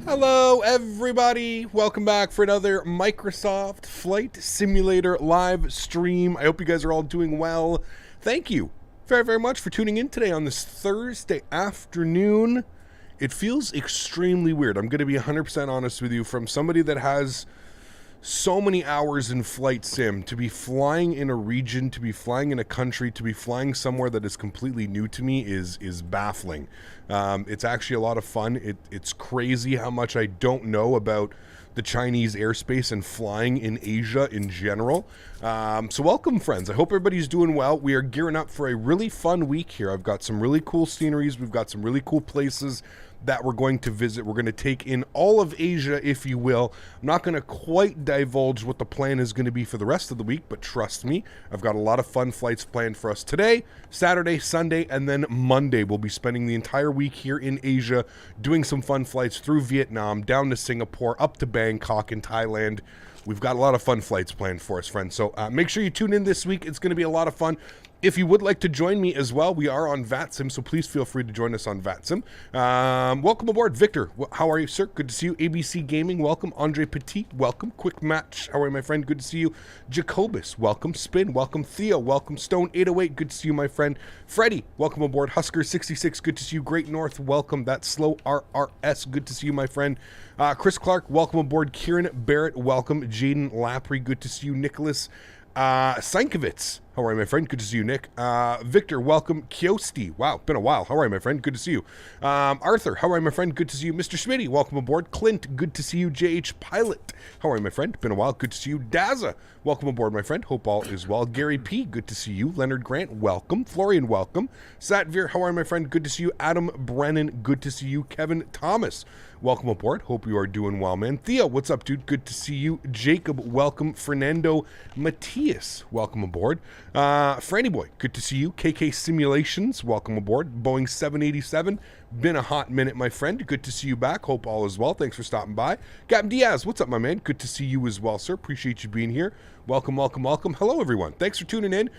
Hello everybody, welcome back for another Microsoft Flight Simulator live stream. I hope you guys are all doing well. Thank you very much for tuning in today on this Thursday afternoon. It feels extremely weird. I'm going to be 100% honest with you. From somebody that has so many hours in flight sim, to be flying in a region, to be flying in a country, to be flying somewhere that is completely new to me is baffling. It's actually a lot of fun. It's crazy how much I don't know about the Chinese airspace and flying in Asia in general. So welcome, friends. I hope everybody's doing well. We are gearing up for a really fun week here. I've got some really cool sceneries. We've got some really cool places that we're going to visit. We're going to take in all of Asia, if you will. I'm not going to quite divulge what the plan is going to be for the rest of the week, but trust me, I've got a lot of fun flights planned for us today, Saturday, Sunday, and then Monday. We'll be spending the entire week here in Asia doing some fun flights through Vietnam, down to Singapore, up to Bangkok in Thailand. We've got a lot of fun flights planned for us, friends. So make sure you tune in this week. It's going to be a lot of fun. If you would like to join me as well, we are on VATSIM, so please feel free to join us on VATSIM. Welcome aboard, Victor. How are you, sir? Good to see you. ABC Gaming, welcome. Andre Petit, welcome. Quick Match, how are you, my friend? Good to see you. Jacobus, welcome. Spin, welcome. Theo, welcome. Stone 808, good to see you, my friend. Freddie, welcome aboard. Husker 66, good to see you. Great North, welcome. That's Slow RRS, good to see you, my friend. Chris Clark, welcome aboard. Kieran Barrett, welcome. Jaden Lapry, good to see you. Nicholas Sankovitz, how are you, my friend? Good to see you, Nick. Victor, welcome. Kiosti, wow, been a while. How are you, my friend? Good to see you. Arthur, how are you, my friend? Good to see you. Mr. Smitty, welcome aboard. Clint, good to see you. JH Pilot, how are you, my friend? Been a while. Good to see you. Daza, welcome aboard, my friend. Hope all is well. Gary P, good to see you. Leonard Grant, welcome. Florian, welcome. Satvir, how are you, my friend? Good to see you. Adam Brennan, good to see you. Kevin Thomas, welcome aboard. Hope you are doing well, man. Theo, what's up, dude? Good to see you. Jacob, welcome. Fernando Matias, welcome aboard. Franny Boy, good to see you. KK Simulations, welcome aboard. Boeing 787, been a hot minute, my friend. Good to see you back. Hope all is well. Thanks for stopping by. Captain Diaz, what's up, my man? Good to see you as well, sir. Appreciate you being here. Welcome, welcome, welcome. Hello, everyone. Thanks for tuning in.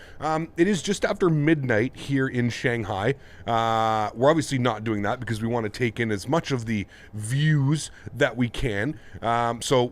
It is just after midnight here in Shanghai. We're obviously not doing that because we want to take in as much of the views that we can. So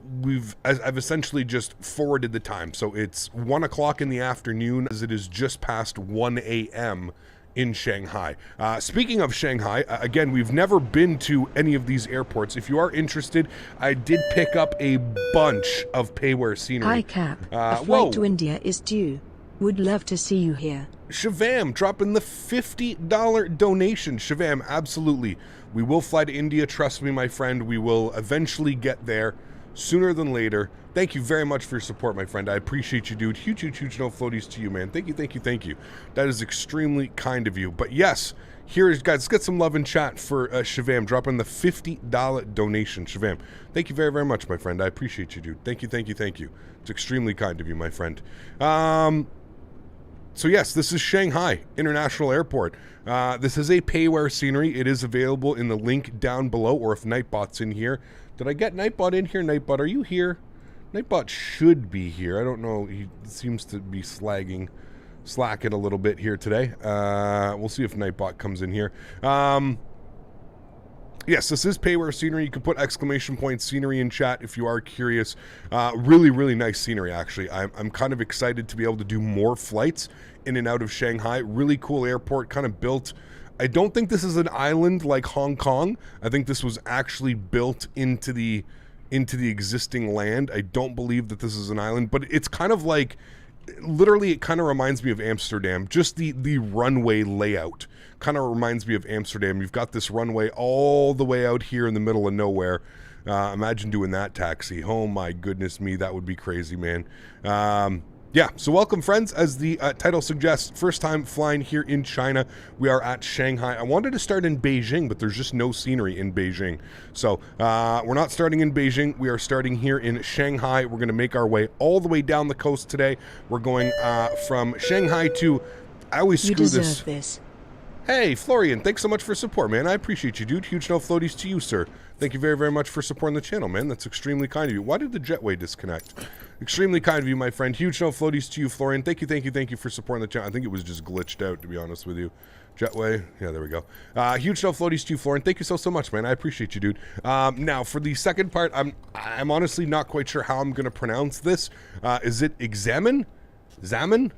I've essentially just forwarded the time. So it's 1 o'clock in the afternoon as it is just past 1 a.m. in Shanghai. Speaking of Shanghai, again, we've never been to any of these airports. If you are interested, I did pick up a bunch of payware scenery. Hi, Cap. A flight to India is due. Would love to see you here. Shavam dropping the $50 donation. Shavam, absolutely. We will fly to India. Trust me, my friend. We will eventually get there sooner than later. Thank you very much for your support, my friend. I appreciate you, dude. Huge no floaties to you, man. Thank you. That is extremely kind of you. But yes, here is, guys, let's get some love in chat for Shavam dropping the $50 donation. Shavam, thank you very much, my friend. I appreciate you, dude. Thank you. It's extremely kind of you, my friend. So yes, this is Shanghai International Airport. This is a payware scenery. It is available in the link down below, or if Nightbot's in here. Did I get Nightbot in here? Nightbot, are you here? Nightbot should be here. I don't know. He seems to be slacking a little bit here today. We'll see if Nightbot comes in here. Yes, this is payware scenery. You can put exclamation point scenery in chat if you are curious. Really nice scenery, actually. I'm kind of excited to be able to do more flights in and out of Shanghai. Really cool airport, kind of built. I don't think this is an island like Hong Kong. I think this was actually built into the existing land. I don't believe that this is an island, but it's kind of like, literally, it kind of reminds me of Amsterdam. Just the runway layout kind of reminds me of Amsterdam. You've got this runway all the way out here in the middle of nowhere. Imagine doing that taxi. Oh my goodness me, that would be crazy, man. Yeah, so welcome, friends. As the title suggests, first time flying here in China. We are at Shanghai. I wanted to start in Beijing, but there's just no scenery in Beijing. So we're not starting in Beijing. We are starting here in Shanghai. We're going to make our way all the way down the coast today. We're going from Shanghai to... I always screw this. You deserve this. Hey, Florian, thanks so much for support, man. I appreciate you, dude. Huge no floaties to you, sir. Thank you very much for supporting the channel, man. That's extremely kind of you. Why did the jetway disconnect? Extremely kind of you, my friend. Huge no floaties to you, Florian. Thank you for supporting the channel. I think it was just glitched out, to be honest with you. Jetway, yeah, there we go. Huge no floaties to you, Florin. Thank you so much, man. I appreciate you, dude. Now, for the second part, I'm honestly not quite sure how I'm going to pronounce this. Is it Xiamen? Xiamen?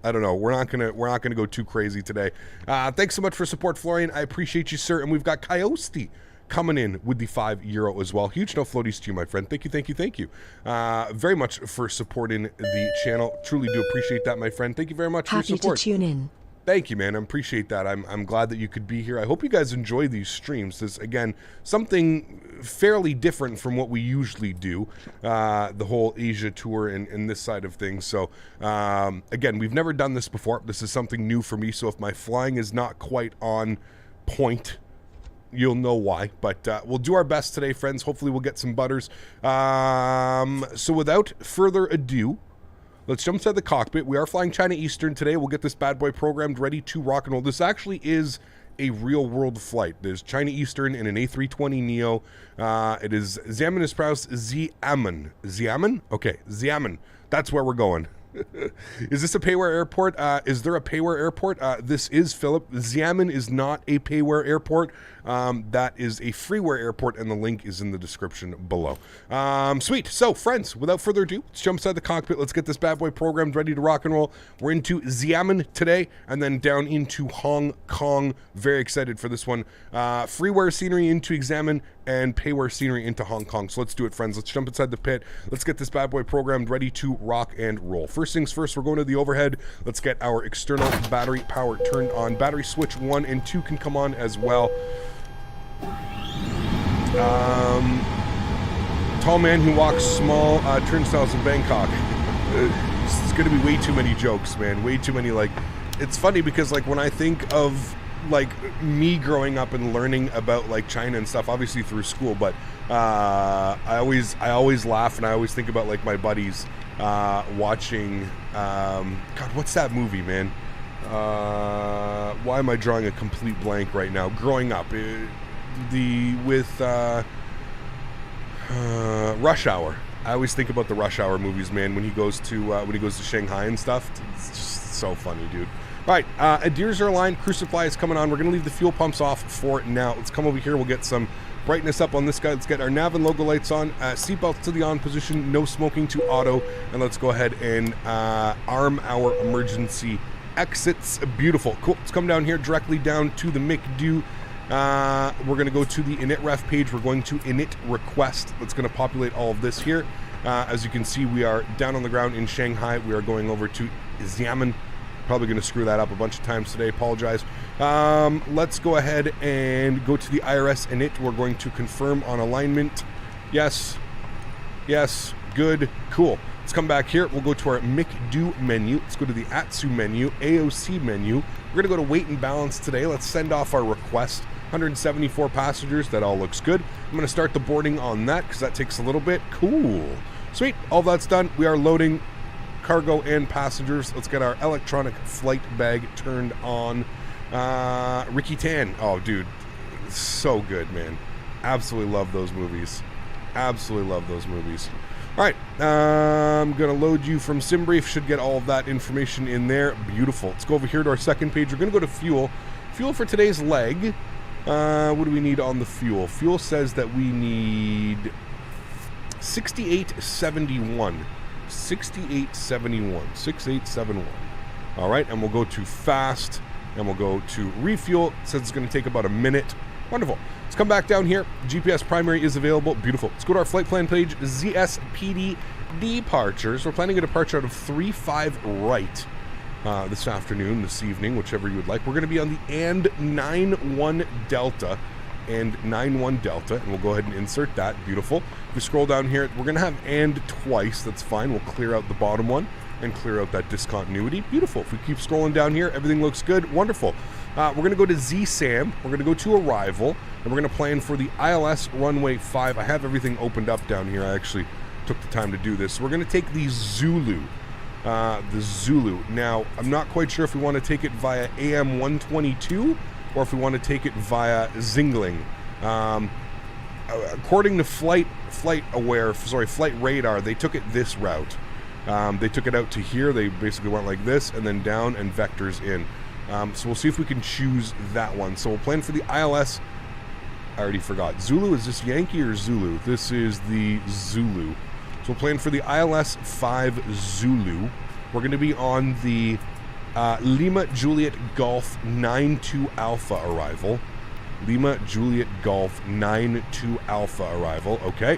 I don't know. We're not gonna go too crazy today. Thanks so much for support, Florian. I appreciate you, sir. And we've got Coyote coming in with the €5 as well. Huge no floaties to you, my friend. Thank you. Very much for supporting the channel. Truly do appreciate that, my friend. Thank you very much for your support. Happy to tune in. Thank you, man. I appreciate that. I'm glad that you could be here. I hope you guys enjoy these streams. This, again, something fairly different from what we usually do, the whole Asia tour and this side of things. So, again, we've never done this before. This is something new for me. So if my flying is not quite on point, you'll know why. But we'll do our best today, friends. Hopefully we'll get some butters. So without further ado, let's jump inside the cockpit. We are flying China Eastern today. We'll get this bad boy programmed, ready to rock and roll. This actually is a real-world flight. There's China Eastern in an A320neo. It is Xiamen is pronounced Xiamen. Xiamen? Okay, Xiamen. That's where we're going. Is this a payware airport? Is there a payware airport? This is Philip. Xiamen is not a payware airport. That is a freeware airport, and the link is in the description below. Sweet. So, friends, without further ado, let's jump inside the cockpit. Let's get this bad boy programmed, ready to rock and roll. We're into Xiamen today, and then down into Hong Kong. Very excited for this one. Freeware scenery into Xiamen, and payware scenery into Hong Kong. So let's do it, friends. Let's jump inside the pit. Let's get this bad boy programmed, ready to rock and roll. First things first, we're going to the overhead. Let's get our external battery power turned on. Battery switch 1 and 2 can come on as well. Tall man who walks small turnstiles in Bangkok. It's going to be way too many jokes, man. Way too many, like, it's funny because, like, when I think of, like, me growing up and learning about, like, China and stuff, obviously through school, but I always laugh, and I always think about, like, my buddies watching, God, what's that movie, man? Why am I drawing a complete blank right now? Growing up, with Rush Hour. I always think about the Rush Hour movies, man, when he goes to Shanghai and stuff. It's just so funny, dude. All right, adheres are aligned. Crew supply is coming on. We're going to leave the fuel pumps off for now. Let's come over here. We'll get some brightness up on this guy. Let's get our nav and logo lights on. Seatbelts to the on position. No smoking to auto. And let's go ahead and arm our emergency exits. Beautiful. Cool. Let's come down here directly down to the McDo. We're going to go to the init ref page. We're going to init request. That's going to populate all of this here. As you can see, we are down on the ground in Shanghai. We are going over to Xiamen. Probably going to screw that up a bunch of times today. Apologize. Let's go ahead and go to the IRS init. We're going to confirm on alignment. Yes. Yes. Good. Cool. Let's come back here. We'll go to our McDo menu. Let's go to the ATSU menu, AOC menu. We're going to go to weight and balance today. Let's send off our request. 174 passengers. That all looks good. I'm going to start the boarding on that because that takes a little bit. Cool. Sweet. All that's done. We are loading cargo and passengers. Let's get our electronic flight bag turned on. Ricky Tan. Oh, dude. So good, man. Absolutely love those movies. Absolutely love those movies. All right. I'm going to load you from SimBrief. Should get all of that information in there. Beautiful. Let's go over here to our second page. We're going to go to fuel. Fuel for today's leg. What do we need on the fuel? Fuel says that we need 6871. 6871. All right, and we'll go to fast, and we'll go to refuel. It says it's going to take about a minute. Wonderful. Let's come back down here. GPS primary is available. Beautiful. Let's go to our flight plan page. ZSPD departures. We're planning a departure out of 35 right this afternoon, this evening, whichever you would like. We're going to be on the and 91 Delta. And 91 Delta, and we'll go ahead and insert that. Beautiful. If we scroll down here, we're going to have and twice. That's fine. We'll clear out the bottom one and clear out that discontinuity. Beautiful. If we keep scrolling down here, everything looks good. Wonderful. We're going to go to ZSAM. We're going to go to arrival, and we're going to plan for the ILS runway 5. I have everything opened up down here. I actually took the time to do this. So we're going to take the Zulu. Now, I'm not quite sure if we want to take it via AM 122 or if we want to take it via Zingling. According to Flight Radar, they took it this route. They took it out to here. They basically went like this and then down and vectors in. So we'll see if we can choose that one. So we'll plan for the ILS. I already forgot. Zulu, is this Yankee or Zulu? This is the Zulu. So we'll plan for the ILS 5 Zulu. We're going to be on the Lima Juliet Golf 92 Alpha arrival. Lima Juliet Golf 92 Alpha arrival. Okay.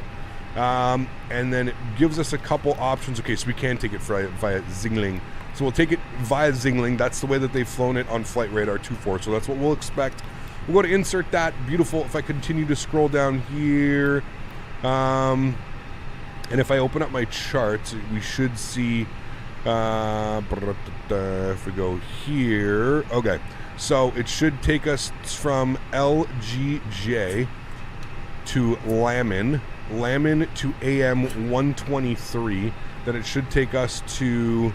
And then it gives us a couple options. Okay, so we can take it via Xingling. So we'll take it via Xingling. That's the way that they've flown it on Flight Radar 24. So that's what we'll expect. We'll go to insert that. Beautiful. If I continue to scroll down here, and if I open up my charts, we should see, if we go here, okay, so it should take us from LGJ to Xiamen to AM 123. Then it should take us to,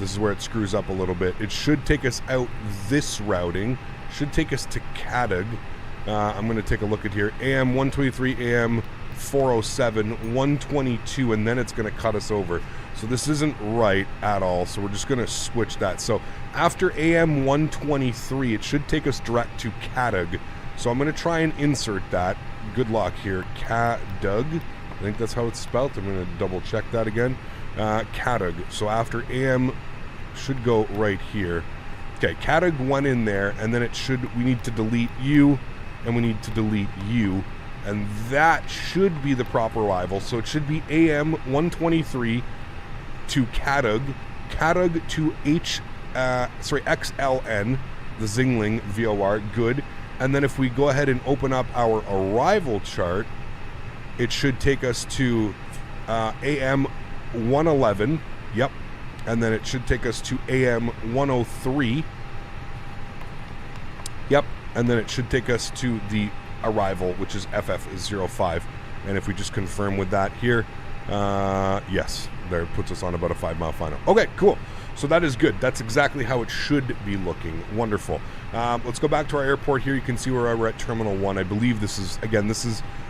this is where it screws up a little bit. It should take us out this routing. Should take us to Katug. I'm going to take a look at here. AM 123, AM 407, 122, and then it's going to cut us over. So this isn't right at all. So we're just going to switch that. So after AM 123, it should take us direct to Katug. So I'm going to try and insert that. Good luck here. Katug. I think that's how it's spelled. I'm going to double check that again. Katug. So after AM should go right here. Okay, Katug went in there, and then it should, we need to delete you, and we need to delete you, and that should be the proper arrival. So it should be AM 123 to Katug, Katug to XLN, the Xingling VOR, good. And then if we go ahead and open up our arrival chart, it should take us to AM 111, yep. And then it should take us to AM 103. Yep. And then it should take us to the arrival, which is FF05. And if we just confirm with that here, yes, there puts us on about a 5-mile final. Okay, cool. So that is good. That's exactly how it should be looking. Wonderful. Let's go back to our airport here. You can see where we're at Terminal 1. I believe this is, again,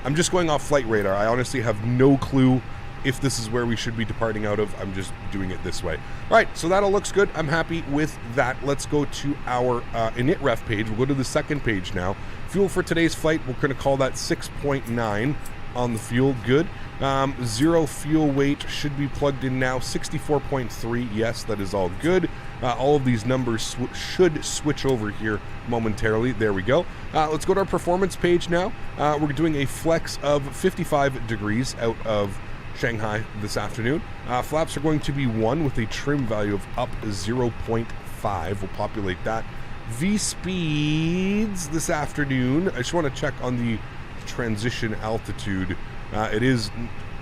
I'm just going off Flight Radar. I honestly have no clue if this is where we should be departing out of. I'm just doing it this way. All right, so that all looks good. I'm happy with that. Let's go to our init-ref page. We'll go to the second page now. Fuel for today's flight, we're going to call that 6.9 on the fuel. Good. Zero fuel weight should be plugged in now. 64.3. Yes, that is all good. All of these numbers should switch over here momentarily. There we go. Let's go to our performance page now. We're doing a flex of 55 degrees out of Shanghai this afternoon. Flaps are going to be 1 with a trim value of up 0.5. We'll populate that. V-speeds this afternoon. I just want to check on the transition altitude. It is,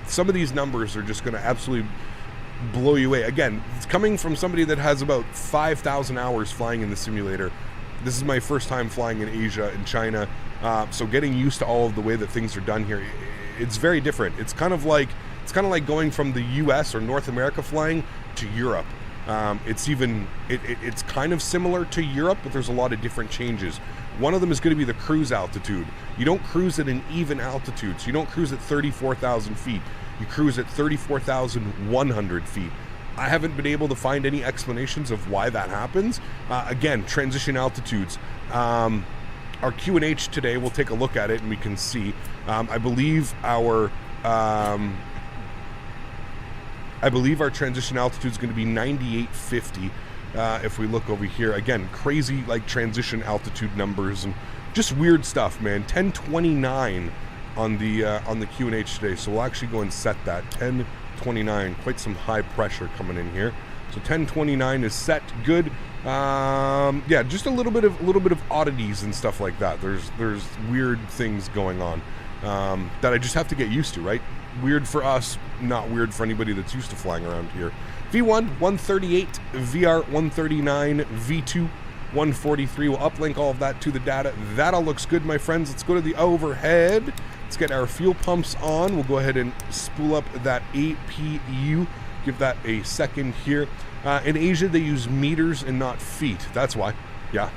some of these numbers are just going to absolutely blow you away. Again, it's coming from somebody that has about 5,000 hours flying in the simulator. This is my first time flying in Asia and China, so getting used to all of the way that things are done here, it's very different. It's kind of like going from the US or North America flying to Europe. It's kind of similar to Europe, but there's a lot of different changes. One of them is going to be the cruise altitude. You don't cruise at an even altitude, so you don't cruise at 34,000 feet. You cruise at 34,100 feet. I haven't been able to find any explanations of why that happens. Again, transition altitudes. Our Q&H today, we'll take a look at it and we can see. I believe our transition altitude is going to be 9850. If we look over here, again, crazy like transition altitude numbers and just weird stuff, man. 1029 on the Q&H today, so we'll actually go and set that 1029. Quite some high pressure coming in here. So 1029 is set, good. Yeah, just a little bit of oddities and stuff like that. There's weird things going on that I just have to get used to, right? Weird for us, not weird for anybody that's used to flying around here. V1 138, VR 139, V2 143. We'll uplink all of that to the data. That all looks good, my friends. Let's go to the overhead. Let's get our fuel pumps on. We'll go ahead and spool up that APU. Give that a second here. In Asia, they use meters and not feet. That's why. Yeah.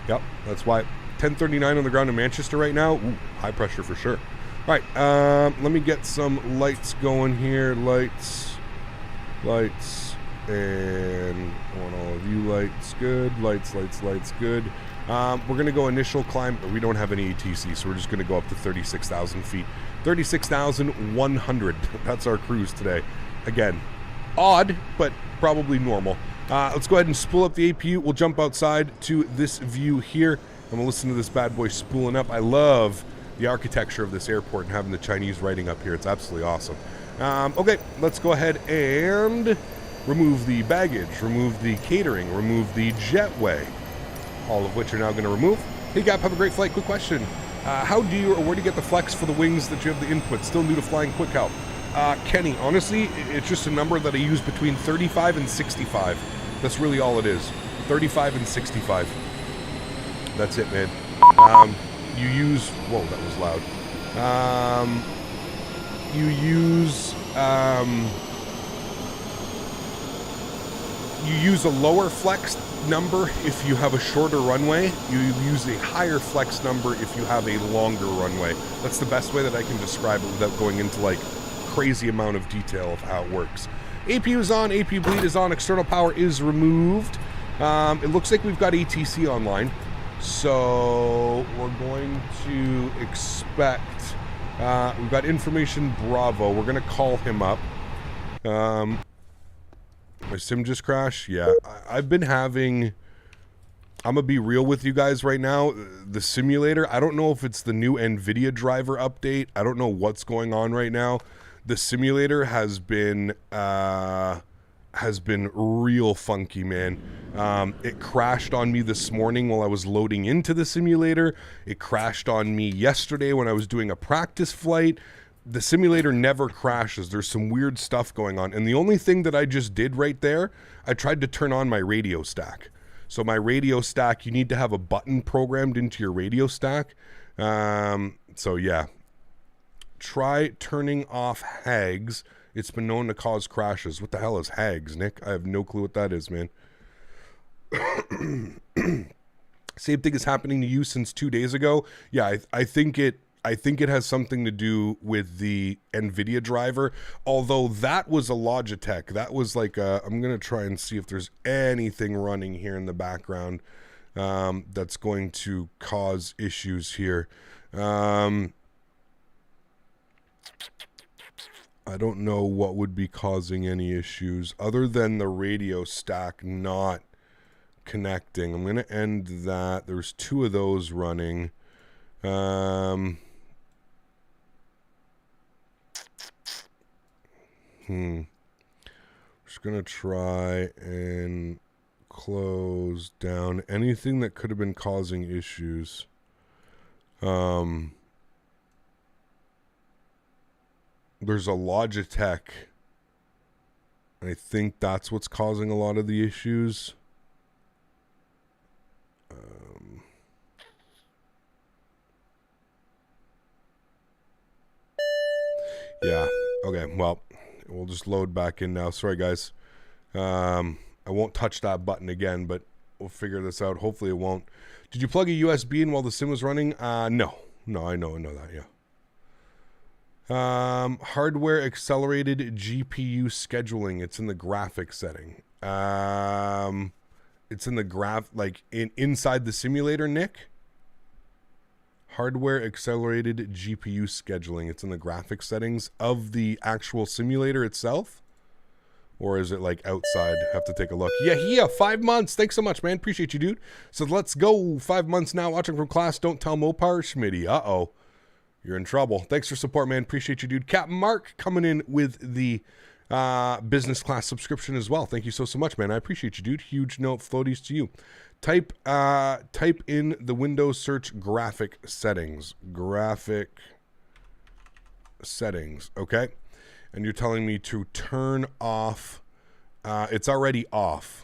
Yep, that's why. 1039 on the ground in Manchester right now. Ooh, high pressure for sure. All right, let me get some lights going here. Lights. And I want all of you lights, good. Lights, good. We're going to go initial climb, but we don't have any ATC, so we're just going to go up to 36,000 feet. 36,100. That's our cruise today. Again, odd, but probably normal. Let's go ahead and spool up the APU. We'll jump outside to this view here. I'm going to listen to this bad boy spooling up. I love the architecture of this airport and having the Chinese writing up here. It's absolutely awesome. Okay, let's go ahead and remove the baggage, remove the catering, remove the jetway, all of which are now going to remove. Hey Gap, have a great flight. Quick question. How do you, or where do you get the flex for the wings that you have the input? Still new to flying quick help. Kenny, honestly, it's just a number that I use between 35 and 65. That's really all it is. 35 and 65. That's it, man. You use, whoa, that was loud. You use a lower flex number if you have a shorter runway. You use a higher flex number if you have a longer runway. That's the best way that I can describe it without going into like crazy amount of detail of how it works. APU is on, APU bleed is on, external power is removed. It looks like we've got ATC online. So we're going to expect, we've got information Bravo. We're going to call him up. My sim just crashed? Yeah, I've been having, I'm going to be real with you guys right now. The simulator, I don't know if it's the new NVIDIA driver update. I don't know what's going on right now. The simulator has been real funky, man. It crashed on me this morning while I was loading into the simulator. It crashed on me yesterday when I was doing a practice flight. The simulator never crashes. There's some weird stuff going on. And the only thing that I just did right there, I tried to turn on my radio stack. So my radio stack, you need to have a button programmed into your radio stack. So yeah. Try turning off hags. It's been known to cause crashes. What the hell is hags, Nick? I have no clue what that is, man. Same thing is happening to you since 2 days ago. Yeah, I think it has something to do with the NVIDIA driver. Although that was a Logitech. That was like a, I'm gonna try and see if there's anything running here in the background that's going to cause issues here. I don't know what would be causing any issues other than the radio stack not connecting. I'm going to end that. There's 2 of those running. Just going to try and close down anything that could have been causing issues. There's a Logitech. I think that's what's causing a lot of the issues. Yeah. Okay. Well, we'll just load back in now. Sorry, guys. I won't touch that button again, but we'll figure this out. Hopefully it won't. Did you plug a USB in while the sim was running? No. No, I know that, yeah. Hardware accelerated GPU scheduling. It's in the graphics setting. It's in the inside the simulator, Nick. Hardware accelerated GPU scheduling. It's in the graphics settings of the actual simulator itself. Or is it like outside? Have to take a look. Yeah, 5 months. Thanks so much, man. Appreciate you, dude. So let's go. 5 months now. Watching from class. Don't tell Mopar. Smitty. Uh-oh. You're in trouble. Thanks for support, man. Appreciate you, dude. Captain Mark coming in with the business class subscription as well. Thank you so much, man. I appreciate you, dude. Huge note floaties to you. Type in the Windows search graphic settings. Graphic settings. Okay. And you're telling me to turn off. It's already off.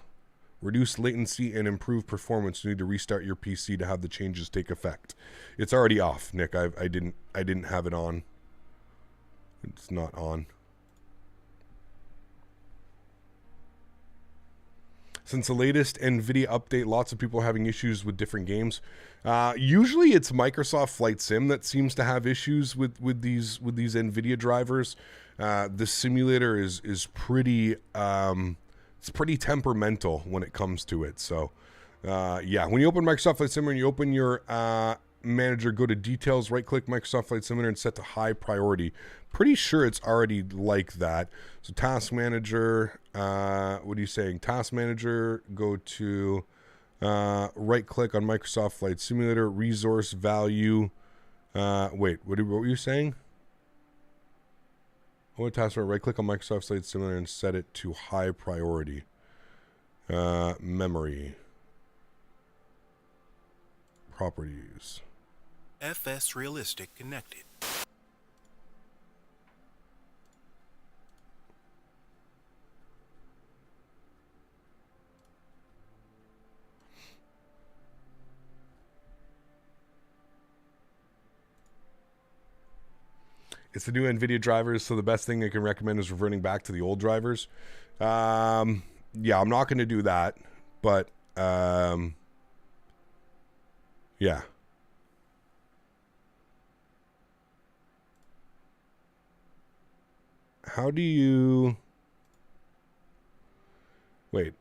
Reduce latency and improve performance. You need to restart your PC to have the changes take effect. It's already off, Nick. I didn't have it on. It's not on. Since the latest NVIDIA update, lots of people are having issues with different games. Usually it's Microsoft Flight Sim that seems to have issues with these NVIDIA drivers. The simulator is pretty it's pretty temperamental when it comes to it. So, yeah, when you open Microsoft Flight Simulator and you open your manager, go to details, right click Microsoft Flight Simulator and set to high priority. Pretty sure it's already like that. So task manager, what are you saying? Task manager, go to right click on Microsoft Flight Simulator, resource value. Wait, what were you saying? What task manager, right click on Microsoft Flight Simulator and set it to high priority. Memory. Properties. FS Realistic connected. It's the new NVIDIA drivers, so the best thing I can recommend is reverting back to the old drivers. Yeah, I'm not going to do that, but yeah. How do you... Wait.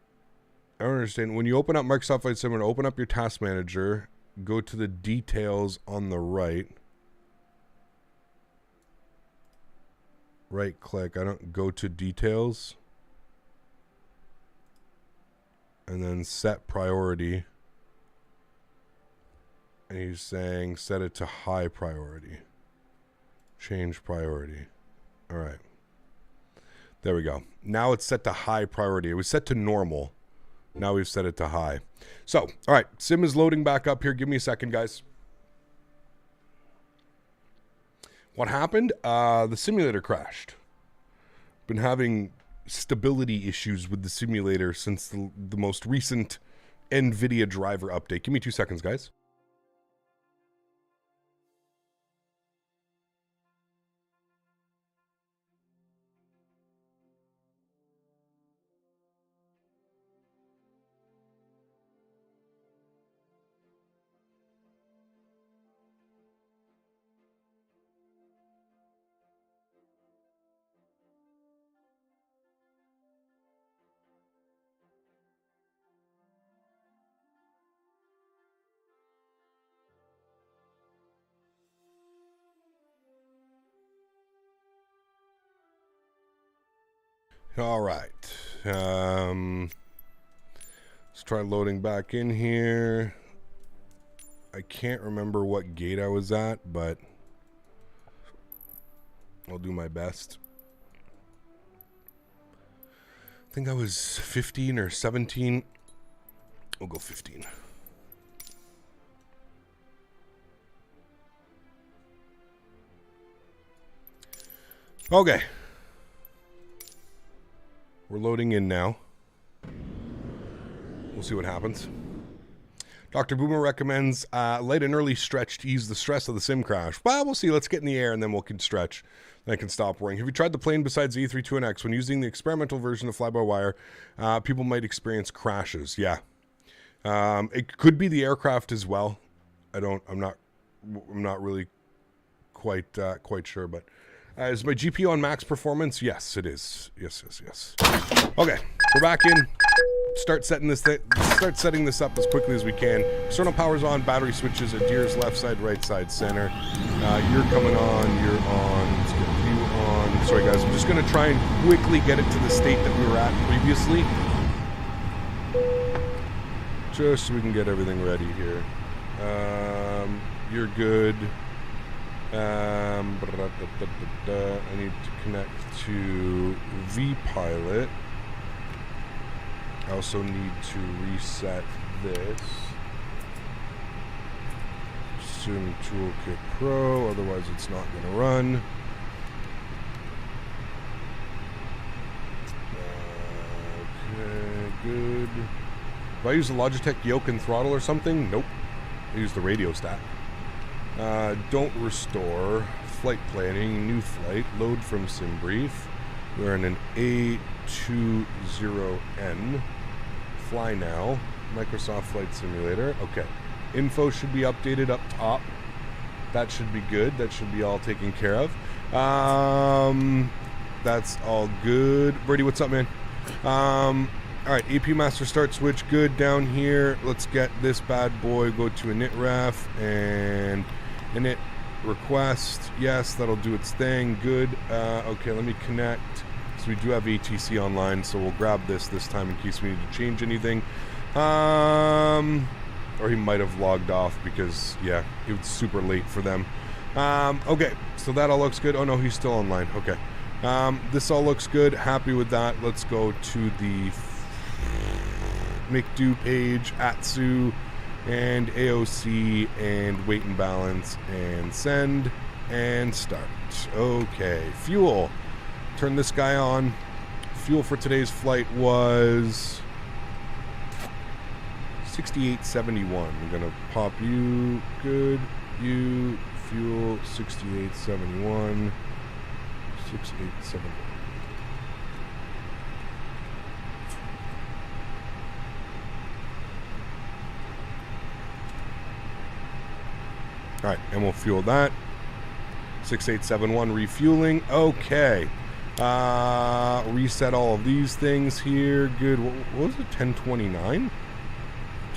I don't understand. When you open up Microsoft Flight Simulator, open up your task manager, go to the details on the right. Right click. I don't go to details. And then set priority. And he's saying set it to high priority. Change priority. All right. There we go. Now it's set to high priority. It was set to normal. Now we've set it to high. So, all right. Sim is loading back up here. Give me a second, guys. What happened? The simulator crashed. Been having stability issues with the simulator since the most recent NVIDIA driver update. Give me 2 seconds, guys. All right. Let's try loading back in here. I can't remember what gate I was at, but I'll do my best. I think I was 15 or 17. We'll go 15. Okay. We're loading in now. We'll see what happens. Dr. Boomer recommends light and early stretch to ease the stress of the sim crash. Well, we'll see. Let's get in the air and then we can stretch. Then I can stop worrying. Have you tried the plane besides the A32NX? When using the experimental version of FlyByWire, people might experience crashes. Yeah. It could be the aircraft as well. I'm not really quite sure, but is my GPU on max performance? Yes, it is. Yes. Okay, we're back in. Start setting this up as quickly as we can. External power's on. Battery switches. Adhere's left side, right side, center. You're coming on. You're on. Let's get you on. Sorry, guys. I'm just gonna try and quickly get it to the state that we were at previously, just so we can get everything ready here. You're good. I need to connect to vPilot. I also need to reset this. Sim Toolkit Pro, otherwise it's not going to run. Okay, good. Do I use the Logitech yoke and throttle or something? Nope. I use the radio stack. Don't restore. Flight planning, new flight, load from SimBrief. We're in an A32N. Fly now. Microsoft Flight Simulator. Okay. Info should be updated up top. That should be good. That should be all taken care of. That's all good. Birdie, what's up, man? All right, AP master start switch, good down here. Let's get this bad boy, go to init ref and init request. Yes, that'll do its thing, good. Okay, let me connect. So we do have ATC online, so we'll grab this time in case we need to change anything. Or he might have logged off because, yeah, it was super late for them. Okay, so that all looks good. Oh no, he's still online, okay. This all looks good, happy with that. Let's go to the make do page, ATSU and AOC and weight and balance and send and start. Okay, fuel. Turn this guy on. Fuel for today's flight was 6871. I'm gonna pop you, good, you, fuel 6871, 6871. All right, and we'll fuel that. 6871 refueling. Okay. Reset all of these things here. Good. What was it? 1029?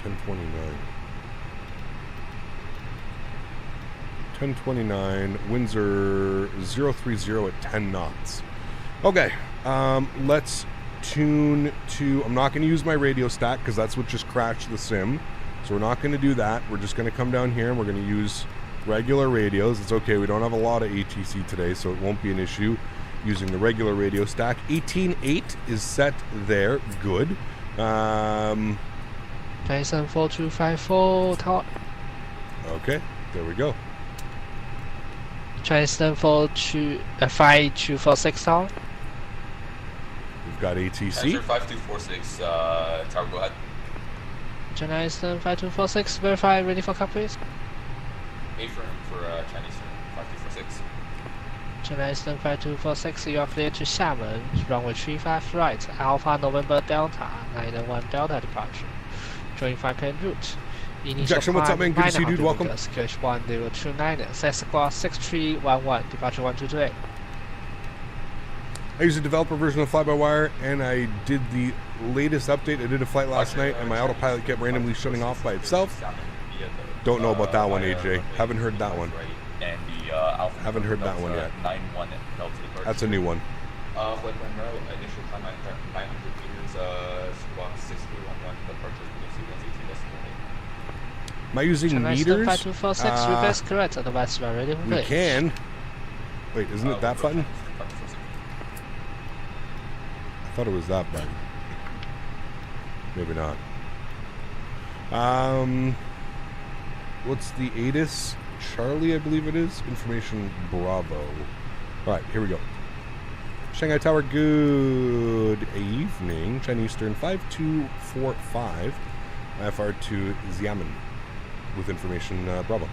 1029. 1029. Windsor 030 at 10 knots. Okay. Let's tune to... I'm not going to use my radio stack because that's what just crashed the sim. So we're not going to do that. We're just going to come down here and we're going to use regular radios. It's okay. We don't have a lot of ATC today, so it won't be an issue using the regular radio stack. 18.8 is set there. Good. Jason 4254 tower. Okay, there we go. Jason 5246 tower. We've got ATC. Answer 5246, tower, go ahead. Jason 5246, verify, ready for copies. Affirm for Chinese 5246. Jason 5246, you are clear to Xiamen, runway 35 right, Alpha November Delta, 91 Delta departure. Join 5 plane route. Jackson, what's up, man? Good to see you, dude. Welcome. Coach 1029, ASXP+Xvision 6311, departure 1228. I use a developer version of FlyByWire, and I did the latest update. I did a flight last night, and my autopilot kept randomly shutting off by itself. Don't know about that one, AJ. Haven't heard that one. Haven't heard that one yet. That's a new one. Flight plan route, initial time 900 meters, squawk 6311, departure Am I using meters? 5246, request correct, otherwise we are ready for we can. Wait, isn't it that button? I thought it was that button. Maybe not. What's the ATIS? Charlie, I believe it is. Information Bravo. Alright, here we go. Shanghai Tower, good evening. Chinese Eastern 5245. FR2 Xiamen. With information Bravo.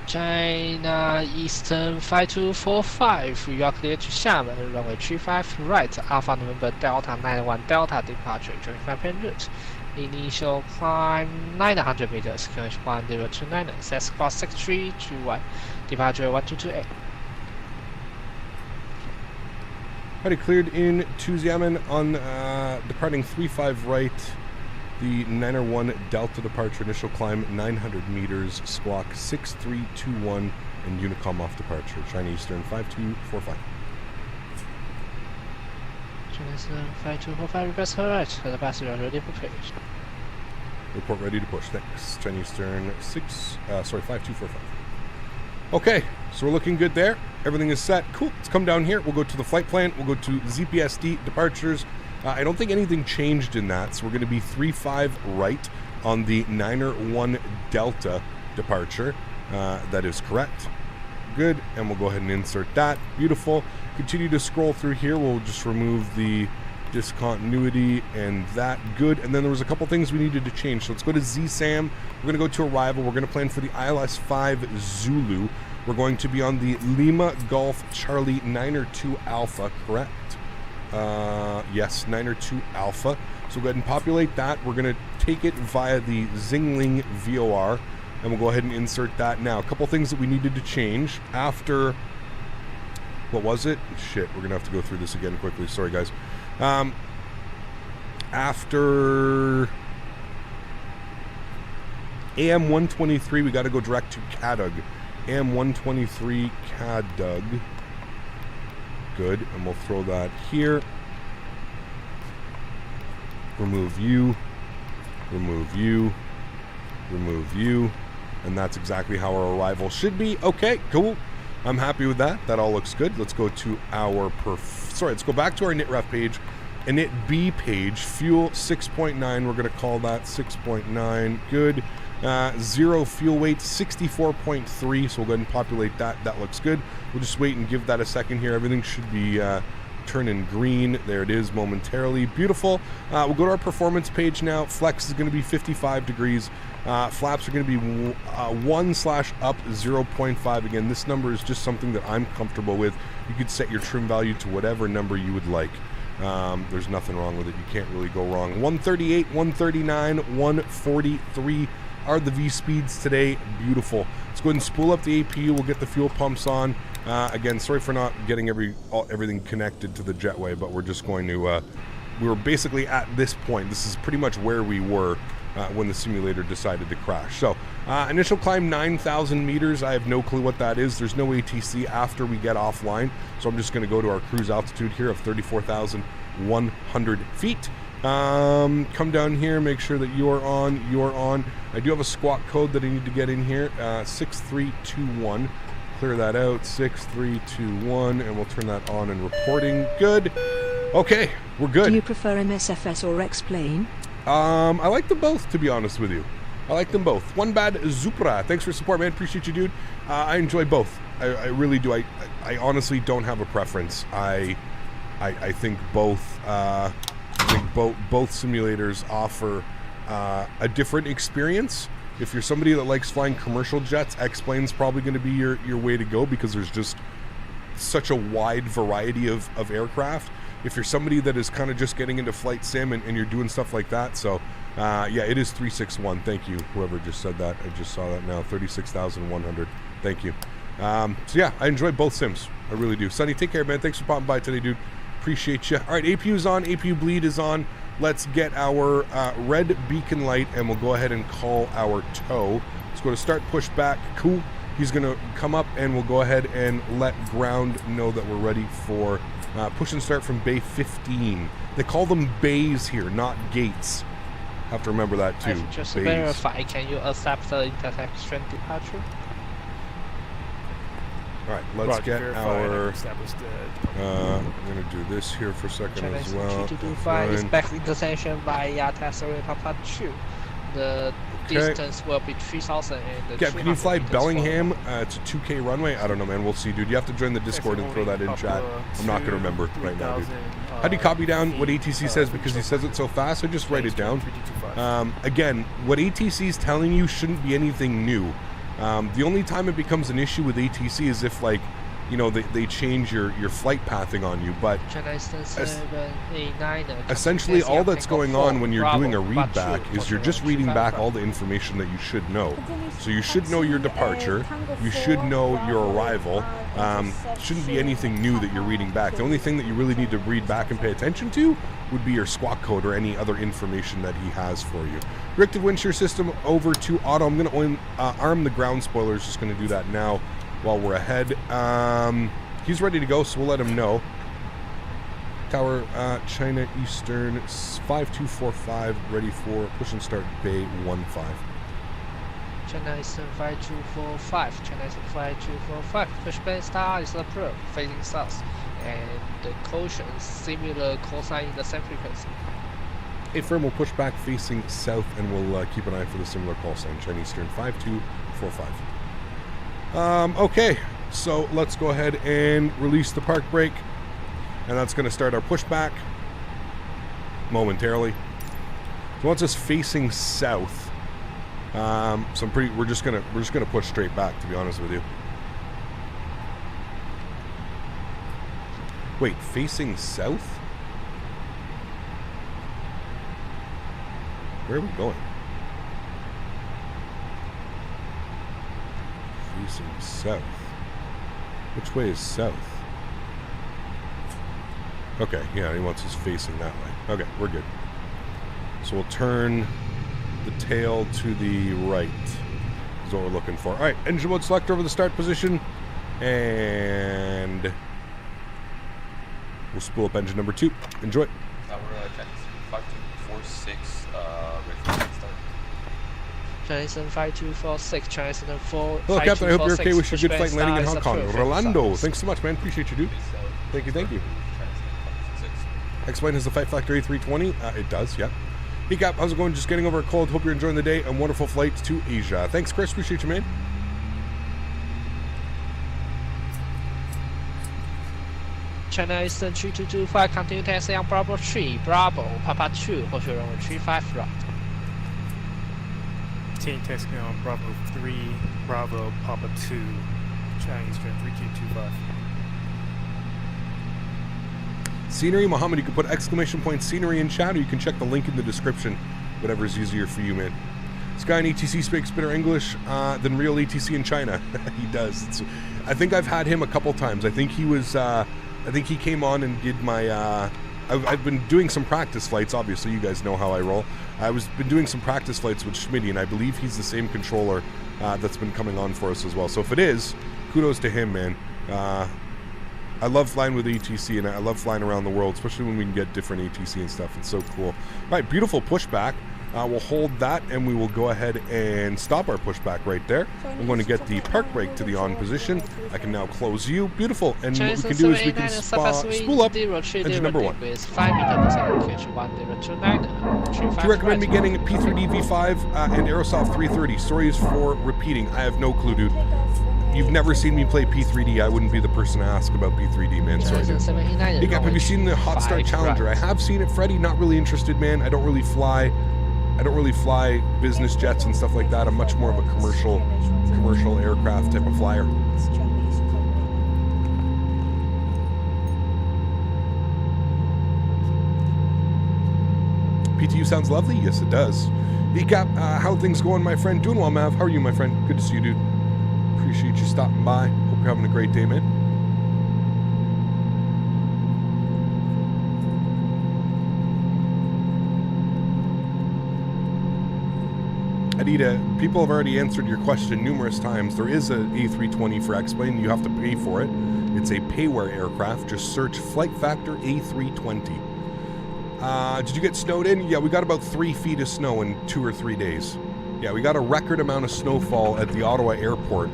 China Eastern 5245, you are clear to Xiamen, runway 35 right, Alpha November Delta 91 Delta departure, join 5 plane route. Initial climb 900 meters, Coach 1029, ASXP+Xvision 6321, departure 1228. Already cleared in to Xiamen on departing 35 right. The 901 Delta departure, initial climb 900 meters, squawk 6321, and Unicom off departure. Chinese Eastern 5245. Chinese Eastern 5245, request correct. The passenger ready for page. Report ready to push. Thanks. Chinese Eastern 5245. Okay, so we're looking good there. Everything is set. Cool. Let's come down here. We'll go to the flight plan. We'll go to ZPSD departures. I don't think anything changed in that, so we're going to be 35 right on the 901 Delta departure. That is correct. Good, and we'll go ahead and insert that. Beautiful. Continue to scroll through here. We'll just remove the discontinuity and that. Good, and then there was a couple things we needed to change. So let's go to ZSAM. We're going to go to arrival. We're going to plan for the ILS-5 Zulu. We're going to be on the Lima Golf Charlie 902 Alpha, correct? Yes, 902 Alpha. So go ahead and populate that. We're going to take it via the Xingling VOR, and we'll go ahead and insert that now. A couple things that we needed to change. After What was it? Shit, we're gonna have to go through this again quickly. Sorry, guys. After AM 123, we got to go direct to Cadug. AM 123 Cadug. Good, and we'll throw that here. Remove you. Remove you. Remove you. And that's exactly how our arrival should be. Okay, cool. I'm happy with that. That all looks good. Let's go to our let's go back to our NitRef page. A Nit B page. Fuel 6.9. We're going to call that 6.9. Good. Zero fuel weight 64.3. So we'll go ahead and populate that. That looks good. We'll just wait and give that a second here. Everything should be turning green. There it is momentarily. Beautiful. We'll go to our performance page now. Flex is going to be 55 degrees. Flaps are going to be 1/up 0.5. Again, this number is just something that I'm comfortable with. You could set your trim value to whatever number you would like. There's nothing wrong with it. You can't really go wrong. 138, 139, 143 are the V speeds today. Beautiful. Let's go ahead and spool up the APU. We'll get the fuel pumps on. Again, sorry for not getting everything connected to the jetway, but we're just going to we were basically at this point. This is pretty much where we were when the simulator decided to crash. So initial climb 9,000 meters. I have no clue what that is. There's no ATC after we get offline, so I'm just going to go to our cruise altitude here of 34,100 feet. Come down here, make sure that you're on. I do have a squawk code that I need to get in here, 6321. Clear that out, 6321, and we'll turn that on and reporting. Good. Okay, we're good. Do you prefer MSFS or X-Plane? I like them both, to be honest with you. I like them both. One Bad Zupra, thanks for support, man. Appreciate you, dude. I enjoy both. I really do. I honestly don't have a preference. I think both. Both simulators offer a different experience. If you're somebody that likes flying commercial jets, X-Plane's probably going to be your way to go because there's just such a wide variety of aircraft. If you're somebody that is kind of just getting into flight sim and you're doing stuff like that, so yeah, it is 361. Thank you, whoever just said that. I just saw that now. 36,100. Thank you. So yeah, I enjoy both sims. I really do. Sonny, take care, man. Thanks for popping by today, dude. Appreciate you. All right, APU's on. APU bleed is on. Let's get our red beacon light, and we'll go ahead and call our tow. Let's go to start pushback. Cool. He's going to come up, and we'll go ahead and let ground know that we're ready for push and start from bay 15. They call them bays here, not gates. Have to remember that too. Just bays. verify. Can you accept the intersection departure? All right, let's get our. I'm going to do this here for a second as well. 225 is back intersection via Takeoff Papa 2. The distance will be 3,000 and yeah, can you fly Bellingham? It's a 2K runway. I don't know, man. We'll see, dude. You have to join the Discord and throw that in chat. I'm not going to remember right now, dude. How do you copy down what ATC says? Because he says it so fast, so just write it down. Again, what ATC is telling you shouldn't be anything new. The only time it becomes an issue with ATC is if, like, you know, they change your flight pathing on you, but essentially all that's going on when you're doing a read back is you're just reading back all the information that you should know. So you should know your departure, you should know your arrival. Shouldn't be anything new that you're reading back. The only thing that you really need to read back and pay attention to would be your squawk code or any other information that he has for you. Directed wind shear system over to auto. I'm going to arm the ground spoilers, just going to do that now while we're ahead. He's ready to go, so we'll let him know. Tower China Eastern 5245, ready for push and start bay 15. China Eastern 5245, China Eastern 5245, pushback star is approved, facing south, and the caution similar cosine in the same frequency. A firm will push back facing south, and we'll keep an eye for the similar call sign, China Eastern 5245. Okay, so let's go ahead and release the park brake, and that's going to start our pushback momentarily. So once it's facing south, so we're just gonna push straight back, to be honest with you. Wait, facing south? Where are we going? Facing south. Which way is south? Okay, yeah, he wants us facing that way. Okay, we're good. So we'll turn the tail to the right. Is what we're looking for. All right, engine mode select over the start position. And we'll spool up engine number 2. Enjoy. Now we're Chinese 5246, ready for start. Chinese 5246, Chinese 4. Hello, Captain. I hope you're okay with your good Pushback flight and landing in Hong Kong. approved. Rolando, thanks so much, man. Appreciate you, dude. Thank you, thank you. Chinese 526. X-Plane has the Fight Factor A320. It does, yeah. Hey, Cap, how's it going? Just getting over a cold. Hope you're enjoying the day and wonderful flights to Asia. Thanks, Chris. Appreciate you, man. China Eastern 3225, continue taxi on Bravo 3, Bravo, Papa 2, 后续任务 35 right. Team taxi on Bravo 3, Bravo, Papa 2, China Eastern 3225. Scenery, Mohammed, you can put exclamation point scenery in chat, or you can check the link in the description. Whatever's easier for you, man. This guy in ETC speaks better English than real ETC in China. He does. I think I've had him a couple times. I think he was... I think he came on and did my, I've been doing some practice flights, obviously, you guys know how I roll. Been doing some practice flights with Smitty, and I believe he's the same controller that's been coming on for us as well. So if it is, kudos to him, man. I love flying with ETC, and I love flying around the world, especially when we can get different ETC and stuff. It's so cool. All right, beautiful pushback. We'll hold that, and we will go ahead and stop our pushback right there. I'm going to get the park brake to the on position. I can now close you. Beautiful. And what we can do is we can spool up engine number 1. With 5 meters catch 1029. Do you recommend me getting a P3D V5 and Aerosoft 330? Sorry for repeating. I have no clue, dude. You've never seen me play P3D. I wouldn't be the person to ask about P3D, man. Sorry, dude. Hey, Gap, have you seen the Hot Start Challenger? I have seen it, Freddie. Not really interested, man. I don't really fly business jets and stuff like that. I'm much more of a commercial aircraft type of flyer. PTU sounds lovely. Yes, it does. Ecap, how are things going, my friend? Doing well, Mav. How are you, my friend? Good to see you, dude. Appreciate you stopping by. Hope you're having a great day, man. Adita, people have already answered your question numerous times. There is an A320 for X-Plane. You have to pay for it. It's a payware aircraft. Just search Flight Factor A320. Did you get snowed in? Yeah, we got about 3 feet of snow in 2 or 3 days. Yeah, we got a record amount of snowfall at the Ottawa airport.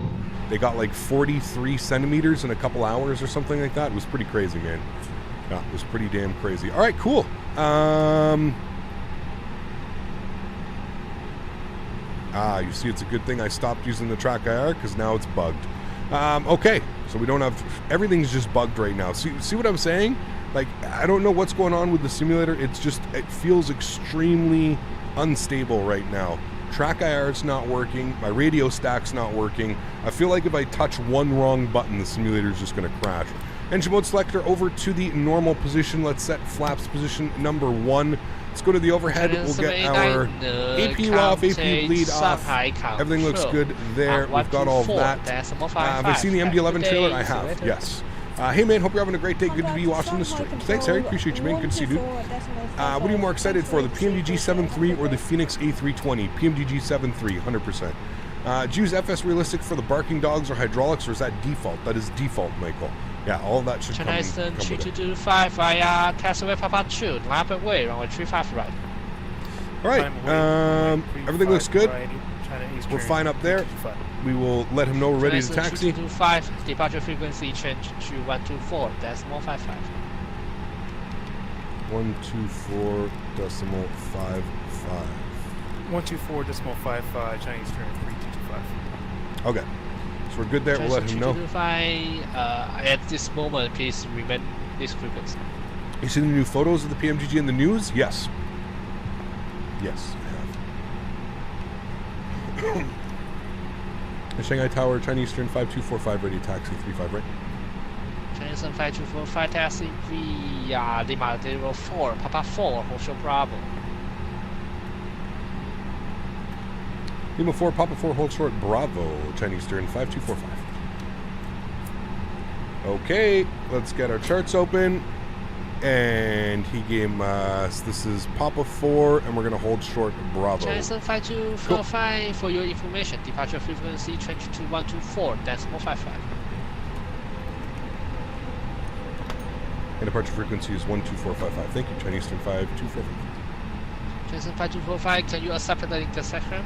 They got like 43 centimeters in a couple hours or something like that. It was pretty crazy, man. Yeah, it was pretty damn crazy. All right, cool. You see, it's a good thing I stopped using the track IR because now it's bugged. Okay, so we don't have... Everything's just bugged right now. See what I'm saying? Like, I don't know what's going on with the simulator. It's just... It feels extremely unstable right now. Track IR is not working. My radio stack's not working. I feel like if I touch one wrong button, the simulator's just going to crash. Engine mode selector over to the normal position. Let's set flaps position number 1. Let's go to the overhead. We'll get our AP off, AP bleed off. Everything looks good there. We've got all of that. Have I seen the MD-11 trailer? I have, yes. Hey, man, hope you're having a great day. Good to be watching the stream. Thanks, Harry. Appreciate you, man. Good to see you, dude. What are you more excited for, the PMDG 7.3 or the Phoenix A320? PMDG 7.3, 100%. Do you use FS Realistic for the barking dogs or hydraulics, or is that default? That is default, Michael. Yeah, all of that should come with it. 2225 via Castevens Papa 2, Lambert Way, runway 35 right. All right, everything looks good. We're fine up there. We will let him know we're ready to taxi. 2225, departure frequency change to 124, decimal 55. 124.55. 124.55, Chinese turn 3225. Okay. So we're good there. We'll let him know. At this moment, please remain this frequency. You see the new photos of the PMGG in the news? Yes. Yes, I have. The Shanghai Tower, Chinese turn 5245, ready taxi 35, right? Chinese turn 5245, taxi via Lima 04, Papa 4, Hotel Bravo. Lima 4, Papa 4, hold short, Bravo, Chinese turn 5245. Okay, let's get our charts open. And he gave us, this is Papa 4, and we're going to hold short Bravo. Chinese 5245, for your information, departure frequency change to 124, decimal 55. And departure frequency is 12455. Thank you, Chinese Eastern 5245. Chinese 5245, can you accept the intersection?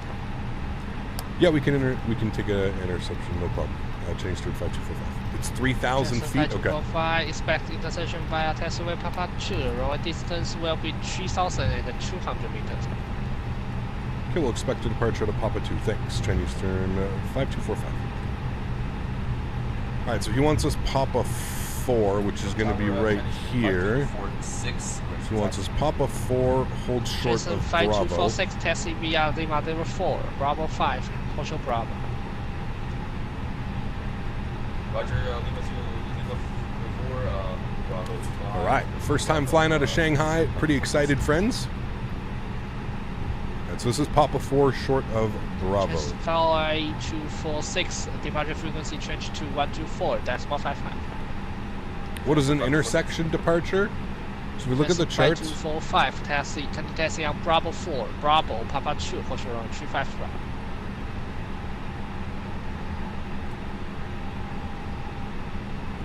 Yeah, we can take an interception, no problem. Chinese Eastern 5245. It's 3,000 feet. Okay. 5245, expect intersection via taxiway Papa 2. Runway distance will be 3,200 meters. Okay, we'll expect a departure to Papa 2. Thanks, Chinese Eastern 5245. All right, so he wants us Papa 4, which is going to be right here. So he wants us Papa 4, hold short of Bravo. 5246, taxi via Lima 04, Bravo 5, Hotel Bravo. Roger, Lima 4, Bravo 5. All right, first time flying out of Shanghai. Pretty excited, friends. And so this is Papa 4, short of Bravo. Fly 246, departure frequency change to 124, decimal 55. What is an intersection departure? So we look at the charts. 5245, taxi on Bravo 4, Bravo, Papa 2, Hotel 355.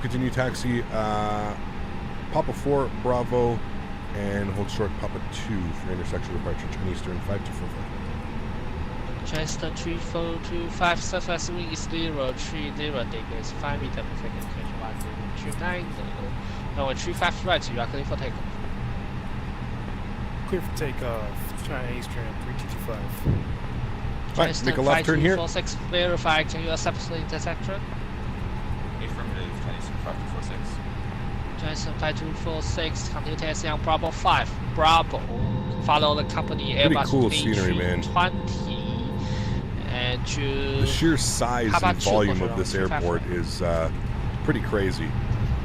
Continue taxi Papa 4, Bravo, and hold short Papa 2 for intersection departure, Chinese Eastern 5245. Chinese Eastern 3425, surface wind is 030 degrees, 5 meters per second, change 1029, runway 35 right, directly for takeoff. Clear for takeoff. Chinese Eastern 3225. Alright, make a left turn here. 5246, verify, can you accept the intersection? Affirmative, Chinese 5246. Chinese 5246, continue taxi on Bravo 5, Bravo. Follow the company Airbus cool scenery, man. 20 and to The sheer size and volume of this airport is pretty crazy.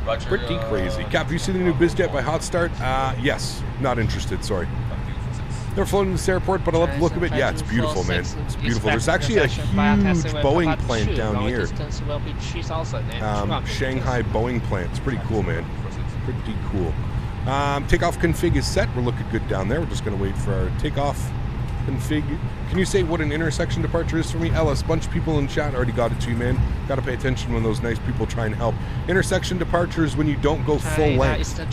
Roger, Pretty crazy. Cap, have you seen the new BizJet by Hotstart? Yes. Not interested, sorry. Never flown in this airport, but I love the look of it. Yeah, it's beautiful, man. It's beautiful. There's actually a huge Boeing plant down here. Shanghai Boeing plant. It's pretty cool, man. Pretty cool. Takeoff config is set. We're looking good down there. We're just going to wait for our takeoff config. Can you say what an intersection departure is for me? Ellis, a bunch of people in chat already got it to you, man. Got to pay attention when those nice people try and help. Intersection departure is when you don't go full length. So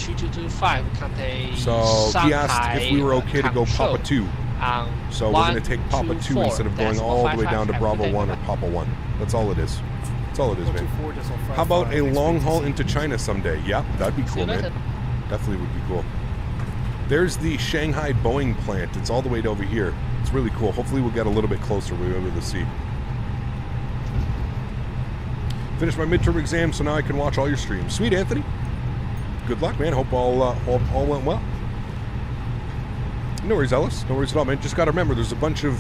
he asked if we were okay to go Papa 2. So we're going to take Papa 2 instead of going all the way down to Bravo 1 or Papa 1. That's all it is. That's all it is, man. How about a long haul into China someday? Yeah, that'd be cool, man. Definitely would be cool. There's the Shanghai Boeing plant. It's all the way over here. It's really cool. Hopefully we'll get a little bit closer. We'll be able to see. Finished my midterm exam, so now I can watch all your streams. Sweet, Anthony. Good luck, man. Hope all went well. No worries, Ellis. No worries at all, man. Just got to remember, there's a bunch of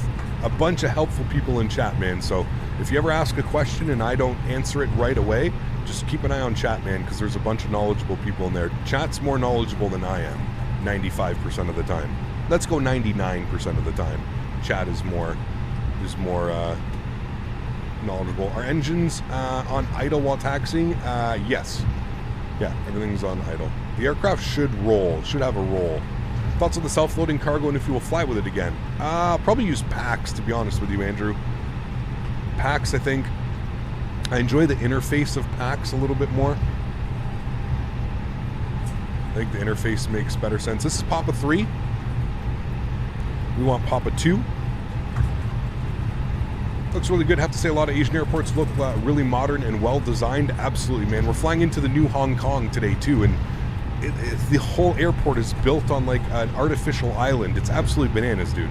helpful people in chat, man. So if you ever ask a question and I don't answer it right away, just keep an eye on chat, man, because there's a bunch of knowledgeable people in there. Chat's more knowledgeable than I am, 95% of the time. Let's go 99% of the time. Chat is more knowledgeable. Are engines on idle while taxiing? Yes. Yeah, everything's on idle. The aircraft should roll. Should have a roll. Thoughts on the self-loading cargo and if you will fly with it again? I'll probably use PAX, to be honest with you, Andrew. PAX, I think. I enjoy the interface of PAX a little bit more. I think the interface makes better sense. This is Papa 3. We want Papa 2. Looks really good. I have to say, a lot of Asian airports look really modern and well designed. Absolutely, man. We're flying into the new Hong Kong today too, and the whole airport is built on like an artificial island. It's absolutely bananas, dude.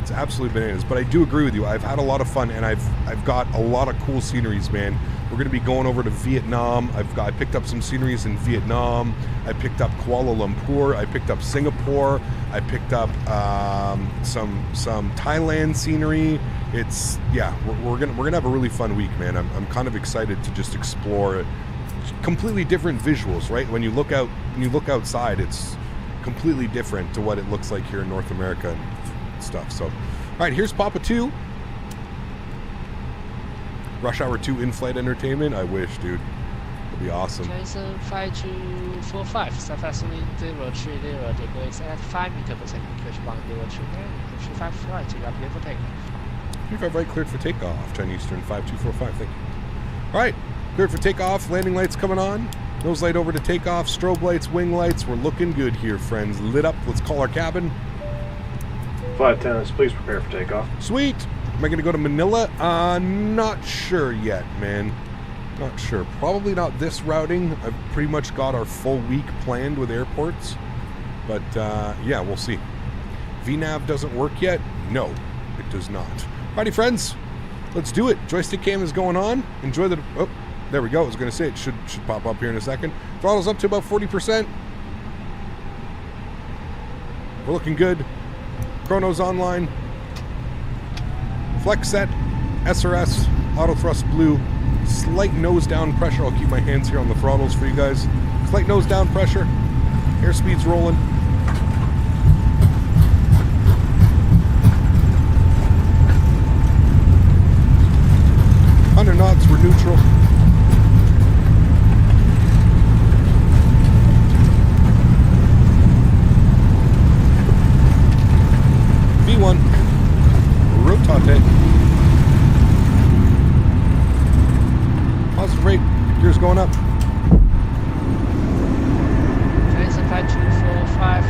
It's absolutely bananas. But I do agree with you. I've had a lot of fun, and I've got a lot of cool sceneries, man. We're going to be going over to Vietnam. I picked up some sceneries in Vietnam. I picked up Kuala Lumpur. I picked up Singapore. I picked up some Thailand scenery. We're gonna have a really fun week, man. I'm kind of excited to just explore completely different visuals, right? When you look outside, it's completely different to what it looks like here in North America and stuff. So, all right, here's Papa 2. Rush Hour 2 in-flight entertainment. I wish, dude. Be awesome. Jason 5245, surface wind 030 degrees at 5 meters per second, cleared bound 029, 35 right, you are cleared for takeoff. 35 right, cleared for takeoff. Chinese Eastern 5245, thank you. All right, cleared for takeoff. Landing lights coming on. Nose light over to takeoff. Strobe lights, wing lights. We're looking good here, friends. Lit up. Let's call our cabin. Flight attendants, please prepare for takeoff. Sweet. Am I going to go to Manila? Not sure yet, man. Not sure. Probably not this routing. I've pretty much got our full week planned with airports. But, yeah, we'll see. VNAV doesn't work yet? No, it does not. Alrighty, friends. Let's do it. Joystick cam is going on. Enjoy the... Oh, there we go. I was going to say it should pop up here in a second. Throttle's up to about 40%. We're looking good. Chrono's online. Flex set. SRS. Auto thrust blue. Slight nose down pressure. I'll keep my hands here on the throttles for you guys. Slight nose down pressure. Airspeed's rolling. Under knots, we're neutral. V1. Rotate. Positive rate. Gears going up. Jason 5245,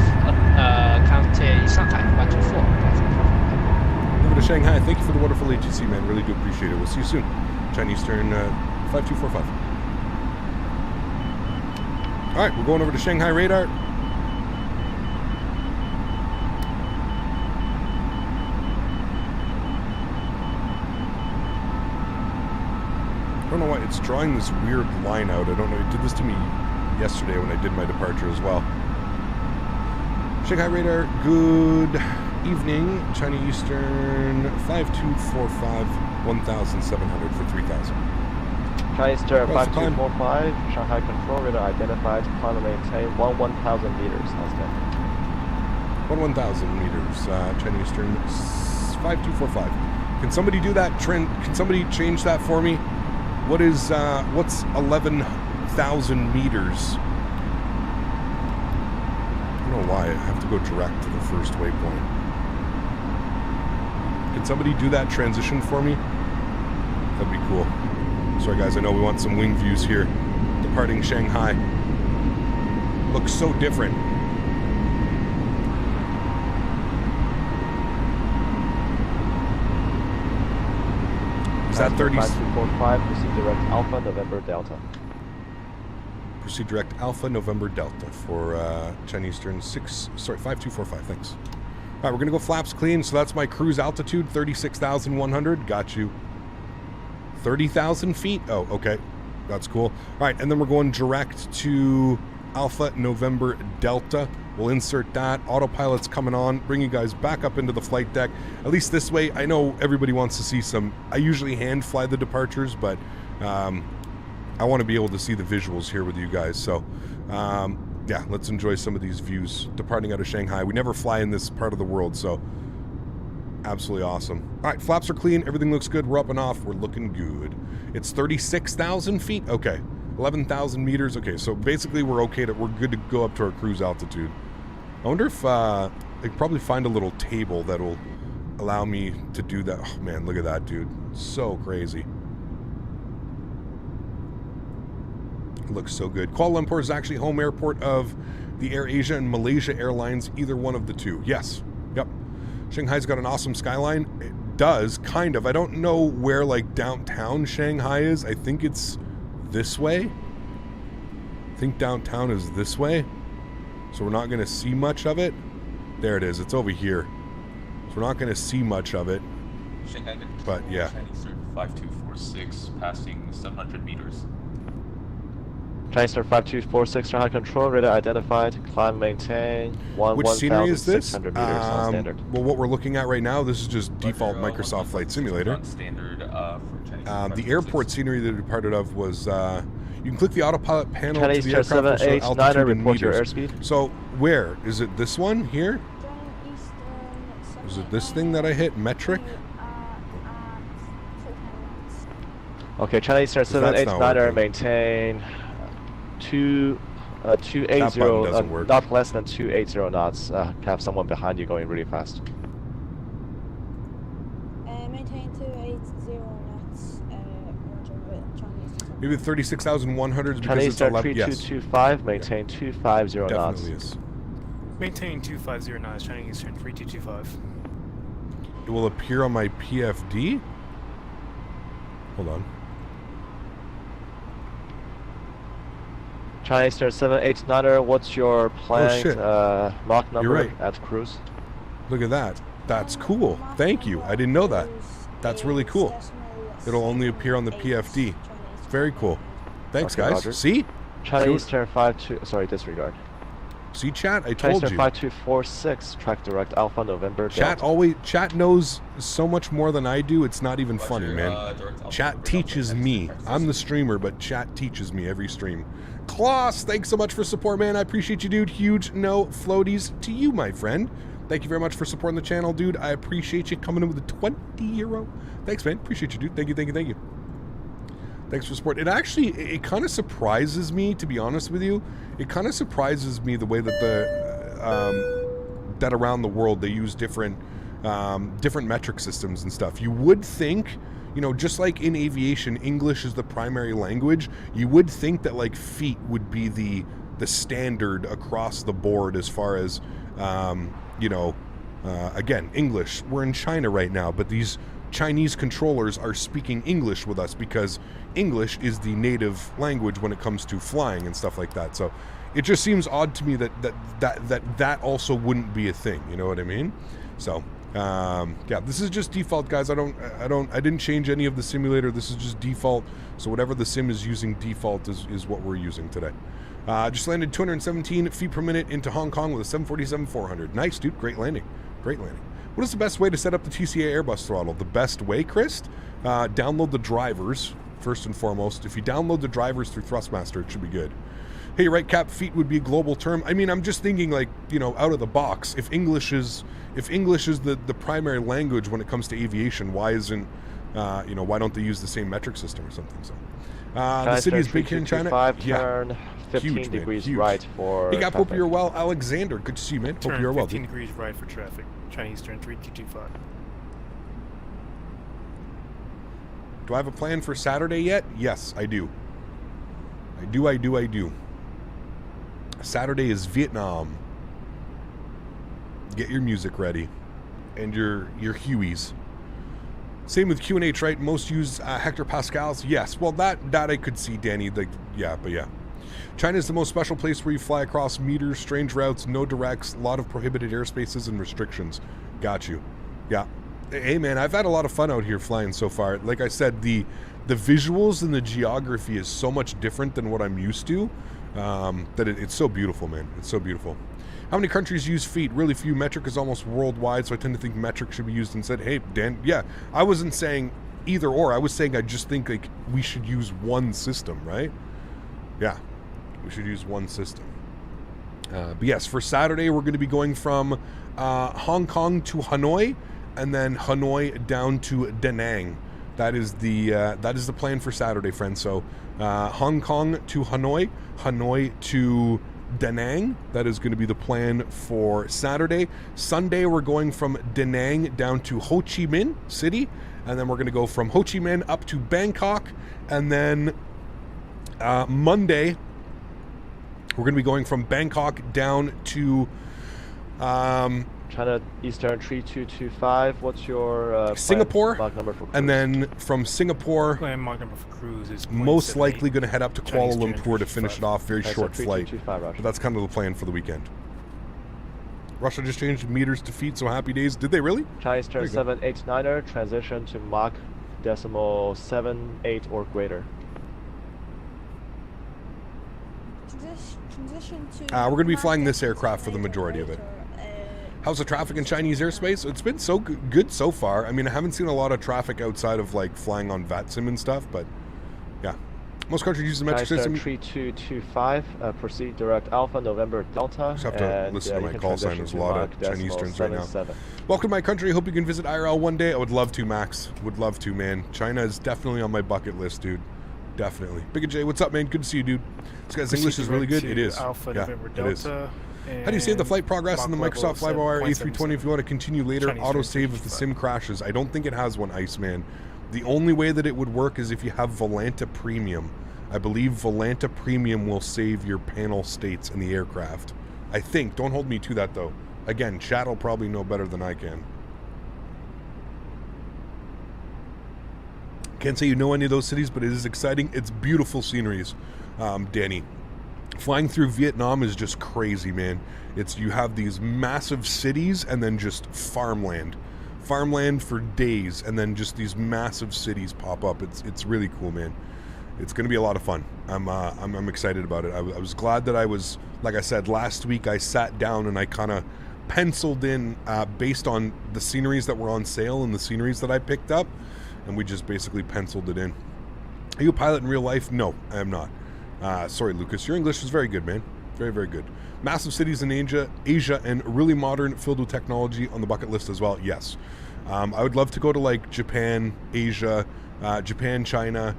County Shanghai 124. Over to Shanghai. Thank you for the wonderful ATC, man. Really do appreciate it. We'll see you soon. Chinese Eastern 5245. All right, we're going over to Shanghai radar. I don't know why it's drawing this weird line out. I don't know. It did this to me yesterday when I did my departure as well. Shanghai radar, good evening. China Eastern 5245, 1,700 for 3,000. China Eastern 5245, Shanghai control radar identified, climb maintain 1,000 meters, outstanding. 1,000 meters, China Eastern 5245. Can somebody do that trend? Can somebody change that for me? What is, what's 11,000 meters? I don't know why I have to go direct to the first waypoint. Can somebody do that transition for me? That'd be cool. Sorry guys, I know we want some wing views here. Departing Shanghai. Looks so different. Is that 30? 5245, proceed direct Alpha, November Delta. Proceed direct Alpha, November Delta for Chinese Eastern 5245, thanks. All right, we're gonna go flaps clean, so that's my cruise altitude, 36,100, got you. 30,000 feet, oh, okay, that's cool. All right, and then we're going direct to Alpha, November Delta. We'll insert that. Autopilot's coming on, bring you guys back up into the flight deck. At least this way, I know everybody wants to see some, I usually hand fly the departures, but I want to be able to see the visuals here with you guys. So, yeah, let's enjoy some of these views. Departing out of Shanghai. We never fly in this part of the world, so absolutely awesome. All right, flaps are clean. Everything looks good. We're up and off. We're looking good. It's 36,000 feet. Okay, 11,000 meters. Okay, so basically we're okay. We're good to go up to our cruise altitude. I wonder if I could probably find a little table that'll allow me to do that. Oh man, look at that, dude. So crazy. It looks so good. Kuala Lumpur is actually home airport of the AirAsia and Malaysia Airlines, either one of the two. Yes. Yep. Shanghai's got an awesome skyline. It does, kind of. I don't know where, like, downtown Shanghai is. I think it's this way. I think downtown is this way. So we're not going to see much of it. There it is. It's over here. So we're not going to see much of it. Shanghai, but yeah. Chinese 5246, passing 700 meters. Chinese 5246, Shanghai control radar identified, climb maintain 1,600 meters on standard. Well, what we're looking at right now, this is just default Microsoft Flight Simulator. Standard for Chinese the airport scenery that we departed of was, you can click the autopilot panel Chinese to the aircraft for altitude and report your meters. airspeed. So where? Is it this one here? Is it this thing that I hit? Metric? Okay, Chinese 789 maintain 280, doesn't work. not less than 280 knots. Have someone behind you going really fast. Maintain 280 knots. Roger with Chinese. Maybe 36,100 because Chinese it's 11. 3225, maintain 250 knots. Definitely is. Maintain 2509, Chinese Eastern 3225. It will appear on my PFD. Hold on. Chinese Eastern 789er, what's your planned Mach number right. at cruise? Look at that. That's cool. Thank you. I didn't know that. That's really cool. It'll only appear on the PFD. Very cool. Thanks, Okay, guys. Roger. See? Chinese Eastern 52. Sorry, disregard. See, chat? I Chinese told Eastern you. 5246, track direct Alpha November. Chat knows so much more than I do. It's not even funny, man. Chat teaches me. I'm the streamer, but chat teaches me every stream. Klaus, thanks so much for support, man. I appreciate you, dude. Huge no floaties to you, my friend. Thank you very much for supporting the channel, dude. I appreciate you coming in with a 20 euro. Thanks, man. Appreciate you, dude. Thank you, thank you, thank you. Thanks for support. It actually, it kind of surprises me, to be honest with you. It kind of surprises me the way that that around the world they use different metric systems and stuff. You would think, you know, just like in aviation, English is the primary language. You would think that like feet would be the standard across the board as far as, you know, again, English. We're in China right now, but these Chinese controllers are speaking English with us because English is the native language when it comes to flying and stuff like that. So it just seems odd to me that also wouldn't be a thing. You know what I mean? So yeah, this is just default, guys. I didn't change any of the simulator. This is just default. So whatever the sim is using default is what we're using today. Just landed 217 feet per minute into Hong Kong with a 747-400. Nice, dude. Great landing. Great landing. What is the best way to set up the TCA Airbus throttle? The best way, Chris? Download the drivers, first and foremost. If you download the drivers through Thrustmaster, it should be good. Hey, right cap, feet would be a global term. I mean, I'm just thinking like, you know, out of the box. If English is the primary language when it comes to aviation, why isn't, you know, why don't they use the same metric system or something? So, the city is big here in China. Turn 15 huge, degrees man, right for. Hey, Gap, hope you're well. Alexander, good to see you, man. Hope Turn you're well. 15 degrees right for traffic. Chinese Eastern 3225. Do I have a plan for Saturday yet? Yes, I do. I do. Saturday is Vietnam. Get your music ready. And your Hueys. Same with QNH, right? Most use hectopascals. Yes. Well, that I could see, Danny. Like, yeah, but yeah. China is the most special place where you fly across meters, strange routes, no directs, a lot of prohibited airspaces and restrictions. Got you. Yeah. Hey, man, I've had a lot of fun out here flying so far. Like I said, the visuals and the geography is so much different than what I'm used to that it's so beautiful, man. It's so beautiful. How many countries use feet? Really few. Metric is almost worldwide, so I tend to think metric should be used instead. Hey, Dan, yeah, I wasn't saying either or. I was saying I just think like we should use one system, right? Yeah, we should use one system. But yes, for Saturday, we're going to be going from Hong Kong to Hanoi, and then Hanoi down to Da Nang. That is the plan for Saturday, friends. So Hong Kong to Hanoi, Hanoi to Da Nang. That is going to be the plan for Saturday. Sunday, we're going from Da Nang down to Ho Chi Minh City, and then we're going to go from Ho Chi Minh up to Bangkok, and then Monday, we're going to be going from Bangkok down to China Eastern 3225. What's your Singapore? Mach number for cruise? And then from Singapore, Plan Mach number for cruise is most 0.78. likely going to head up to Kuala Chinese Lumpur to finish it off. Very China short flight. 3225, Russia. But that's kind of the plan for the weekend. Russia just changed meters to feet, so happy days. Did they really? Chinese Eastern 789er, transition to Mach 0.78 or greater. We're going to be flying this aircraft for the majority of it. How's the traffic in Chinese airspace? It's been so good so far. I mean, I haven't seen a lot of traffic outside of like flying on VATSIM and stuff, but yeah. Most countries use the metric system. 3225, proceed direct Alpha November Delta. Just have to listen to my call sign. There's a lot of Chinese turns right now. Welcome to my country. Hope you can visit IRL one day. I would love to, Max. Would love to, man. China is definitely on my bucket list, dude. definitely. Big J, what's up, man? Good to see you, dude. This guy's English is really good. It is. Alpha Yeah, November it is. Delta. How do you save the flight progress in the Mach Microsoft level FlyByWire 7.77. A320 if you want to continue later? Chinese Autosave if the 355. sim crashes. I don't think it has one, Iceman. The only way that it would work is if you have Volanta Premium. I believe Volanta Premium will save your panel states in the aircraft. I think. Don't hold me to that, though. Again, chat will probably know better than I can. Can't say you know any of those cities, but it is exciting. It's beautiful sceneries, Danny. Flying through Vietnam is just crazy, man. You have these massive cities and then just farmland for days, and then just these massive cities pop up. It's really cool, man. It's going to be a lot of fun. I'm excited about it. I was glad that I was, like I said, last week I sat down and I kind of penciled in based on the sceneries that were on sale and the sceneries that I picked up, and we just basically penciled it in. Are you a pilot in real life? No, I am not. Sorry, Lucas. Your English is very good, man. Very, very good. Massive cities in Asia, and really modern, filled with technology on the bucket list as well. Yes. I would love to go to like Japan, Asia, Japan, China.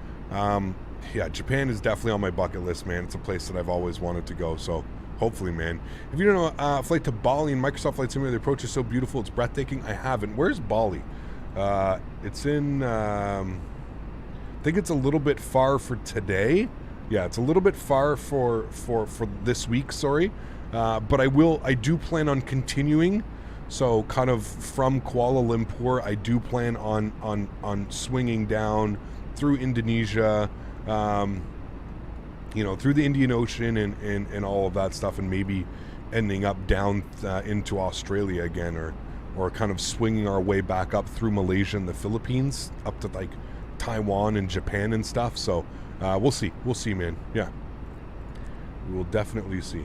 Yeah, Japan is definitely on my bucket list, man. It's a place that I've always wanted to go. So hopefully, man. If you don't know, flight to Bali in Microsoft Flight Simulator, the approach is so beautiful. It's breathtaking. I haven't. Where's Bali? It's in, I think it's a little bit far for today. Yeah, it's a little bit far for this week, sorry. But I do plan on continuing. So kind of from Kuala Lumpur, I do plan on swinging down through Indonesia, you know, through the Indian Ocean and all of that stuff, and maybe ending up down into Australia again, or kind of swinging our way back up through Malaysia and the Philippines, up to like Taiwan and Japan and stuff. So we'll see. We'll see, man. Yeah. We will definitely see.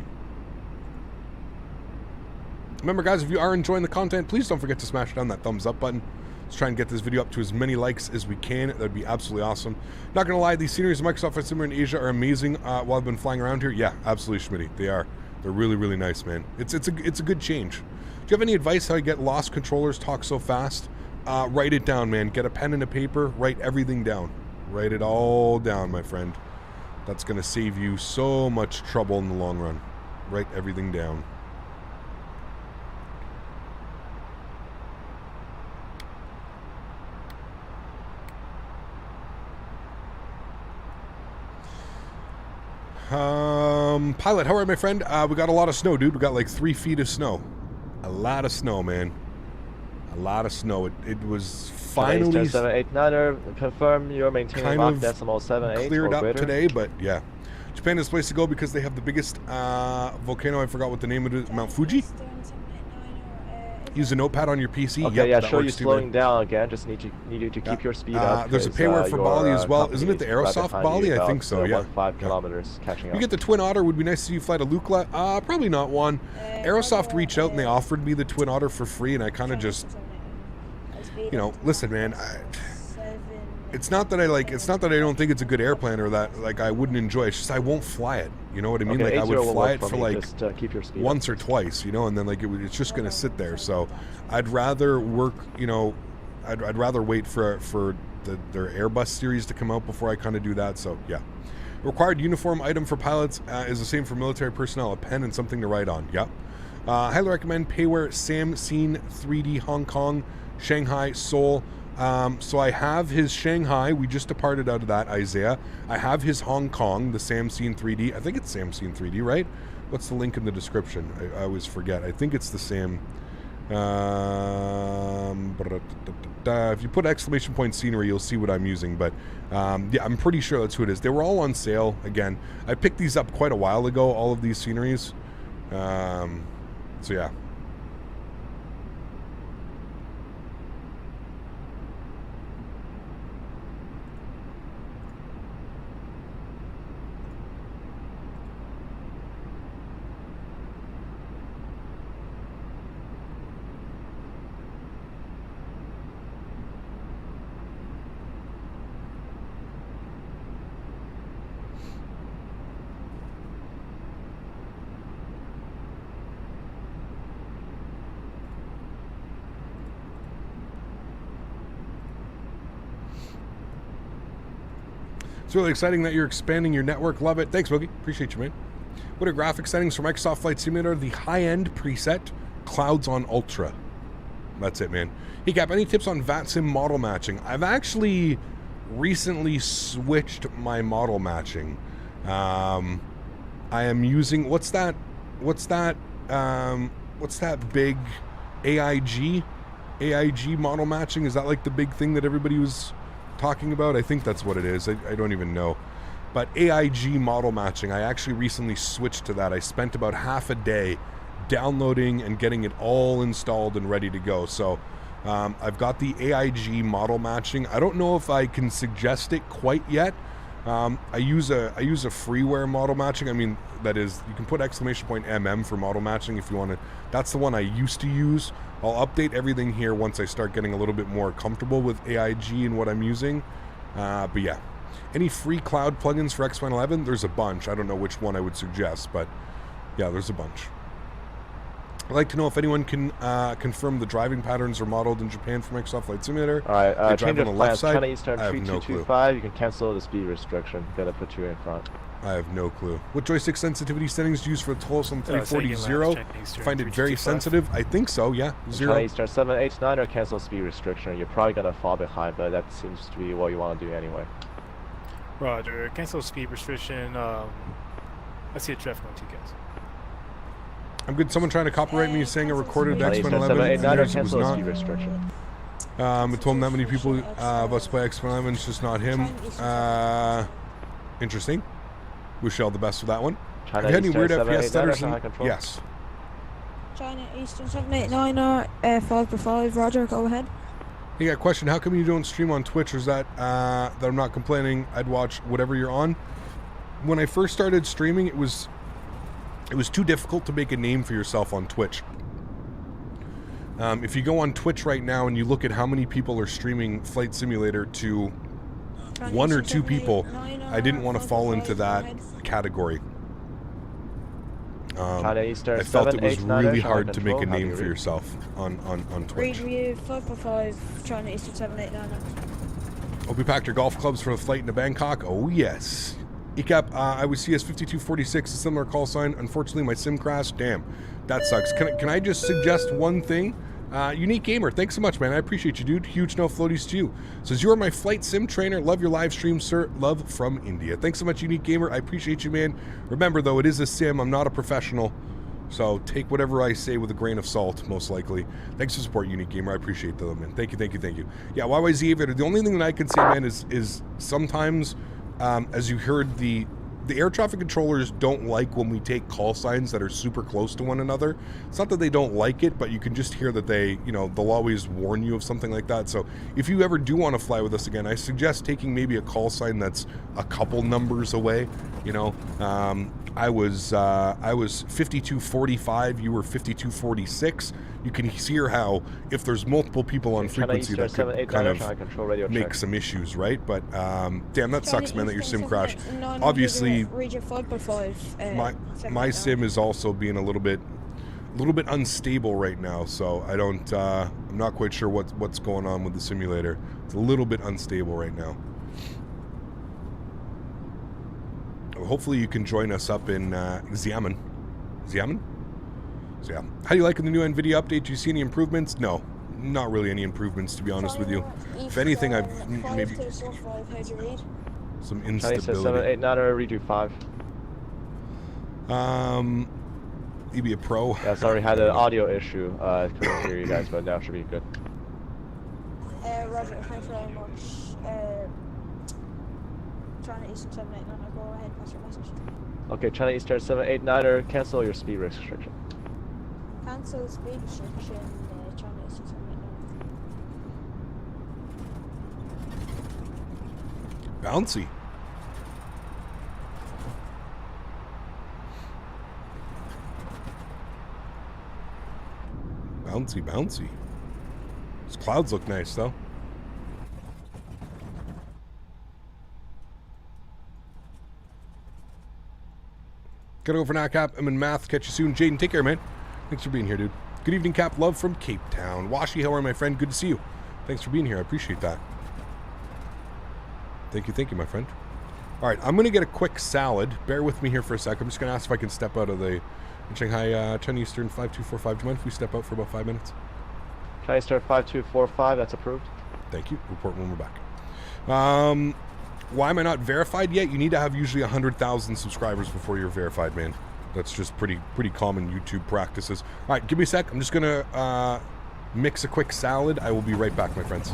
Remember, guys, if you are enjoying the content, please don't forget to smash down that thumbs up button. Let's try and get this video up to as many likes as we can. That would be absolutely awesome. Not going to lie, these sceneries of Microsoft Flight Simulator in Asia are amazing while I've been flying around here. Yeah, absolutely, Smitty. They are. They're really, really nice, man. It's a good change. Do you have any advice how you get lost controllers talk so fast? Write it down, man. Get a pen and a paper. Write everything down. Write it all down, my friend. That's going to save you so much trouble in the long run. Write everything down. Pilot, how are you, my friend? We got a lot of snow, dude. We got like 3 feet of snow. A lot of snow, man. A lot of snow. It was finally 789er, confirm you're maintaining kind Mach of decimal 78 cleared or up greater. today, but yeah. Japan is the place to go because they have the biggest volcano. I forgot what the name of it is. Mount Fuji? Use a notepad on your PC. Okay, yep, yeah, that show you works too, slowing man. down again. Just need you to keep your speed up. There's a payware for Bali as well. Isn't it the Aerosoft Bali? I think so, yeah. 5 kilometers catching up. You get the Twin Otter. Would be nice to see you fly to Lukla. Probably not one. Aerosoft reached out and they offered me the Twin Otter for free, and I kind of just, you know, listen, man. It's not that I don't think it's a good airplane or that like I wouldn't enjoy it. It's just I won't fly it. You know what I mean? Okay, like I would fly it for for me. like Just, keep your speed once up. or twice, you know, and then like it's just gonna sit there. So I'd rather work, you know, I'd rather wait for their Airbus series to come out before I kind of do that. So yeah. Required uniform item for pilots is the same for military personnel: a pen and something to write on. Yep. Highly recommend payware Samsung 3D Hong Kong, Shanghai, Seoul. So I have his Shanghai. We just departed out of that, Isaiah. I have his Hong Kong, the Samsung 3D. I think it's Samsung 3D, right? What's the link in the description? I always forget. I think it's the same. If you put exclamation point scenery, you'll see what I'm using. But yeah, I'm pretty sure that's who it is. They were all on sale. Again, I picked these up quite a while ago, all of these sceneries. So yeah. It's really exciting that you're expanding your network. Love it. Thanks, Boogie. Appreciate you, man. What are graphic settings for Microsoft Flight Simulator? The high-end preset, clouds on ultra. That's it, man. Hey, Cap, any tips on VATSIM model matching? I've actually recently switched my model matching. I am using, what's that big AIG model matching? Is that like the big thing that everybody was talking about? I think that's what it is. I don't even know. But AIG model matching, I actually recently switched to that. I spent about half a day downloading and getting it all installed and ready to go. So I've got the AIG model matching. I don't know if I can suggest it quite yet. I use a freeware model matching. I mean, that is, you can put !MM for model matching if you want to. That's the one I used to use. I'll update everything here once I start getting a little bit more comfortable with AIG and what I'm using. But yeah, any free cloud plugins for X-Plane 11? There's a bunch. I don't know which one I would suggest, but yeah, there's a bunch. I'd like to know if anyone can confirm the driving patterns are modeled in Japan for Microsoft Flight Simulator. Alright, change of plans. China Eastern I have no 3225, you can cancel the speed restriction. Gotta put you in front. I have no clue. What joystick sensitivity settings do you use for the Toliss on 340? Find it very sensitive. I think so, yeah. 0. China Eastern 789 or cancel speed restriction. You're probably gonna fall behind, but that seems to be what you want to do anyway. Roger. Cancel speed restriction. I see a draft going to you guys. I'm good. Someone trying to copyright me saying I recorded X-Men 11. It was not. I told him that many people of us play X-Men 11. It's just not him. Interesting. Wish you all the best with that one. Have you had any weird FPS stutters? Yes. China Eastern 789 5x5. Roger, go ahead. Hey, got a question. How come you don't stream on Twitch? Or is that that I'm not complaining? I'd watch whatever you're on. When I first started streaming, it was too difficult to make a name for yourself on Twitch. If you go on Twitch right now and you look at how many people are streaming Flight Simulator to 1 or 2 people, I didn't want to fall into that category. I felt it was really hard to make a name for yourself on Twitch. Review 5x5 China Eastern 789. Hope you packed your golf clubs for the flight into Bangkok. Oh yes. ECAP, I was CS5246, a similar call sign. Unfortunately, my sim crashed. Damn, that sucks. Can I just suggest one thing? Unique Gamer, thanks so much, man. I appreciate you, dude. Huge no floaties to you. Says, you are my flight sim trainer. Love your live stream, sir. Love from India. Thanks so much, Unique Gamer. I appreciate you, man. Remember, though, it is a sim. I'm not a professional. So take whatever I say with a grain of salt, most likely. Thanks for support, Unique Gamer. I appreciate that, man. Thank you, thank you, thank you. Yeah, YYZ Aviator, the only thing that I can say, man, is sometimes... as you heard, the air traffic controllers don't like when we take call signs that are super close to one another. It's not that they don't like it, but you can just hear that they, they'll always warn you of something like that. So if you ever do want to fly with us again, I suggest taking maybe a call sign that's a couple numbers away. I was 5245, you were 5246. You can hear how if there's multiple people on frequency that could kind of make some issues, right? But damn, that sucks, man, that your sim crashed. Obviously, my sim is also being a little bit unstable right now, so I don't. I'm not quite sure what's going on with the simulator. It's a little bit unstable right now. Hopefully you can join us up in Xiamen. Xiamen? So yeah. How do you like the new NVIDIA update? Do you see any improvements? No, not really any improvements, to be honest with you. If anything, I've maybe some instability. 789 or redo 5. You be a pro. Yeah, sorry, had an audio issue. Couldn't hear you guys, but now it should be good. Roger, thanks very much. China Eastern 789, go ahead, pass your message. Okay, China Eastern 789er, cancel your speed restriction. Cancel speed restriction, China Eastern 789. Bouncy. Bouncy, bouncy. These clouds look nice, though. Gotta go for now, Cap. I'm in math. Catch you soon. Jaden, take care, man. Thanks for being here, dude. Good evening, Cap. Love from Cape Town. Washi, how are you, my friend? Good to see you. Thanks for being here. I appreciate that. Thank you, my friend. All right, I'm going to get a quick salad. Bear with me here for a sec. I'm just going to ask if I can step out of the Shanghai 10 Eastern 5245. Do you mind if we step out for about 5 minutes? Shanghai Eastern 5245, that's approved. Thank you. Report when we're back. Why am I not verified yet? You need to have usually 100,000 subscribers before you're verified, man. That's just pretty common YouTube practices. All right, give me a sec. I'm just going to mix a quick salad. I will be right back, my friends.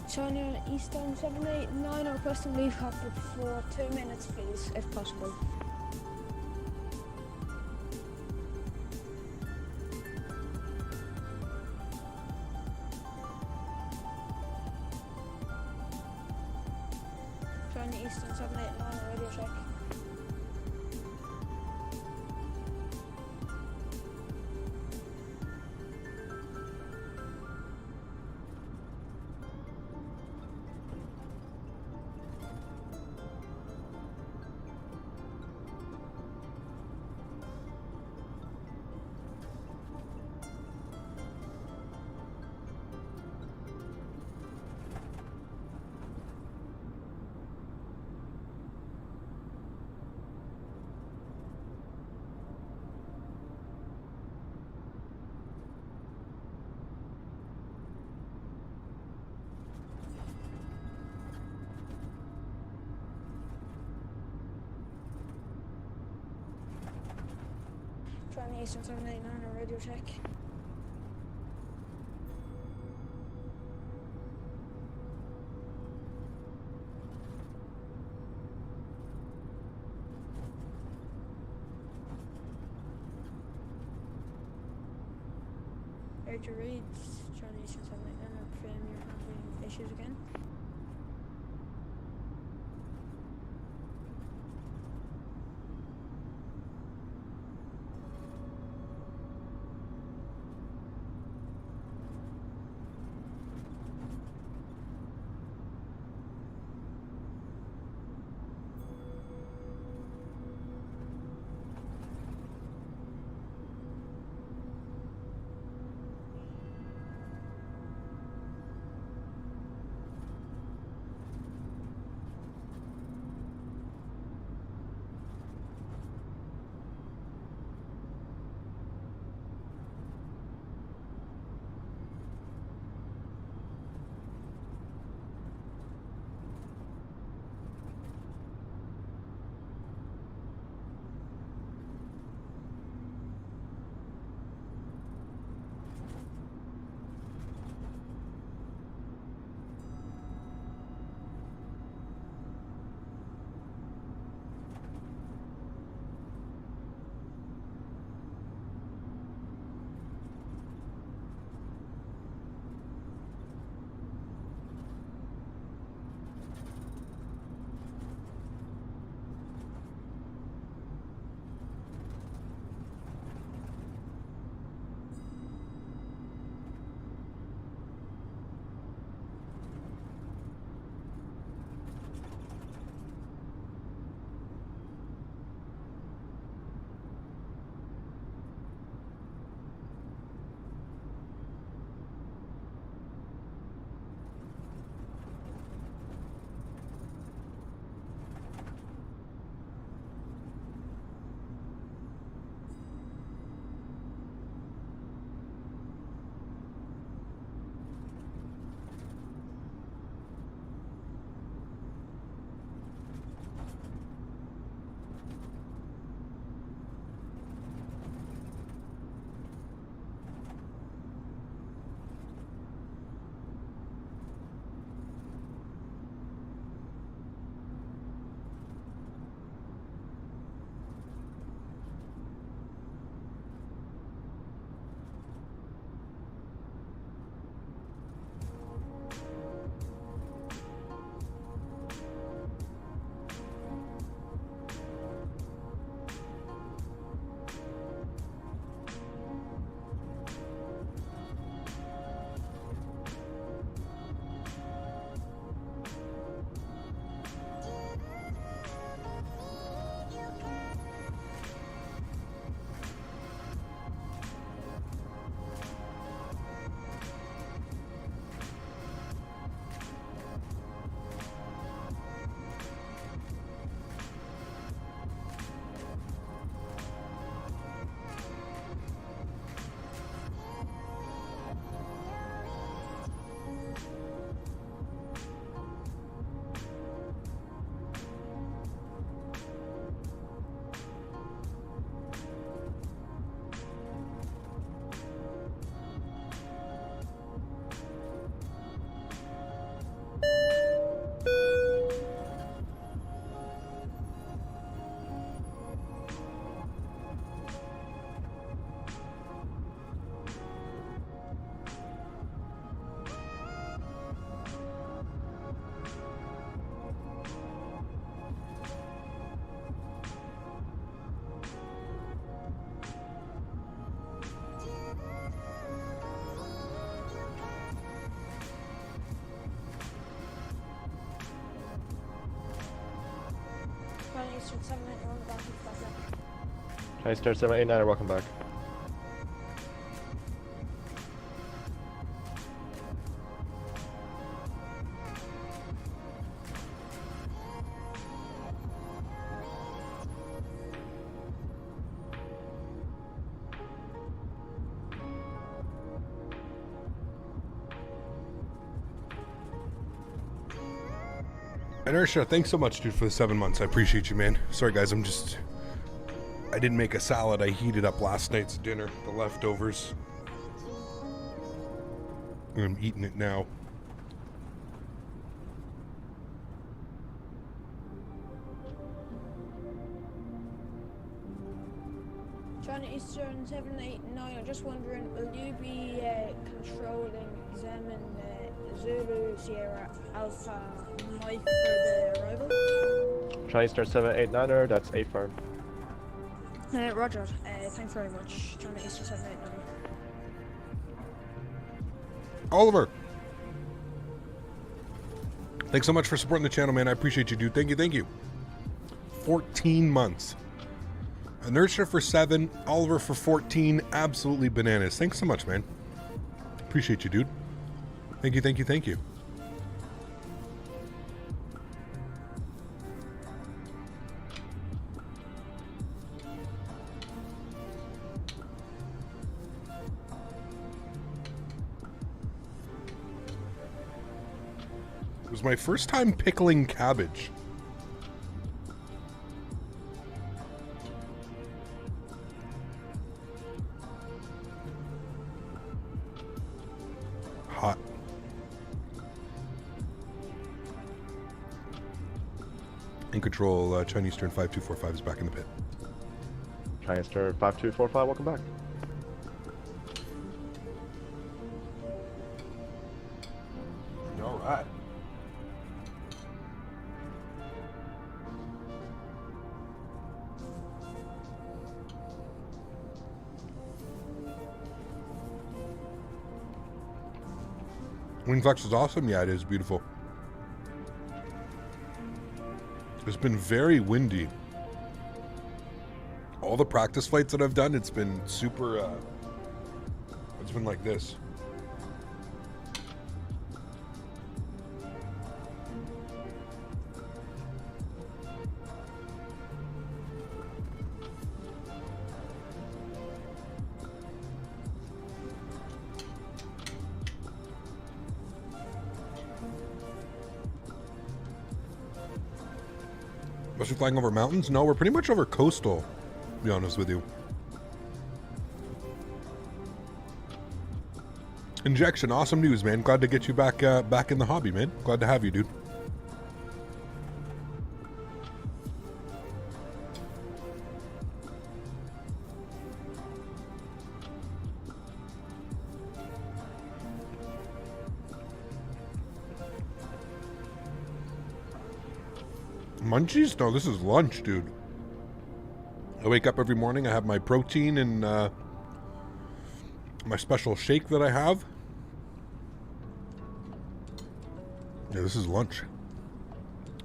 China Eastern 789, requesting leave cockpit for 2 minutes, please, if possible. China Eastern 789, radio check. Charlie Eastern 789 on radio check. Roger reads, Charlie Eastern 789, confirm you're having issues again. Eastern 789 on the back of Flite. Hi, Star 789, welcome back. Inertia, thanks so much, dude, for the 7 months. I appreciate you, man. Sorry, guys, I'm just... I didn't make a salad. I heated up last night's dinner, the leftovers. I'm eating it now. China Eastern 789, I'm just wondering, will you be controlling Xiamen Zulu Sierra Alpha Mike for the arrival? China Eastern 789er, that's A firm. Roger, thanks very much. China Eastern 789. Oliver, thanks so much for supporting the channel, man. I appreciate you, dude. Thank you, thank you. 14 months. Inertia for 7, Oliver for 14. Absolutely bananas. Thanks so much, man. Appreciate you, dude. Thank you, thank you, thank you. It was my first time pickling cabbage. Hot. In control, Chinese Eastern 5245 is back in the pit. Chinese Eastern 5245, welcome back. All right. Wingflex is awesome. Yeah, it is beautiful. It's been very windy. All the practice flights that I've done, it's been super, it's been like this. Must be flying over mountains? No, we're pretty much over coastal, to be honest with you. Injection, awesome news, man. Glad to get you back back in the hobby, man. Glad to have you, dude. Munchies? No, this is lunch, dude. I wake up every morning, I have my protein and my special shake that I have. Yeah, this is lunch.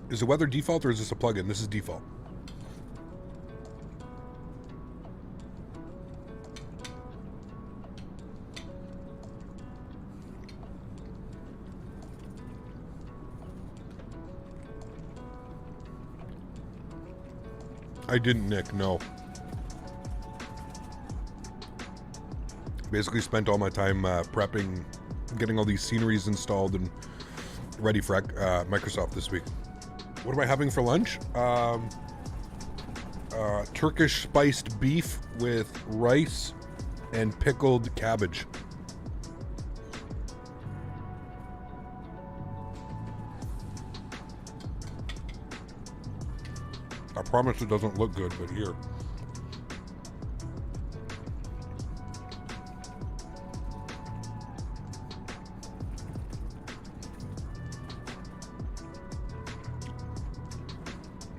Is the weather default or is this a plugin? This is default. I didn't, Nick, no. Basically spent all my time prepping, getting all these sceneries installed and ready for Microsoft this week. What am I having for lunch? Turkish spiced beef with rice and pickled cabbage. I promise it doesn't look good, but here.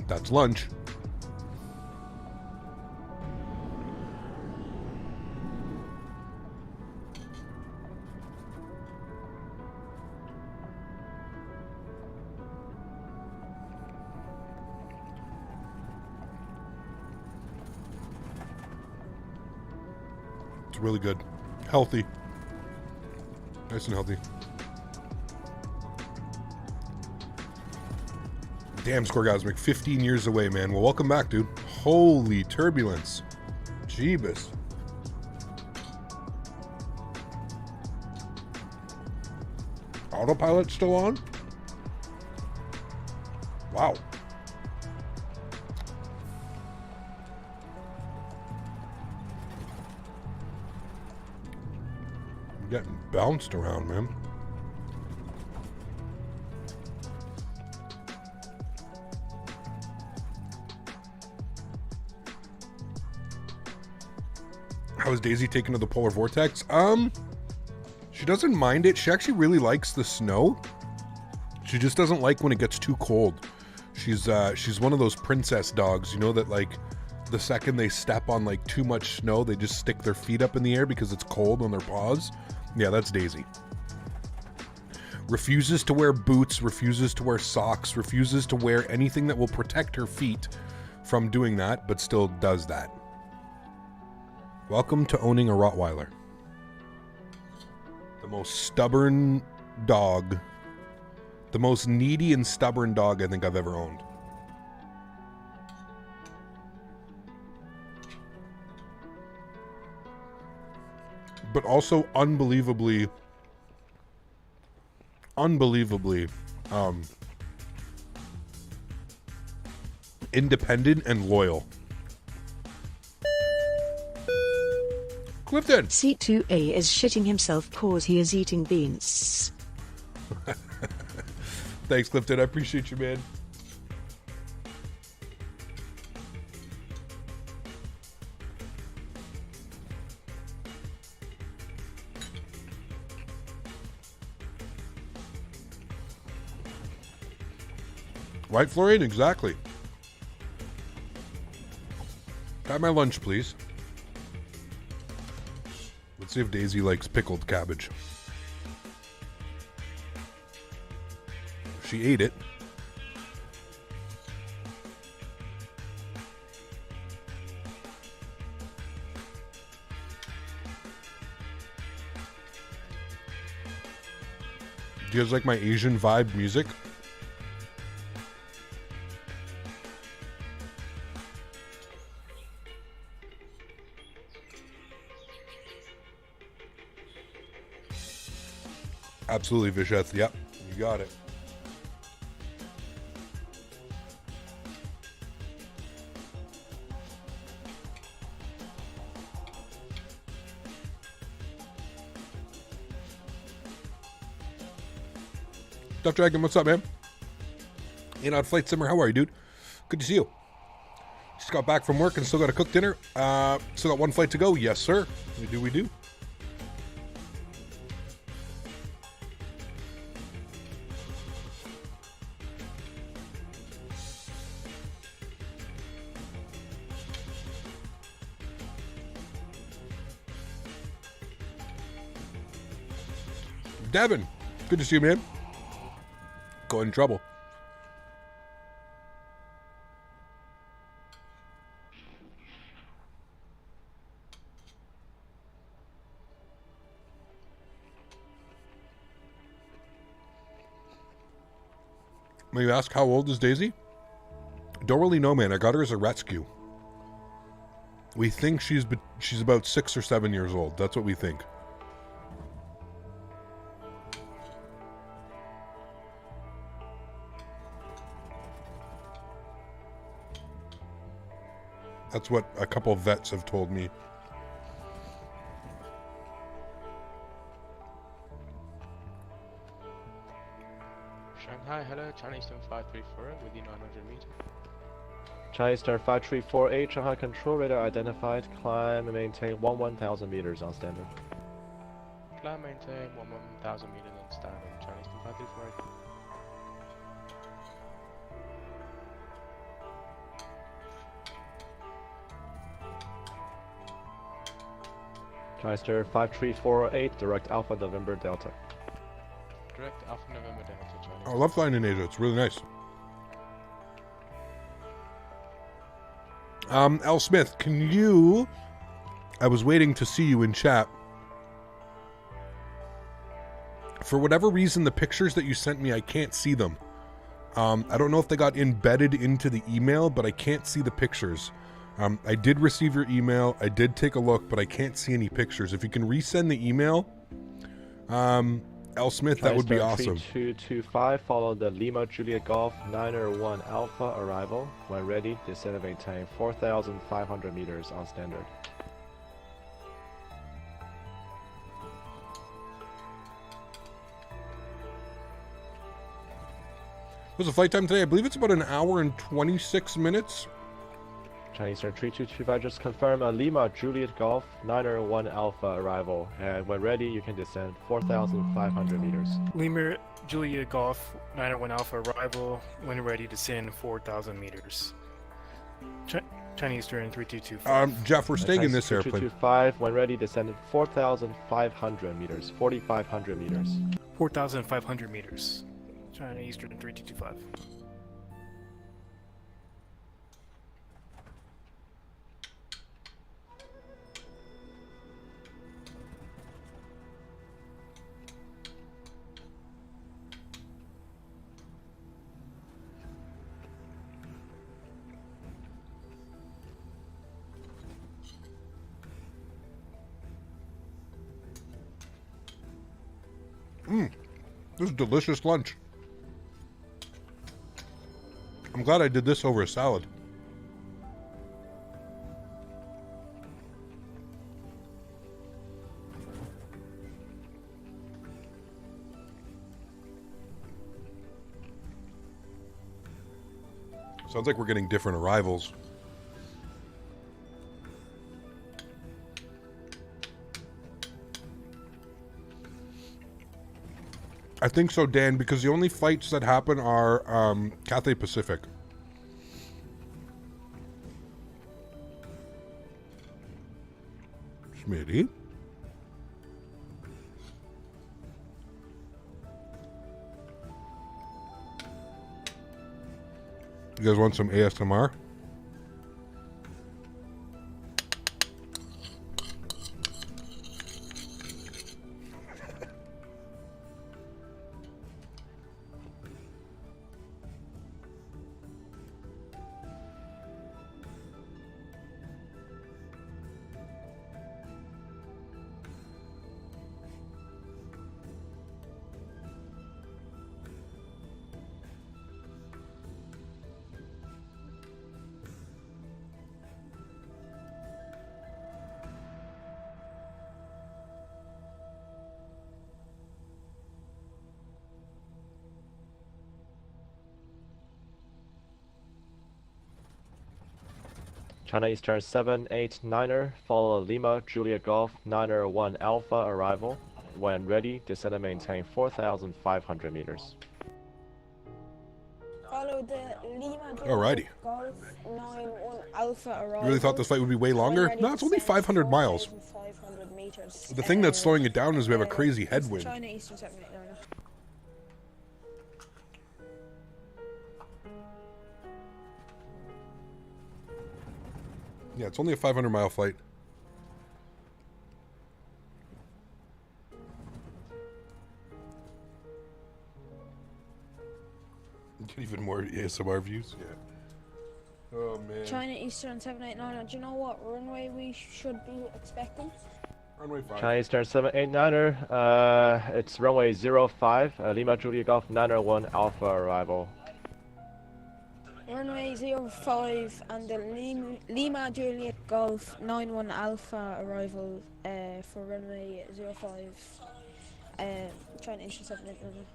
That's lunch. Really good. Healthy. Nice and healthy. Damn, Scorgasmic, 15 years away, man. Well, welcome back, dude. Holy turbulence. Jeebus. Autopilot still on? Wow. Getting bounced around, man. How is Daisy taken to the polar vortex? She doesn't mind it. She actually really likes the snow. She just doesn't like when it gets too cold. She's one of those princess dogs, you know, that like the second they step on like too much snow, they just stick their feet up in the air because it's cold on their paws. Yeah, that's Daisy. Refuses to wear boots, refuses to wear socks, refuses to wear anything that will protect her feet from doing that, but still does that. Welcome to owning a Rottweiler. The most stubborn dog. The most needy and stubborn dog I think I've ever owned. But also unbelievably independent and loyal. Clifton! C2A is shitting himself cause he is eating beans. Thanks, Clifton. I appreciate you, man. Right, Florian? Exactly. Got my lunch, please. Let's see if Daisy likes pickled cabbage. She ate it. Do you guys like my Asian vibe music? Absolutely, Visheth. Yep, you got it. Duck Dragon, what's up, man? On Flight Simmer, how are you, dude? Good to see you. Just got back from work and still got to cook dinner. Still got one flight to go. Yes, sir. We do. Devin, good to see you, man. Going in trouble. May you ask how old is Daisy? Don't really know, man. I got her as a rescue. We think she's about 6 or 7 years old. That's what we think. That's what a couple of vets have told me. Shanghai, hello, Chinese Star 534 within 900 meters. Chinese Star 5348, Shanghai control radar identified, climb and maintain 11,000 meters on standard. Climb, maintain 11,000 meters on standard, Chinese Star 534. Chinese 5348, direct Alpha November Delta. Direct Alpha November Delta, Chinese. I love flying in Asia. It's really nice. L. Smith, can you... I was waiting to see you in chat. For whatever reason, the pictures that you sent me, I can't see them. I don't know if they got embedded into the email, but I can't see the pictures. I did receive your email. I did take a look, but I can't see any pictures. If you can resend the email, L. Smith, that would be awesome. 3225, follow the Lima Juliet Golf 901 Alpha arrival. When ready, descend and maintain 4,500 meters on standard. What's the flight time today? I believe it's about an hour and 26 minutes. Chinese Eastern 3225, just confirm a Lima Juliet Golf 901 Alpha arrival. And when ready, you can descend 4,500 meters. Lima Juliet Golf 901 Alpha arrival. When ready, descend 4,000 meters. Chinese Eastern 3225. Jeff, we're staying in this airplane. 3225, when ready, descend 4,500 meters. 4,500 meters. 4,500 meters. China Eastern 3225. This is delicious lunch. I'm glad I did this over a salad. Sounds like we're getting different arrivals. I think so, Dan, because the only flights that happen are Cathay Pacific. Smitty. You guys want some ASMR? China Eastern 789er, follow Lima Juliet Golf 901 Alpha arrival. When ready, descend and maintain 4,500 meters. Follow the Lima Alrighty. Golf 91 Alpha arrival. You really thought this flight would be way longer? No, it's only 500 miles. 500 meters. The thing that's slowing it down is we have a crazy headwind. China Eastern 789. Yeah, it's only a 500-mile flight. Get even more ASMR views? Yeah. Oh, man. China Eastern 789. Do you know what runway we should be expecting? Runway 5. China Eastern 789er, it's runway 05, Lima Juliet Golf 901 Alpha arrival. Runway 05 and the Lima Juliet Golf 91 Alpha arrival for runway 05. China Eastern 789.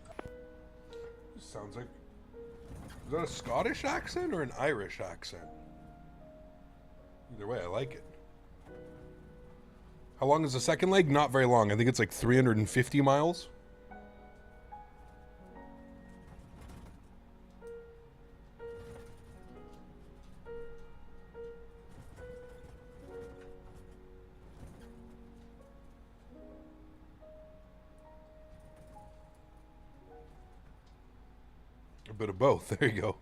Sounds like... Is that a Scottish accent or an Irish accent? Either way, I like it. How long is the second leg? Not very long. I think it's like 350 miles. A bit of both. There you go.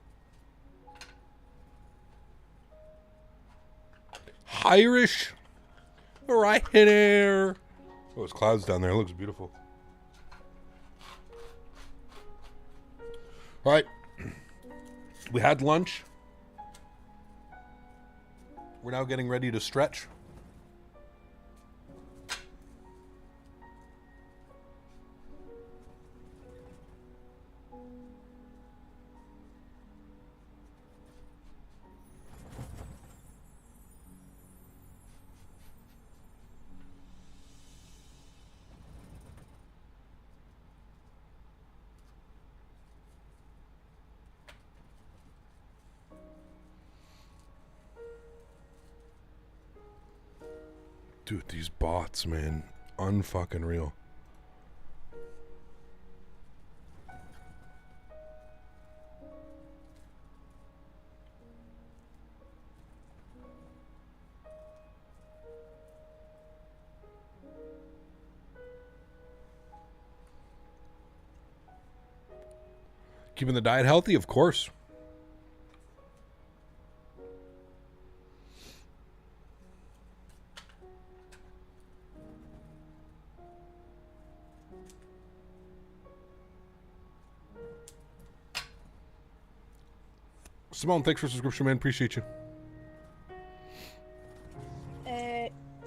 Irish. Right there. Oh, there's clouds down there. It looks beautiful. All right. We had lunch. We're now getting ready to stretch. Dude, these bots, man. Unfucking real. Keeping the diet healthy, of course. Simone, thanks for subscription, man. Appreciate you.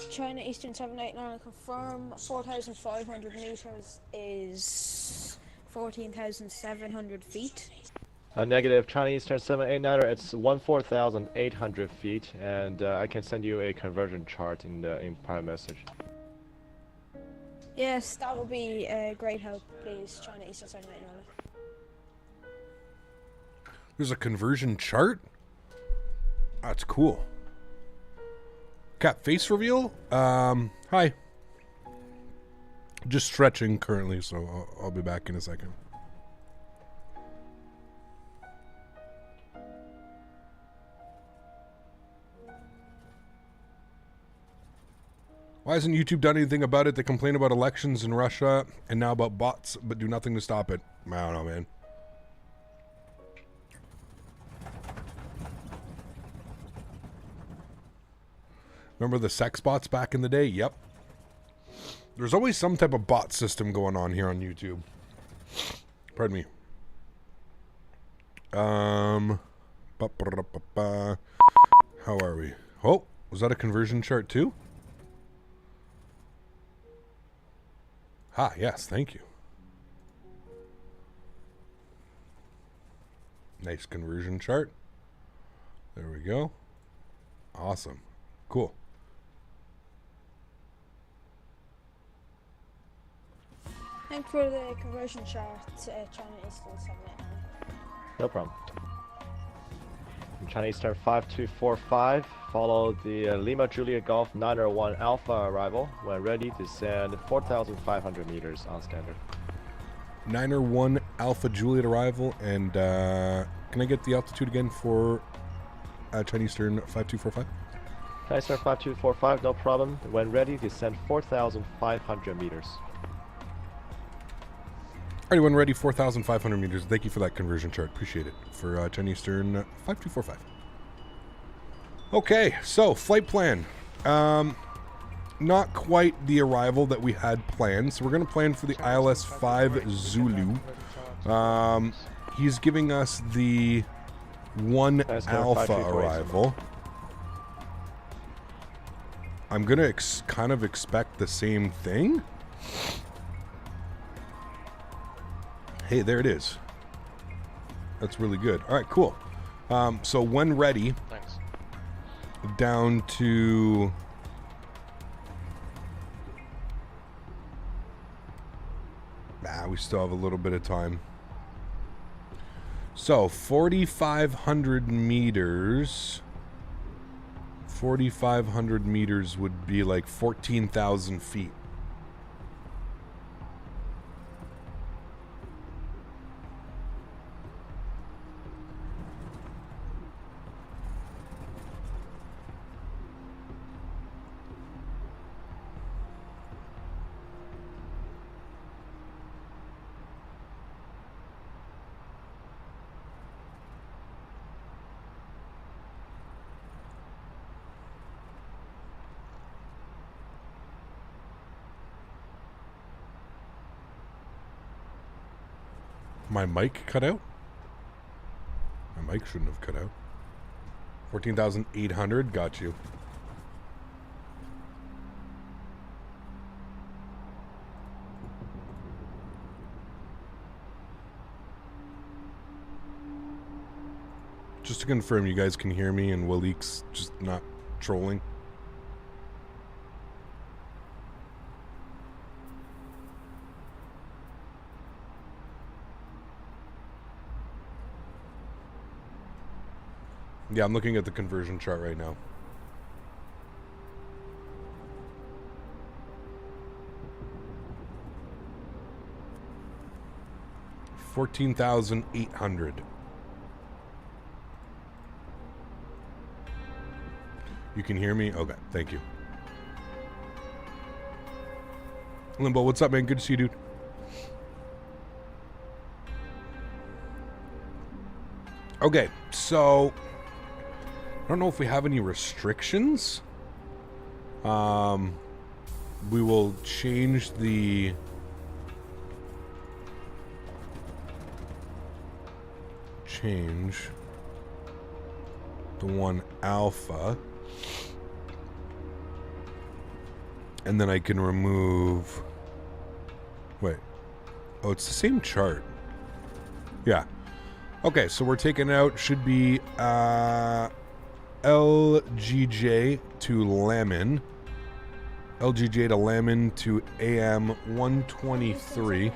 China Eastern 789 confirm 4,500 meters is 14,700 feet. Negative. Chinese turn 789er. It's 14,800 feet, and I can send you a conversion chart in private message. Yes, that would be a great help, please. China Eastern 789. There's a conversion chart? That's cool. Cat face reveal? Hi. Just stretching currently, so I'll be back in a second. Why hasn't YouTube done anything about it? They complain about elections in Russia and now about bots, but do nothing to stop it. I don't know, man. Remember the sex bots back in the day? Yep. There's always some type of bot system going on here on YouTube. Pardon me. How are we? Oh, was that a conversion chart too? Ah, yes, thank you. Nice conversion chart. There we go. Awesome. Cool. Thanks for the conversion chart, China Eastern 789. No problem. Chinese turn 5245. Follow the Lima Juliet Golf 901 Alpha arrival. When ready, descend 4,500 meters on standard. 901 Alpha Juliet arrival, and can I get the altitude again for Chinese turn 5245? Chinese turn 5245, no problem. When ready, descend 4,500 meters. Alright, when ready, 4,500 meters. Thank you for that conversion chart. Appreciate it. For Chinese turn 5245. Okay, so flight plan. Not quite the arrival that we had planned. So we're going to plan for the ILS-5 Zulu. He's giving us the 1 Alpha arrival. I'm going to kind of expect the same thing. Hey, there it is. That's really good. All right, cool. So when ready, Thanks. down to we still have a little bit of time. So 4,500 meters. 4,500 meters would be like 14,000 feet. My mic cut out? My mic shouldn't have cut out. 14,800, got you. Just to confirm, you guys can hear me and Walik's just not trolling. Yeah, I'm looking at the conversion chart right now. 14,800. You can hear me? Okay, thank you. Limbo, what's up, man? Good to see you, dude. Okay, so I don't know if we have any restrictions. We will change the one alpha, and then I can remove. Wait, oh, it's the same chart. Yeah. Okay, so we're taking out, should be LGJ to Xiamen. LGJ to Xiamen to AM 123.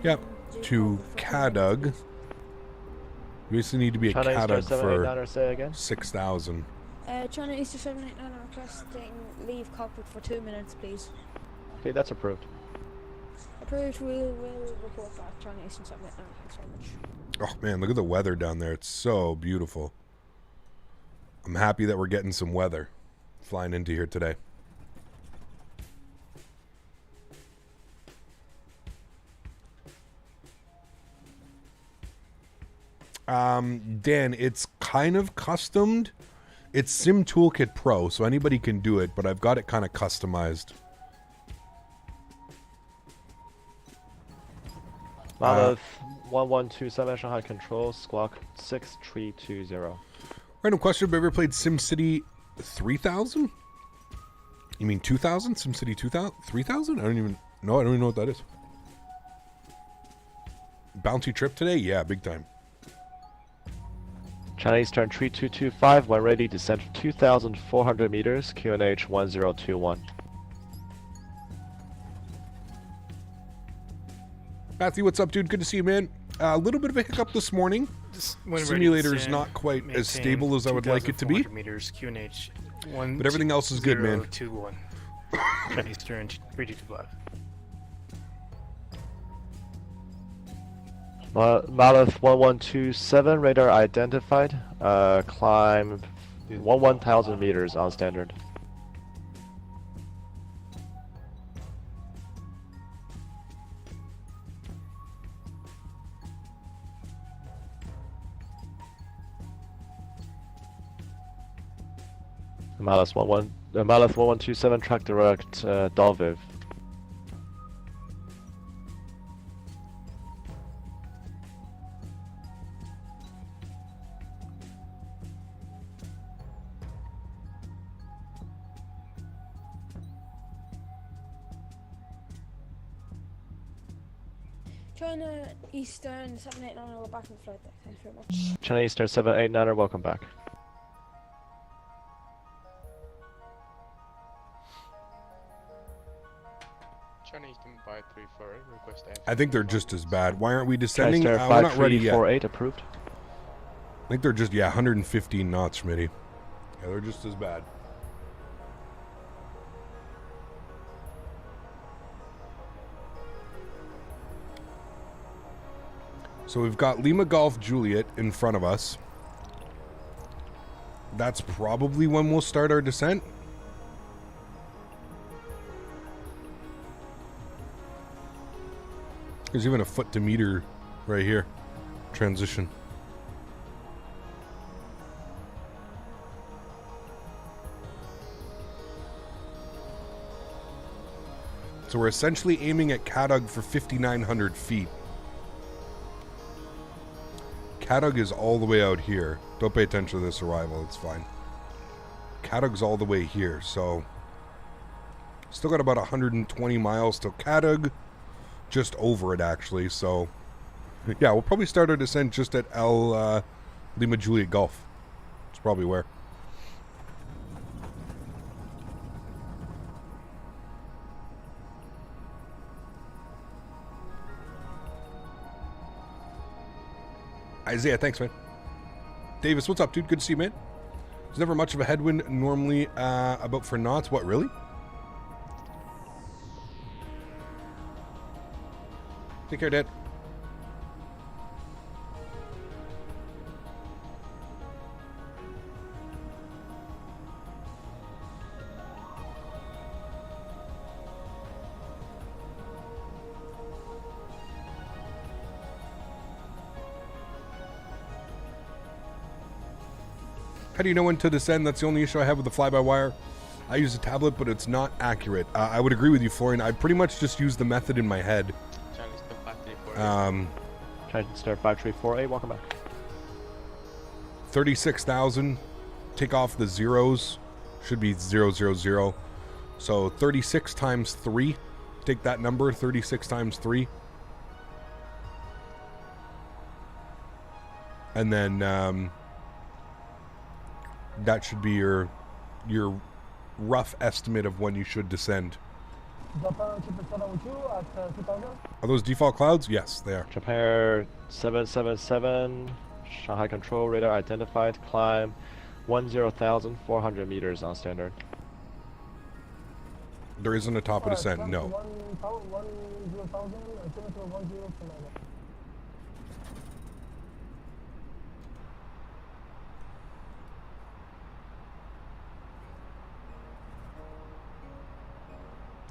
Yep, to Cadug. We basically need to be a Cadug for 6,000. China Easter 789 requesting leave cockpit for 2 minutes, please. Okay, that's approved. Approved, we'll report back. China Eastern 789, thanks very much. Oh man, look at the weather down there. It's so beautiful. I'm happy that we're getting some weather flying into here today. Dan, it's kind of customed. It's Sim Toolkit Pro, so anybody can do it, but I've got it kind of customized. Monolith 1127 Shanghai Control, Squawk 6320. Random question, have you ever played SimCity 3000? You mean 2000? SimCity 2000? 3000? I don't even know what that is. Bounty trip today? Yeah, big time. China Eastern 3225, when ready, descent 2,400 meters, QNH 1021. Matthew, what's up, dude? Good to see you, man. A little bit of a hiccup this morning. Simulator is not quite as stable as I would like it to be. Meters, QNH but everything else is good, man. 21. China Eastern 3225. Monolith 1127, radar identified. Climb 1,000 meters on standard. Monolith 1127, track direct Dalviv. China Eastern 789, we're back in flight deck. Thanks very much. China Eastern 789, welcome back. China Eastern by 34, request F. I think they're just as bad. Why aren't we descending? We're not ready yet. 5348, approved. I think they're just, 115 knots, Smitty. Yeah, they're just as bad. So we've got Lima Golf Juliet in front of us. That's probably when we'll start our descent. There's even a foot to meter right here. Transition. So we're essentially aiming at Cadug for 5,900 feet. Cadug is all the way out here. Don't pay attention to this arrival, it's fine. Cadug's all the way here, so still got about 120 miles till Cadug. Just over it, actually, so yeah, we'll probably start our descent just at Lima Juliet Golf. It's probably where. Isaiah, thanks, man. Davis, what's up, dude? Good to see you, man. There's never much of a headwind normally about for knots. What, really? Take care, Dad. How do you know when to descend? That's the only issue I have with the fly-by-wire. I use a tablet, but it's not accurate. I would agree with you, Florian. I pretty much just use the method in my head. Chinese Star 5348. Chinese Star 5348, welcome back. 36,000. Take off the zeros. Should be 000. So 36 times 3. Take that number, 36 times 3. And then that should be your rough estimate of when you should descend. Are those default clouds? Yes, they are. Japan 777, Shanghai control radar identified, climb 10,400 meters on standard. There isn't a top of descent, no.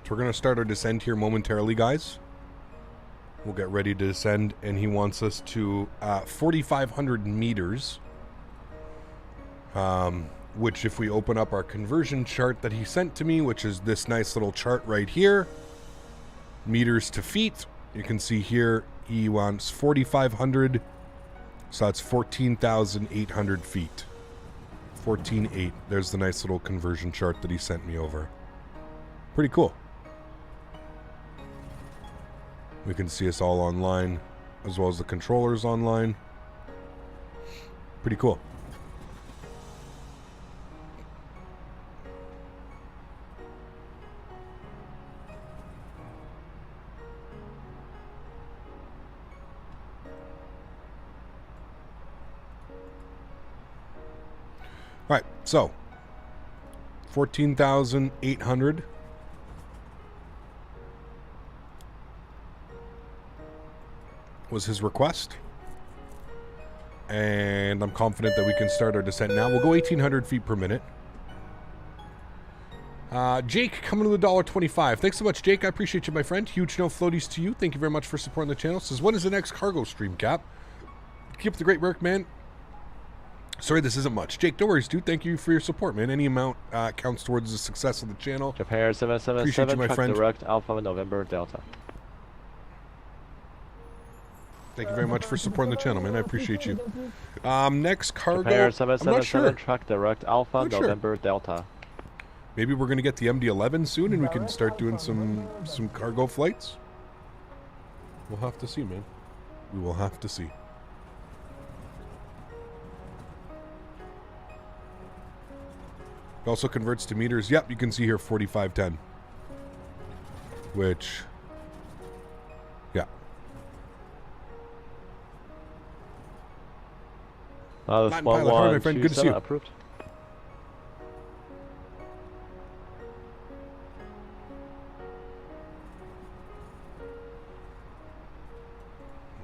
So we're going to start our descent here momentarily, guys. We'll get ready to descend, and he wants us to 4,500 meters, which if we open up our conversion chart that he sent to me, which is this nice little chart right here, meters to feet, you can see here he wants 4,500, so that's 14,800 feet. 14.8. There's the nice little conversion chart that he sent me over. Pretty cool. We can see us all online, as well as the controllers online. Pretty cool. All right, so 14,800. Was his request, and I'm confident that we can start our descent now. We'll go 1,800 feet per minute. Jake coming to the $1.25. Thanks so much, Jake. I appreciate you, my friend. Huge no floaties to you. Thank you very much for supporting the channel. Says, when is the next cargo stream, Cap? Keep up the great work, man. Sorry, this isn't much. Jake, no worries, dude. Thank you for your support, man. Any amount counts towards the success of the channel. Japan 777, appreciate you, my friend. Direct Alpha November Delta. Thank you very much for supporting the channel, man. I appreciate you. Next cargo. Japan 777, I'm not sure. track direct Alpha November Delta. Maybe we're going to get the MD-11 soon, and we can start doing some cargo flights. We'll have to see, man. We will have to see. It also converts to meters. Yep, you can see here 4510. Which, yeah. Pilot, my friend. Good to see you. Approved.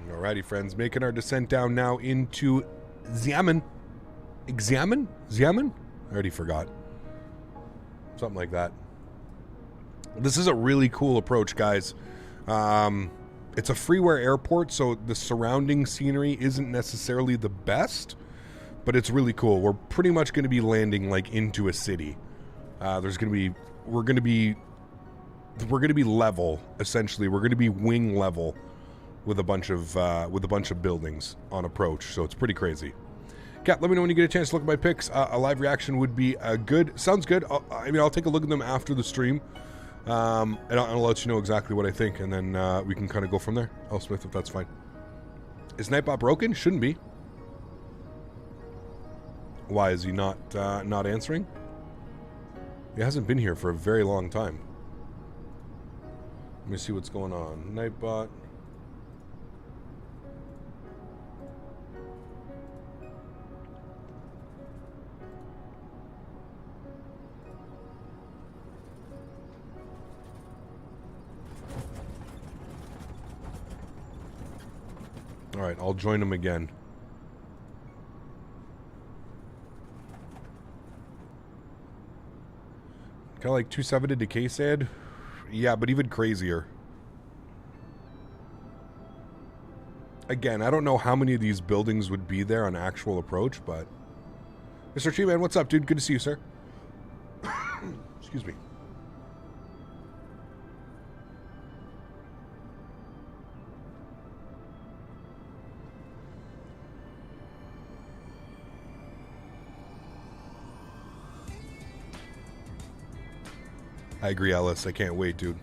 Alrighty, friends. Making our descent down now into Xiamen. Xiamen? Xiamen? I already forgot. Something like that. This is a really cool approach, guys. It's a freeware airport, so the surrounding scenery isn't necessarily the best, but it's really cool. We're pretty much going to be landing like into a city. We're going to be level, essentially. We're going to be wing level with a bunch of buildings on approach. So it's pretty crazy. Cap, let me know when you get a chance to look at my pics. A live reaction would be good. Sounds good. I'll take a look at them after the stream, and I'll let you know exactly what I think, and then we can kind of go from there. Smith, if that's fine. Is Nightbot broken? Shouldn't be. Why is he not answering? He hasn't been here for a very long time. Let me see what's going on. Nightbot. All right, I'll join him again. Kind of like 270 to K-Sad? Yeah, but even crazier. Again, I don't know how many of these buildings would be there on actual approach, but Mr. Xiamen, what's up, dude? Good to see you, sir. Excuse me. I agree, Alice. I can't wait, dude.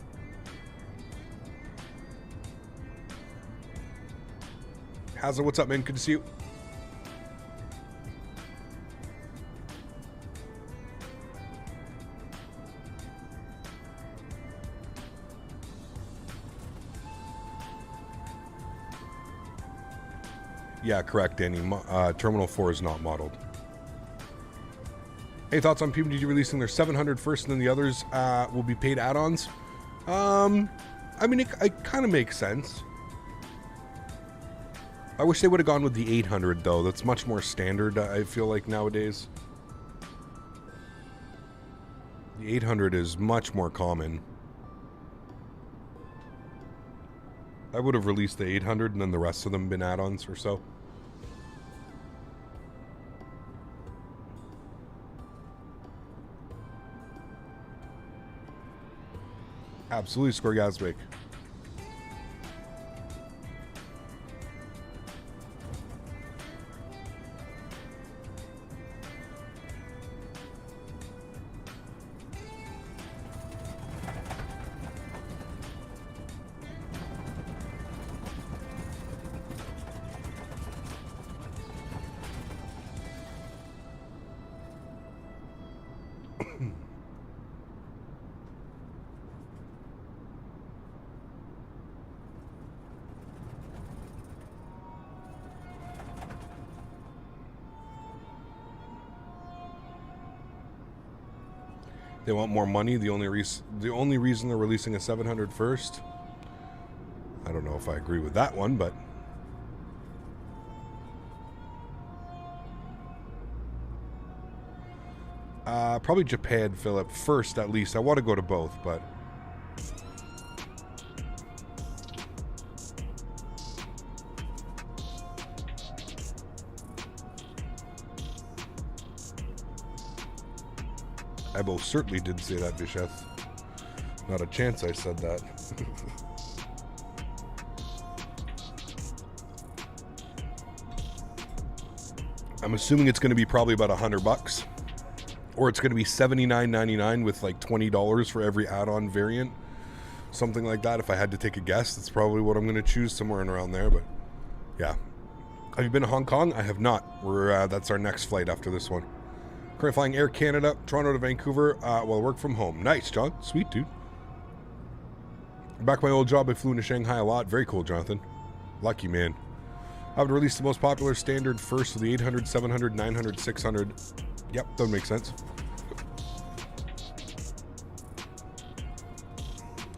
How's it? What's up, man? Good to see you. Yeah, correct, Danny. Terminal 4 is not modeled. Any thoughts on PMDG releasing their 700 first and then the others will be paid add-ons? I mean, it kind of makes sense. I wish they would have gone with the 800, though. That's much more standard, I feel like, nowadays. The 800 is much more common. I would have released the 800 and then the rest of them been add-ons or so. Absolutely, Skorgasvik. They want more money. The only reason they're releasing a 700 first. I don't know if I agree with that one, but probably Japan, Philip, first at least. I want to go to both, but I most certainly did say that, Bisheth. Not a chance I said that. I'm assuming it's going to be probably about $100, or it's going to be $79.99 with like $20 for every add-on variant, something like that. If I had to take a guess, that's probably what I'm going to choose, somewhere in around there. But yeah, have you been to Hong Kong? I have not. That's our next flight after this one. Currently flying Air Canada, Toronto to Vancouver, while I work from home. Nice, John. Sweet, dude. Back at my old job, I flew into Shanghai a lot. Very cool, Jonathan. Lucky, man. I would release the most popular standard first with the 800, 700, 900, 600. Yep, that would make sense.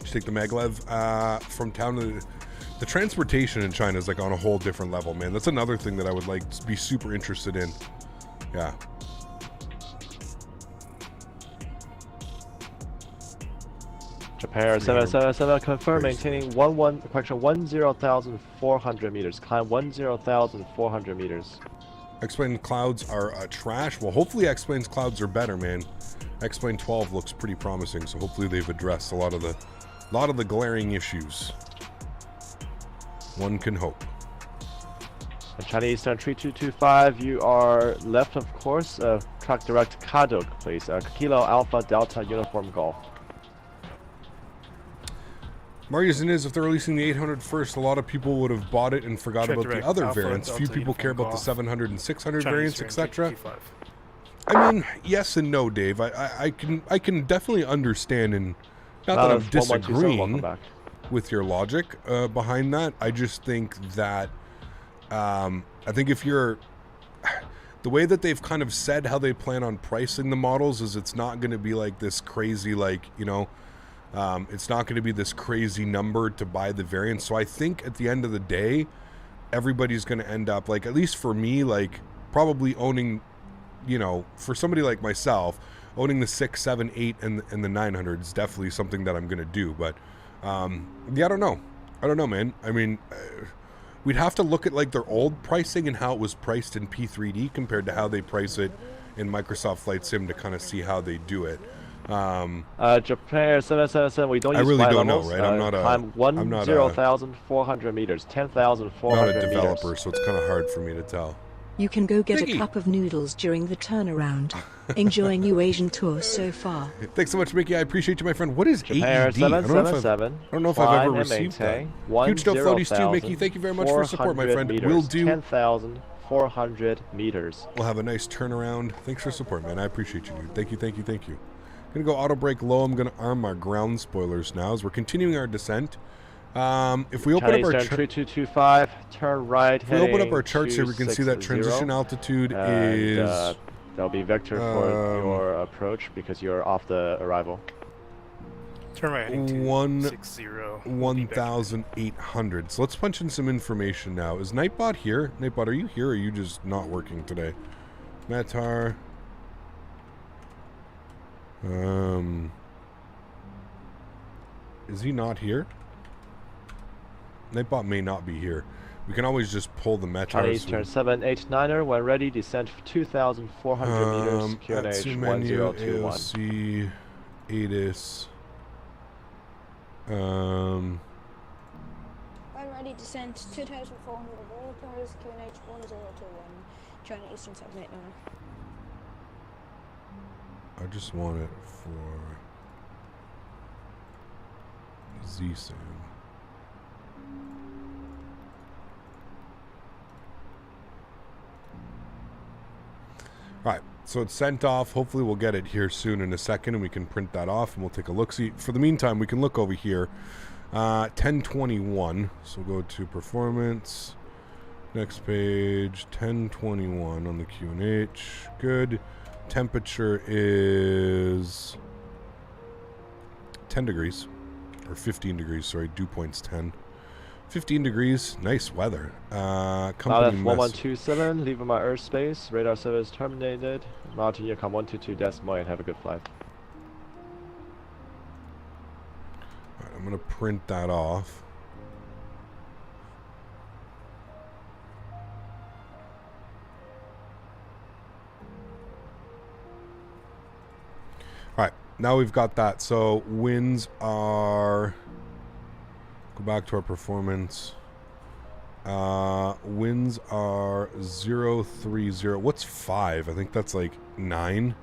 Just take the maglev from town to... The transportation in China is like on a whole different level, man. That's another thing that I would like to be super interested in. Yeah. Japan 777 confirm maintaining 10,400 meters. Climb 10,400 meters. X-Plane clouds are trash. Well, hopefully X-Plane's clouds are better, man. X-Plane 12 looks pretty promising, so hopefully they've addressed a lot of the glaring issues. One can hope. And Chinese Eastern 3225, you are left of course. Track direct Kadok, please. Kilo Alpha Delta Uniform Golf. Marius and Iz, if they're releasing the 800 first, a lot of people would have bought it and forgot about the other variants. Few people care about the 700 and 600 variants, etc. I mean, yes and no, Dave. I can definitely understand, and not that I'm disagreeing with your logic behind that. I just think that I think if you're the way that they've kind of said how they plan on pricing the models is it's not going to be like this crazy, like, you know, it's not going to be this crazy number to buy the variant. So I think at the end of the day, everybody's going to end up, like, at least for me, like, probably owning, you know, for somebody like myself, owning the 6, 7, 8, and the 900 is definitely something that I'm going to do. But, yeah, I don't know. I don't know, man. I mean, we'd have to look at, like, their old pricing and how it was priced in P3D compared to how they price it in Microsoft Flight Sim to kind of see how they do it. Japan 777, we don't I use really flight don't know, levels. right? I'm not a climb 10,400 meters, 10,400 not a developer, meters. so it's kind of hard for me to tell. You can go get Mickey. a cup of noodles during the turnaround. Enjoying your Asian tour so far. Thanks so much, Mickey. I appreciate you, my friend. What is Japan AED? I don't know if I've ever received that. Huge dub floaties too, Mickey. Thank you very much for support, my friend. We'll do 10,400 meters. We'll have a nice turnaround. Thanks for support, man. I appreciate you, dude. Thank you, thank you, thank you. Gonna go auto brake low. I'm gonna arm our ground spoilers now as we're continuing our descent. If we open up our 3225, turn right. If we open up our charts here, we can see that transition altitude is. That'll be vector for your approach because you're off the arrival. Turn right heading to 1,800. So let's punch in some information now. Is Nightbot here? Nightbot, are you here or are you just not working today? Matar. Is he not here? Nightbot may not be here. We can always just pull the Metars. Chinese turn 789er. When ready, descend 2,400 meters. QNH 1021. AOC, ADIS. When ready, descend 2,400 meters. QNH 1021. China Eastern 789. I just want it for ZSAM. Alright, so it's sent off. Hopefully we'll get it here soon in a second and we can print that off and we'll take a look-see. For the meantime, we can look over here. 1021. So we'll go to performance. Next page. 1021 on the QNH. Good. Temperature is 10 degrees. Or 15 degrees, sorry. Dew point's 10. 15 degrees, nice weather. Company That's 1127, leaving my airspace. Radar service terminated. Martin, you come 122 decimal and have a good flight. Alright, I'm gonna print that off. Alright, now we've got that. So winds are... Go back to our performance. Winds are 030. What's 5? I think that's like 9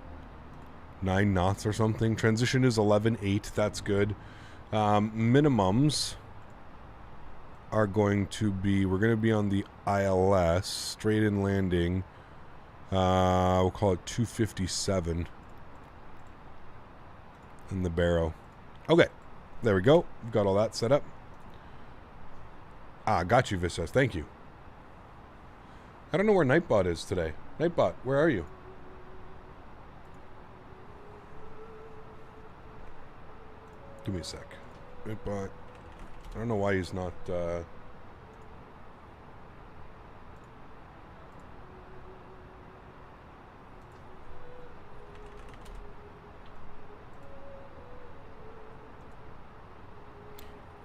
knots or something. Transition is 11.8. That's good. Minimums are going to be, we're going to be on the ILS, straight in landing. We'll call it 257 in the Barrow. Okay, there we go. We've got all that set up. Ah, got you, Visas. Thank you. I don't know where Nightbot is today. Nightbot, where are you? Give me a sec. Nightbot. I don't know why he's not...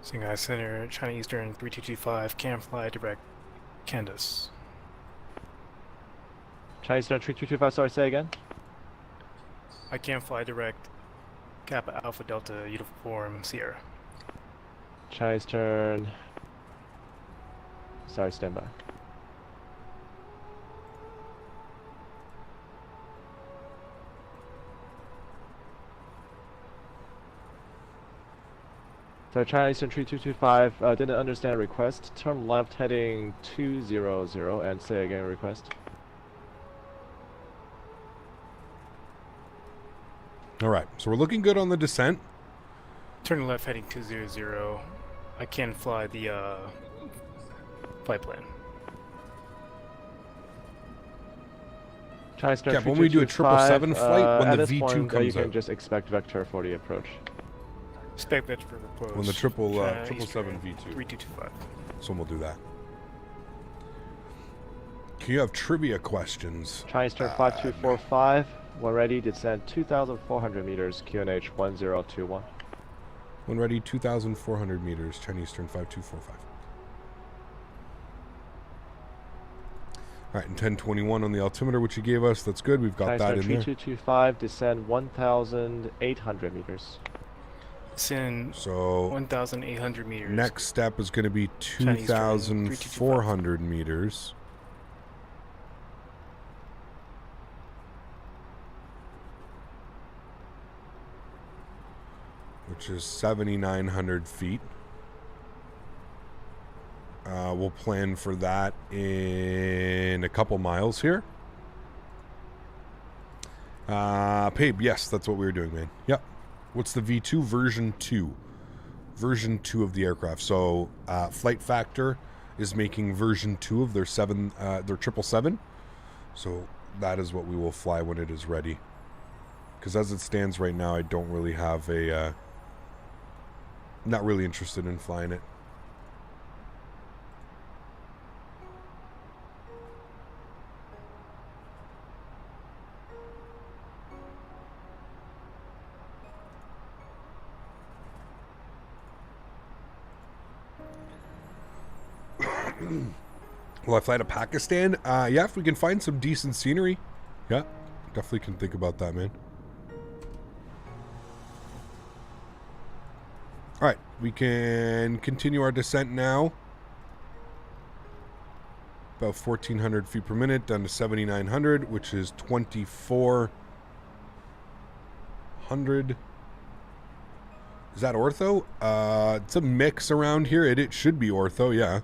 Shanghai Center, China Eastern 3225, can fly direct Candace. China Eastern 3225, sorry, say again? I can fly direct Kappa Alpha Delta Uniform Sierra. China Eastern... Sorry, stand by. So China Eastern 3225, didn't understand request. Turn left heading 200 and say again request. Alright, so we're looking good on the descent. Turn left heading 200. I can fly the flight plan. China Eastern Yeah, when we do a 777 flight, when the V2 comes you can out. just expect vector for the approach. Expect that for approach. When the 777 V2. 3225. So we'll do that. Can you have trivia questions? China Eastern 5245, when ready, descend 2,400 meters, QNH 1021. When ready, 2,400 meters, Chinese Eastern 5245. All right, and 1021 on the altimeter, which he gave us. That's good. We've got that in there. 3225, descend 1,800 meters. Descend So 1,800 meters. next step is going to be 2,400 meters. Which is 7,900 feet. We'll plan for that in a couple miles here. Pabe, yes, that's what we were doing, man. Yep. What's the V2? Version 2. Version 2 of the aircraft. So, Flight Factor is making version 2 of their 777. So, that is what we will fly when it is ready. Because as it stands right now, I don't really have a... not really interested in flying it. Will I fly to Pakistan? Yeah, if we can find some decent scenery. Yeah, definitely can think about that, man. Alright, we can continue our descent now. About 1,400 feet per minute, down to 7,900, which is 2,400. Is that ortho? It's a mix around here. It should be ortho, yeah.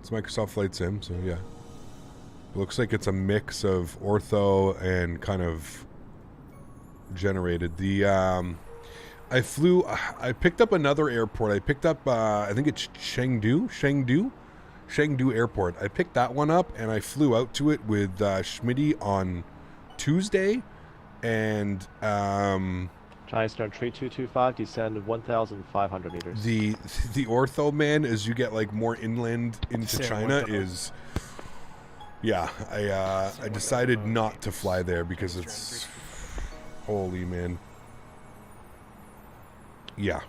It's Microsoft Flight Sim, so yeah. It looks like it's a mix of ortho and kind of generated. I picked up another airport. I picked up, I think it's Chengdu Airport. I picked that one up and I flew out to it with Smitty on Tuesday. And Chinese turn 3225, descend 1,500 meters. The ortho, man, as you get like more inland into China is, yeah. I decided not to fly there because it's holy, man. Yeah.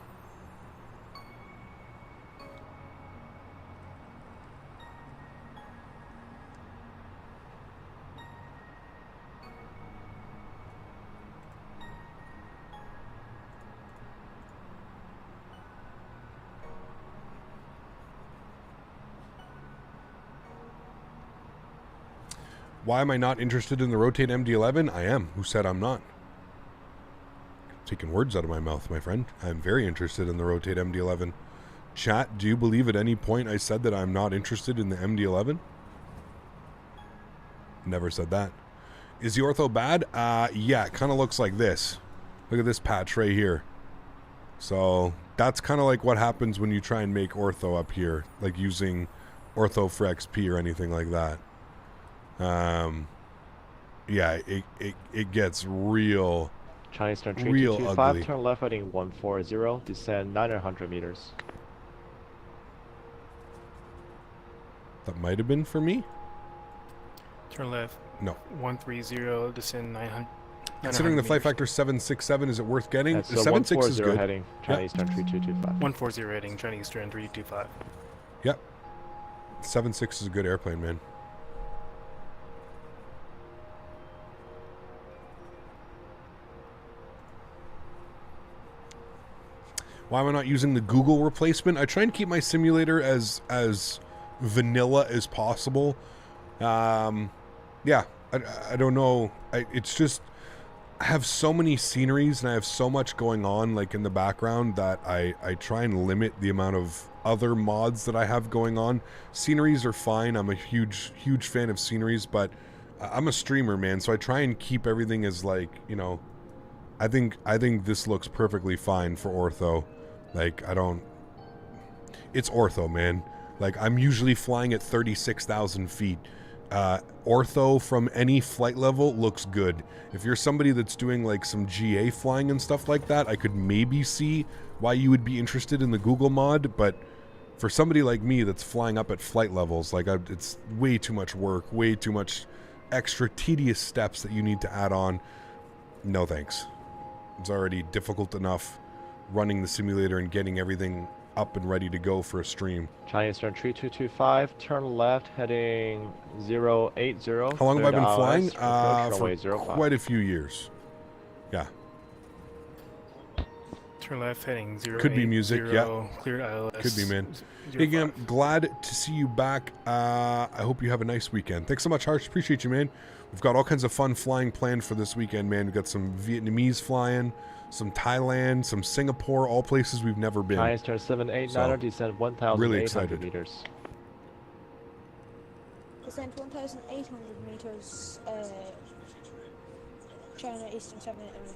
Why am I not interested in the Rotate MD-11? I am. Who said I'm not? Taking words out of my mouth, my friend. I'm very interested in the Rotate MD-11. Chat, do you believe at any point I said that I'm not interested in the MD-11? Never said that. Is the ortho bad? Yeah, it kind of looks like this. Look at this patch right here. So that's kind of like what happens when you try and make ortho up here, like using ortho for XP or anything like that. Yeah, it gets real. Chinese turn real 3225, ugly. turn left heading 140, descend 900 meters. That might have been for me. Turn left. No. 130, descend 900. Considering the flight factor 767, is it worth getting? That's The 76 is good. heading, Chinese turn 3225. 140 heading, Chinese turn 3225. Yep. 76 is a good airplane, man. Why am I not using the Google replacement? I try and keep my simulator as vanilla as possible. Yeah, I don't know. It's just I have so many sceneries and I have so much going on like in the background that I try and limit the amount of other mods that I have going on. Sceneries are fine. I'm a huge fan of sceneries, but I'm a streamer, man, so I try and keep everything as like, you know, I think this looks perfectly fine for ortho. Like, it's ortho, man. Like, I'm usually flying at 36,000 feet. Ortho from any flight level looks good. If you're somebody that's doing like some GA flying and stuff like that, I could maybe see why you would be interested in the Google mod, but for somebody like me that's flying up at flight levels, like it's way too much work, way too much extra tedious steps that you need to add on. No thanks. It's already difficult enough running the simulator and getting everything up and ready to go for a stream. Chinese turn 3225, turn left heading 080. How long have I been flying? For quite a few years. Yeah. Turn left heading 080. Could be music, yeah. Cleared ILS. Could be, man. Hey, Gam, glad to see you back. I hope you have a nice weekend. Thanks so much, Harsh. Appreciate you, man. We've got all kinds of fun flying planned for this weekend, man. We've got some Vietnamese flying, some Thailand, some Singapore, all places we've never been. Chinese turn 789, descent 1,800 really excited. meters. Descent 1,800 meters, China Eastern 789.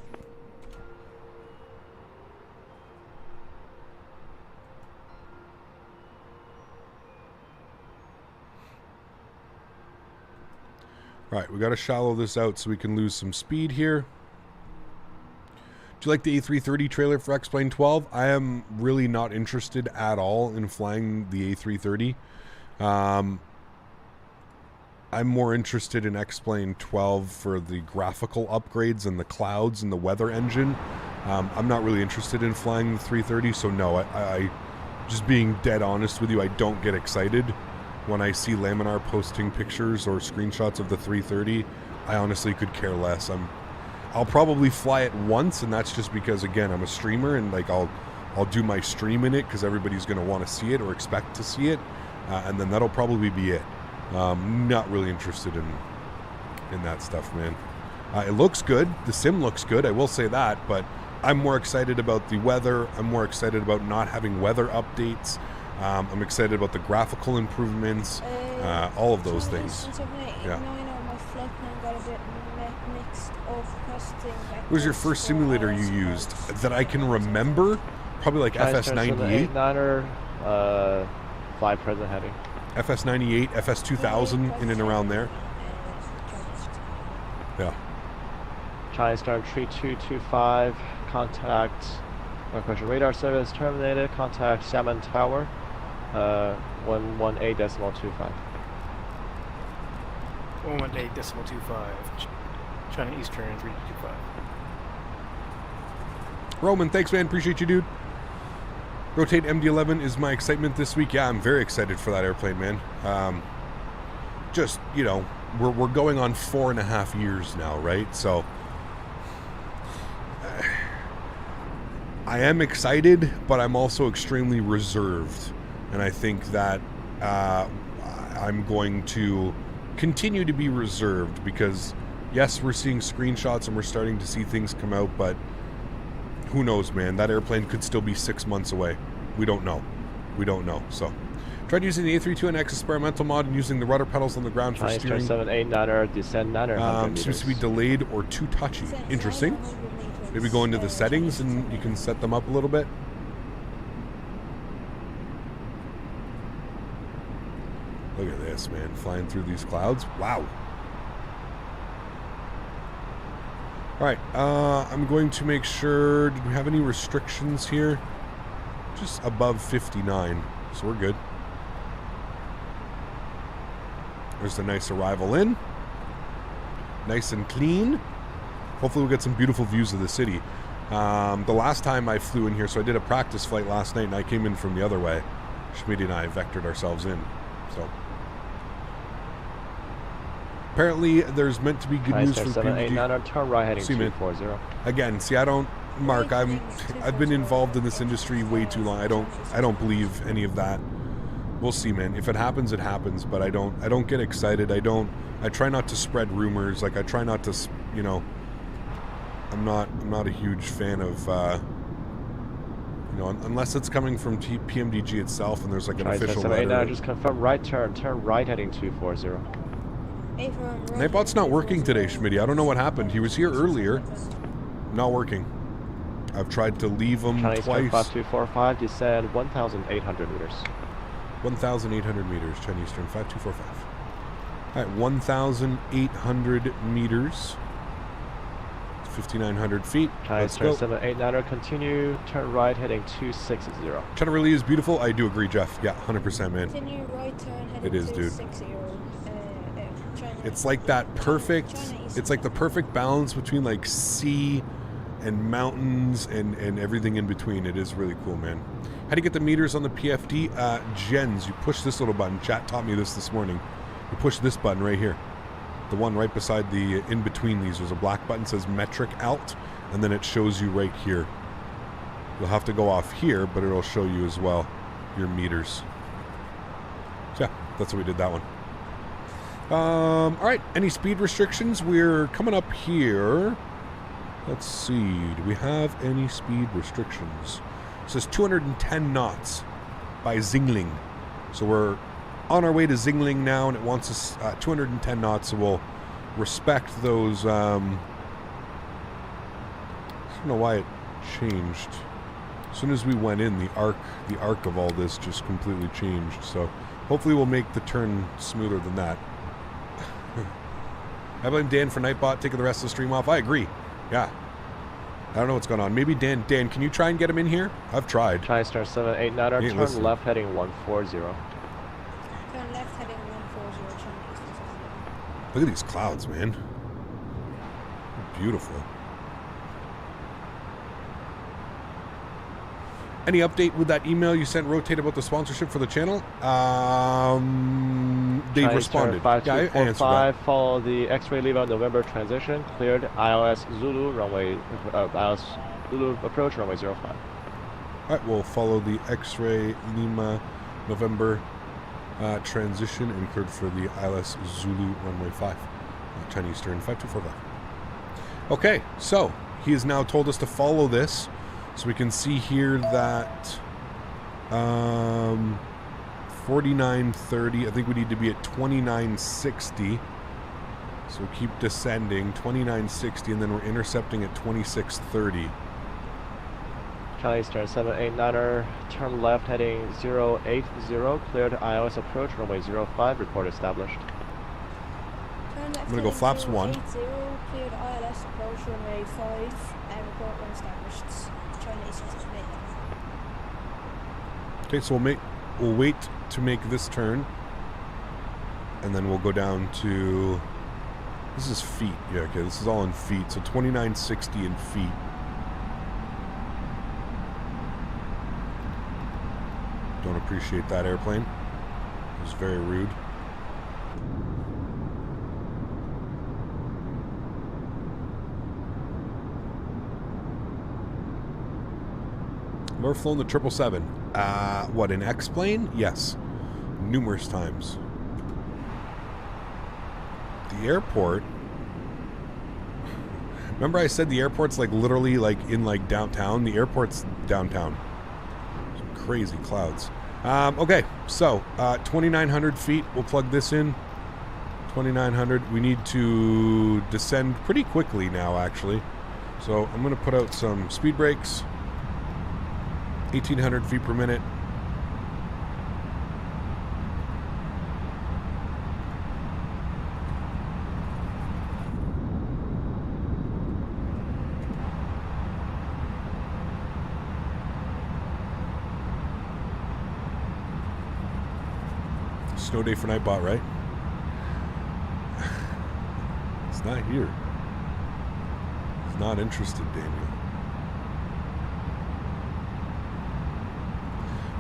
Right, we got to shallow this out so we can lose some speed here. Do you like the A330 trailer for X-Plane 12? I am really not interested at all in flying the A330. I'm more interested in X-Plane 12 for the graphical upgrades and the clouds and the weather engine. I'm not really interested in flying the 330, so no, I just being dead honest with you, I don't get excited when I see Laminar posting pictures or screenshots of the 330. I honestly could care less. I'll probably fly it once, and that's just because, again, I'm a streamer, and like I'll do my stream in it because everybody's going to want to see it or expect to see it, and then that'll probably be it. Not really interested in that stuff, man. It looks good. The sim looks good, I will say that, but I'm more excited about the weather. I'm more excited about not having weather updates. I'm excited about the graphical improvements, all of those things. Yeah. What was your first simulator you used that I can remember? Probably like FS98. Fly present heading. FS98, FS2000, in and around there. Yeah. Chinese Star 3225, contact. Radar service terminated. Contact Xiamen Tower. 118.25. 118.25. China Eastern 325. Roman, thanks, man. Appreciate you, dude. Rotate MD-11 is my excitement this week. Yeah, I'm very excited for that airplane, man. Just, you know, we're going on 4.5 years now, right? So I am excited, but I'm also extremely reserved. And I think that I'm going to continue to be reserved because, yes, we're seeing screenshots and we're starting to see things come out, but who knows, man? That airplane could still be 6 months away. We don't know. We don't know. So, tried using the A32NX experimental mod and using the rudder pedals on the ground for steering. 789er, descend 900 seems to be delayed or too touchy. Interesting. Maybe go into the settings and you can set them up a little bit. Look at this, man. Flying through these clouds. Wow. Alright, I'm going to make sure... Did we have any restrictions here? Just above 59. So we're good. There's a nice arrival in. Nice and clean. Hopefully we'll get some beautiful views of the city. The last time I flew in here, so I did a practice flight last night, and I came in from the other way. Smitty and I vectored ourselves in. So... Apparently, there's meant to be good news from PMDG. Turn right heading 240. Again, see, I don't, Mark. I've been involved in this industry way too long. I don't believe any of that. We'll see, man. If it happens, it happens. But I don't get excited. I try not to spread rumors. Like I try not to, you know. I'm not a huge fan of, you know, unless it's coming from PMDG itself and there's like an official letter. Just confirm right turn. Turn right heading 240. Nightbot's not working today, Smitty. I don't know what happened. He was here earlier. Not working. I've tried to leave him twice. 5245, descend 1,800 meters. 1,800 meters, Chinese turn 5245. Alright, 1,800 meters. 5,900 feet. Chinese turn 789, continue, turn right heading 260. China really is beautiful. I do agree, Jeff. Yeah, 100%, man. Continue right turn heading it is, dude. 260. It's like that perfect, it's like the perfect balance between like sea and mountains and everything in between. It is really cool, man. How do you get the meters on the PFD? Gens, you push this little button. Chat taught me this morning. You push this button right here. The one right beside the, in between these, there's a black button that says metric alt, and then it shows you right here. You'll have to go off here, but it'll show you as well your meters. So yeah, that's what we did that one. All right, any speed restrictions? We're coming up here. Let's see, do we have any speed restrictions? It says 210 knots by Xingling. So we're on our way to Xingling now, and it wants us 210 knots, so we'll respect those. I don't know why it changed. As soon as we went in, the arc of all this just completely changed. So hopefully we'll make the turn smoother than that. I blame Dan for Nightbot taking the rest of the stream off. I agree. Yeah. I don't know what's going on. Maybe Dan, can you try and get him in here? I've tried. Try star 789, turn left heading 140. Turn left heading 140, Chinese. Look at these clouds, man. Beautiful. Any update with that email you sent Rotate about the sponsorship for the channel? They responded. 5245, follow the X-ray Lima November transition, cleared ILS Zulu runway, ILS Zulu approach runway 05. Alright, we'll follow the X-ray Lima November transition and cleared for the ILS Zulu runway 5. Chinese turn 5245. Okay, so he has now told us to follow this. So we can see here that 4930, I think we need to be at 2960. So we keep descending, 2960, and then we're intercepting at 2630. Chinese turn 789er, turn left heading 080, cleared ILS approach, runway 05, report established. Turn left I'm going to go flaps 1. 80, cleared ILS approach, runway 5, and report when established. Chinese turn. Okay, so we'll wait to make this turn, and then we'll go down to, this is feet. Yeah, okay, this is all in feet. So 2960 in feet. Don't appreciate that airplane. It was very rude. Never flown the 777. What, an X-plane? Yes. Numerous times. The airport... Remember I said the airport's like literally like in like downtown? The airport's downtown. Some crazy clouds. Okay, so 2,900 feet. We'll plug this in. 2,900. We need to descend pretty quickly now, actually. So I'm going to put out some speed brakes. 1,800 feet per minute. Snow day for Nightbot, right? It's not here. He's not interested, Daniel.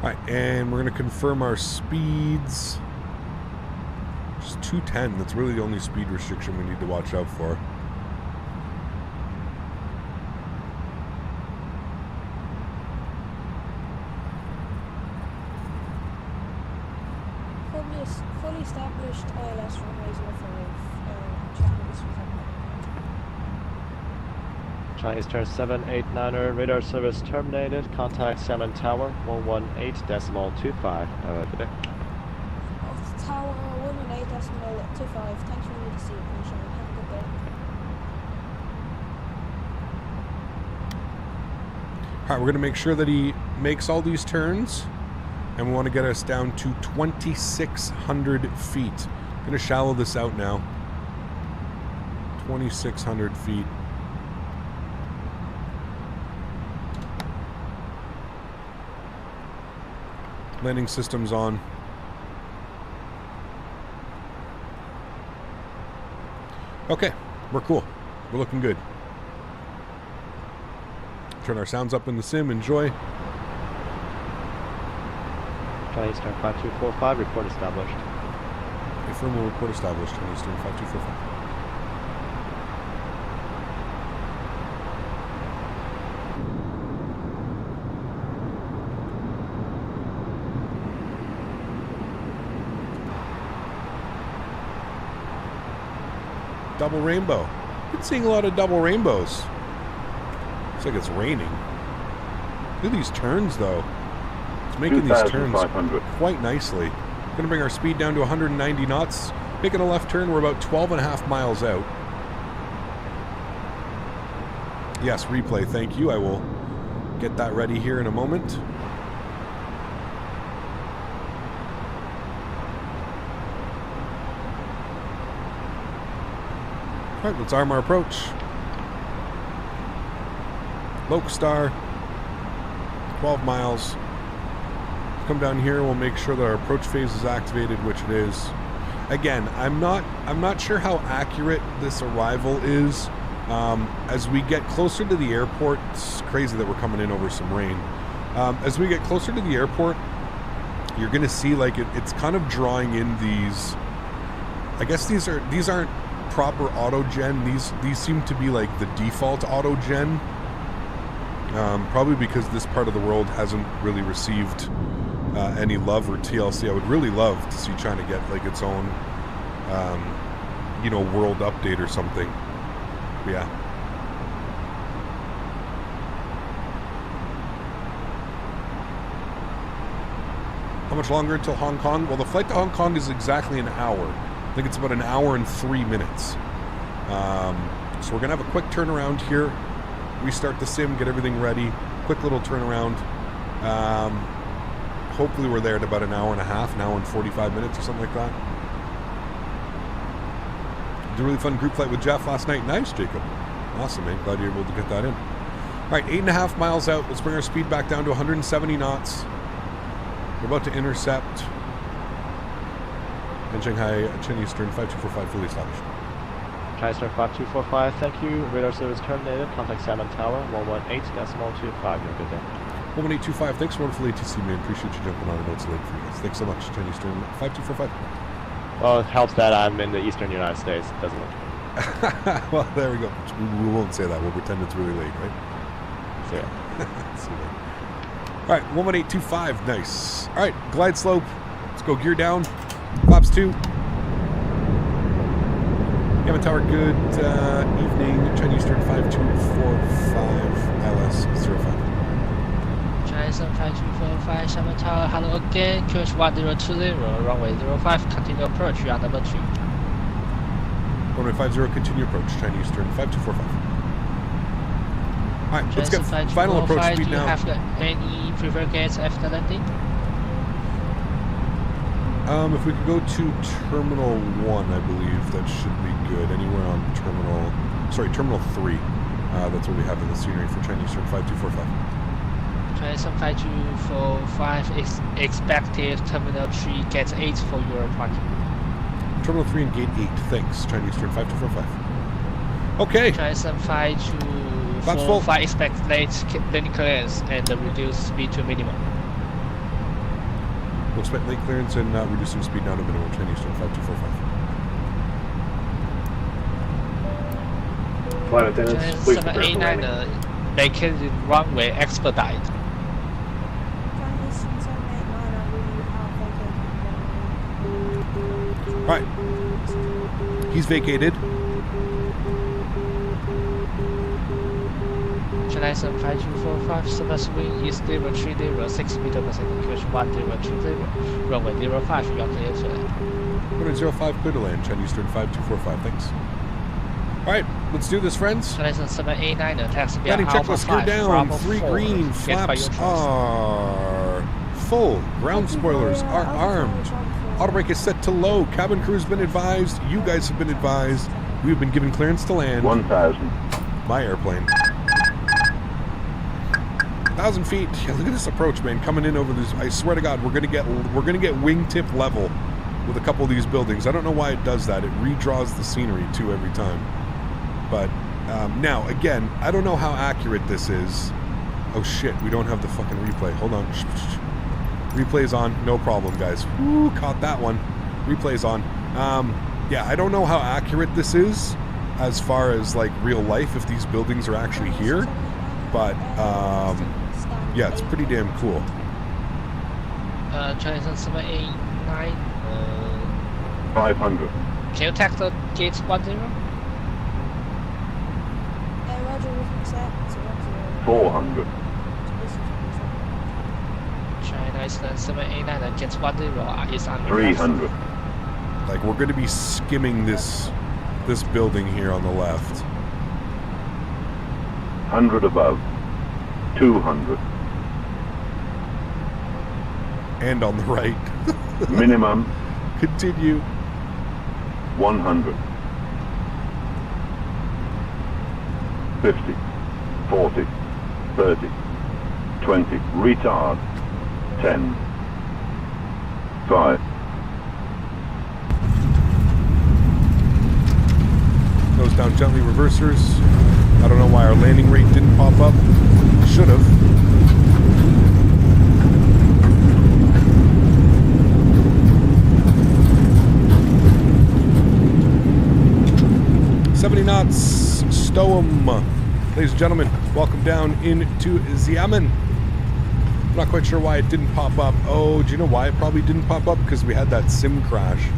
Alright, and we're going to confirm our speeds. Just 210. That's really the only speed restriction we need to watch out for. Fully established ILS runway 05. Chinese Chinese turn 789er, radar service terminated. Contact Xiamen Tower 118.25. Good day. Of the tower 118.25. Thanks for the seat. Have a good day. Alright, we're going to make sure that he makes all these turns. And we want to get us down to 2,600 feet. I'm going to shallow this out now. 2,600 feet. Landing systems on. Okay, we're cool. We're looking good. Turn our sounds up in the sim. Enjoy. Chinese turn 5245, report established. Affirm will report established. Chinese turn 5245. Double rainbow. Been seeing a lot of double rainbows. Looks like it's raining. Look at these turns, though. It's making these turns quite nicely. Going to bring our speed down to 190 knots. Making a left turn. We're about 12.5 miles out. Yes, replay. Thank you. I will get that ready here in a moment. All right, let's arm our approach. Lokestar, 12 miles. Come down here, we'll make sure that our approach phase is activated, which it is. Again, I'm not sure how accurate this arrival is. As we get closer to the airport, it's crazy that we're coming in over some rain. As we get closer to the airport, you're going to see like it's kind of drawing in these. I guess these aren't proper auto gen. These seem to be like the default auto gen. Probably because this part of the world hasn't really received any love or TLC. I would really love to see China get like its own, world update or something. Yeah. How much longer until Hong Kong? Well, the flight to Hong Kong is exactly an hour. I think it's about an hour and 3 minutes. So we're gonna have a quick turnaround here. Restart the sim, get everything ready. Quick little turnaround. Hopefully we're there at about an hour and a half, an hour and 45 minutes or something like that. Did a really fun group flight with Jeff last night. Nice, Jacob. Awesome, man. Glad you're able to get that in. All right, 8.5 miles out. Let's bring our speed back down to 170 knots. We're about to intercept. And Shanghai, Chinese Eastern 5245 fully established. Chinese turn 5245, thank you. Radar service terminated. Contact Xiamen Tower 118.25. You have a good day. 11825, thanks. Wonderful ATC, man. Appreciate you jumping on. I know it's late for you guys. Thanks so much. Chinese Eastern 5245. Well, it helps that I'm in the eastern United States, doesn't it? Well, there we go. We won't say that. We'll pretend it's really late, right? So, yeah. See you later. All right, 11825, nice. All right, glide slope. Let's go gear down. Flaps 2. Xiamen Tower, good evening. Chinese Eastern 5245, LS05. Chinese 5245, Xiamen Tower, hello again. QH 1020, runway 05, continue approach, you are number 3. Runway 50, continue approach, Chinese Eastern 5245. Alright, let's get final approach speed now. Do you have any preferred gates after landing? If we could go to Terminal 1, I believe that should be good. Anywhere on Terminal 3. That's what we have in the scenery for Chinese Eastern 5245. Chinese 5245 expected Terminal 3, Gate 8 for your parking. Terminal 3 and Gate 8, thanks. Chinese Eastern 5245. Okay. Chinese 5245 expect late landing clearance and reduce speed to minimum. We'll expect late clearance and reducing speed down to minimum. Chinese Eastern 5245. Flight attendants, please prepare for landing. 789 vacated runway expedite. Alright. He's vacated. Chinese 5245, surface wind is 030, 6 meters per second, QH 1020, runway 05, you are clear to land. Runway 05, clear to land, Chinese Eastern 5245, thanks. Alright, let's do this, friends. Chinese 789, taxi via Landing Alpha checklist, gear 5, down, Bravo 3 4, green, flaps are full, ground spoilers are armed, auto brake is set to low, cabin crew's been advised, you guys have been advised, we've been given clearance to land. 1,000. My airplane. 1,000 feet. Yeah, look at this approach, man. Coming in over this. I swear to God, we're gonna get wingtip level with a couple of these buildings. I don't know why it does that. It redraws the scenery too every time. But now, again, I don't know how accurate this is. Oh shit, we don't have the fucking replay. Hold on. Replay's on. No problem, guys. Woo, caught that one. Replay's on. Yeah, I don't know how accurate this is as far as like real life, if these buildings are actually here. But yeah, it's pretty damn cool. Chinese 789. 500. Can you take the gate 10? Roger, we can accept. 400. China Eastern 789 gate 10 is on 300. Like, we're going to be skimming this building here on the left. 100 above. 200. And on the right. Minimum. Continue. 100. 50. 40. 30. 20. Retard. 10. 5. Nose down gently, reversers. I don't know why our landing rate didn't pop up. Should have. Knots, stow 'em. Ladies and gentlemen, welcome down into Xiamen. I'm not quite sure why it didn't pop up. Oh, do you know why it probably didn't pop up? Because we had that sim crash,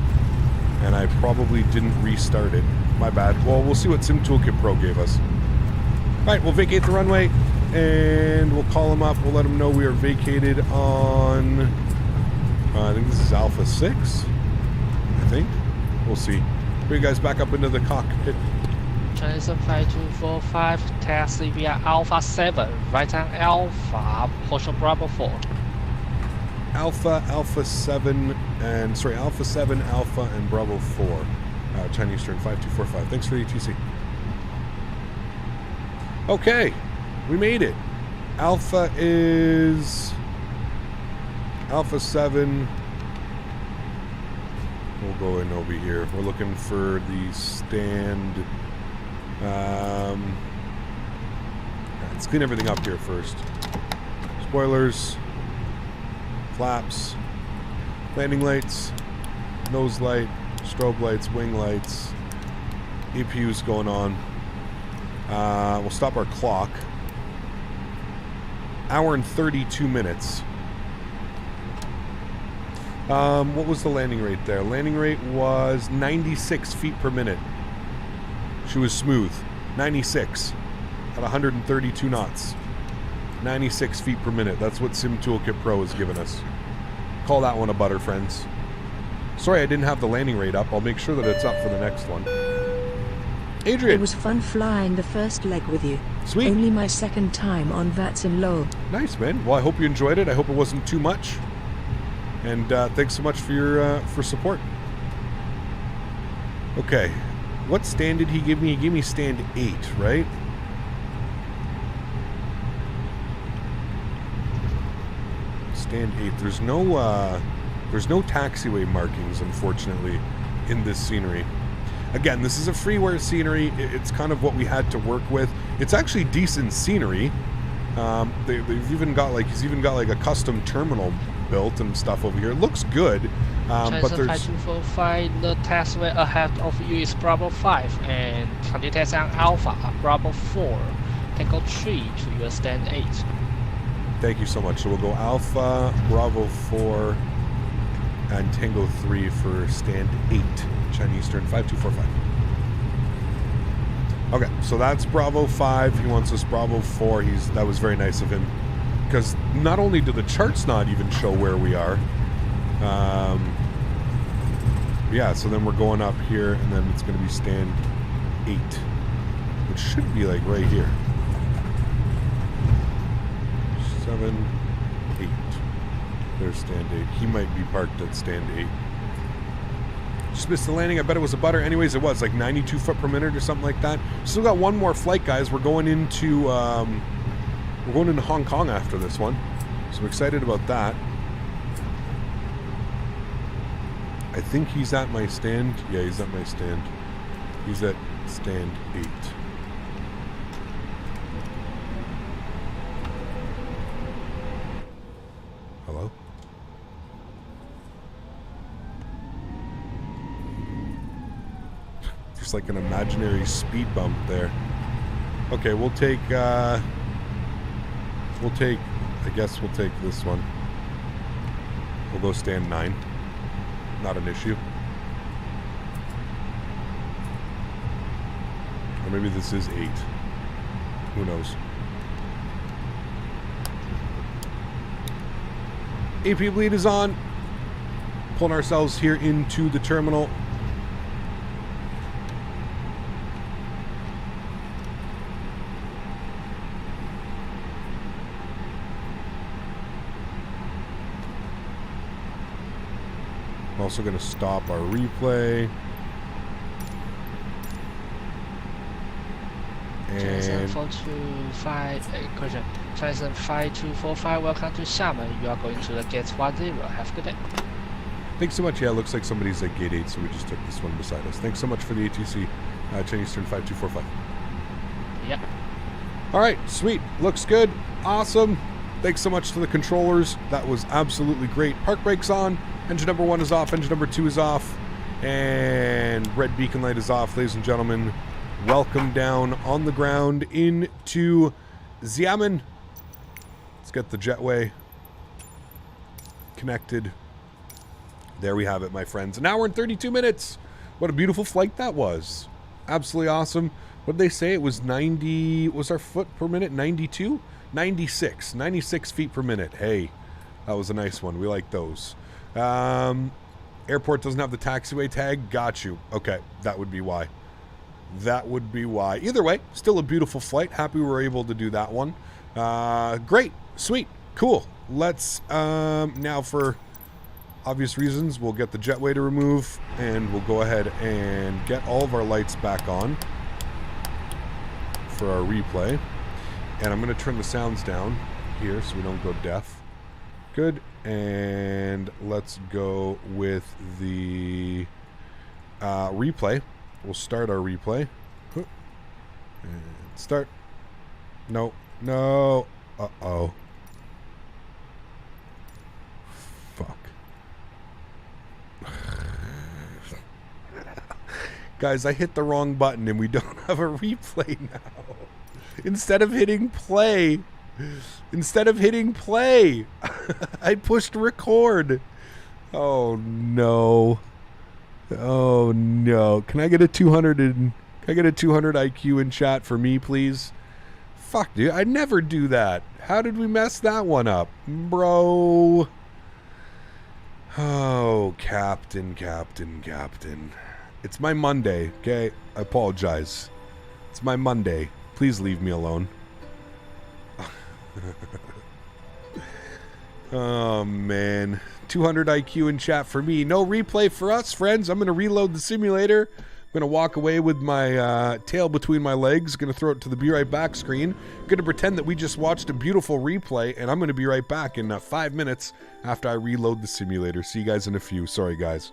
and I probably didn't restart it. My bad. Well, we'll see what Sim Toolkit Pro gave us. All right, we'll vacate the runway, and we'll call him up. We'll let him know we are vacated on, I think this is Alpha 6, I think. We'll see. Bring you guys back up into the cockpit. Chinese 5245, taxi via Alpha 7, right on Alpha, Hotel Bravo 4. Alpha 7, and sorry, Alpha 7, Alpha, and Bravo 4. Chinese turn 5245. Thanks for the ETC. Okay, we made it. Alpha is Alpha 7. We'll go in over here. We're looking for the stand. Let's clean everything up here first. Spoilers, flaps, landing lights, nose light, strobe lights, wing lights, EPU's going on. We'll stop our clock. Hour and 32 minutes. What was the landing rate there? Landing rate was 96 feet per minute. She was smooth. 96 at 132 knots. 96 feet per minute. That's what Sim Toolkit Pro has given us. Call that one a butter, friends. Sorry I didn't have the landing rate up. I'll make sure that it's up for the next one. Adrian. It was fun flying the first leg with you. Sweet. Only my second time on Faten low. Nice, man. Well, I hope you enjoyed it. I hope it wasn't too much. And thanks so much for your for support. Okay. What stand did he give me? He gave me stand 8, right? Stand 8. There's no taxiway markings, unfortunately, in this scenery. Again, this is a freeware scenery. It's kind of what we had to work with. It's actually decent scenery. They've even got like, he's even got like a custom terminal built and stuff over here. It looks good, but there's 5245, the taxiway ahead of you is Bravo 5 and continue taxi on Alpha, Bravo 4, Tango 3 to your stand 8. Thank you so much. So we'll go Alpha, Bravo 4, and Tango 3 for stand 8, Chinese turn 5245. Okay, so that's Bravo 5. He wants us Bravo 4. That was very nice of him. Because not only do the charts not even show where we are, yeah, so then we're going up here, and then it's going to be stand 8, which should be like right here. 7, 8. There's stand 8. He might be parked at stand 8. Just missed the landing. I bet it was a butter. Anyways, it was like 92 foot per minute or something like that. Still got one more flight, guys. We're going into Hong Kong after this one, so I'm excited about that. I think he's at my stand. Yeah, he's at my stand. He's at stand 8. like an imaginary speed bump there. Okay, we'll take, I guess we'll take this one. We'll go stand 9. Not an issue. Or maybe this is 8. Who knows? AP bleed is on. Pulling ourselves here into the terminal. I'm also going to stop our replay. And 4225, question. Transit 5245, welcome to Xiamen. You are going to the gate 10. Have a good day. Thanks so much. Yeah, it looks like somebody's at gate 8, so we just took this one beside us. Thanks so much for the ATC, Chinese Eastern 5245. Yep. All right, sweet. Looks good. Awesome. Thanks so much to the controllers. That was absolutely great. Park brakes on. Engine number 1 is off. Engine number 2 is off. And red beacon light is off. Ladies and gentlemen, welcome down on the ground into Xiamen. Let's get the jetway connected. There we have it, my friends. An hour and 32 minutes. What a beautiful flight that was. Absolutely awesome. What did they say? It was 90... Was our foot per minute 92? 96. 96 feet per minute. Hey, that was a nice one. We like those. Airport doesn't have the taxiway tag. Got you. Okay, that would be why. That would be why. Either way, still a beautiful flight. Happy we were able to do that one. Great. Sweet. Cool. Let's, now for obvious reasons, we'll get the jetway to remove, and we'll go ahead and get all of our lights back on for our replay. And I'm going to turn the sounds down here so we don't go deaf. Good. And let's go with the replay. We'll start our replay. And start. No. No. Uh-oh. Fuck. Guys, I hit the wrong button and we don't have a replay now. Instead of hitting play, I pushed record. Oh no. Oh no. Can I get a 200 IQ in chat for me, please? Fuck, dude. I never do that. How did we mess that one up, bro? Oh, Captain. It's my Monday, okay? I apologize. It's my Monday. Please leave me alone. Oh, man. 200 IQ in chat for me. No replay for us, friends. I'm going to reload the simulator. I'm going to walk away with my tail between my legs. Going to throw it to the be right back screen. Going to pretend that we just watched a beautiful replay, and I'm going to be right back in 5 minutes after I reload the simulator. See you guys in a few. Sorry, guys.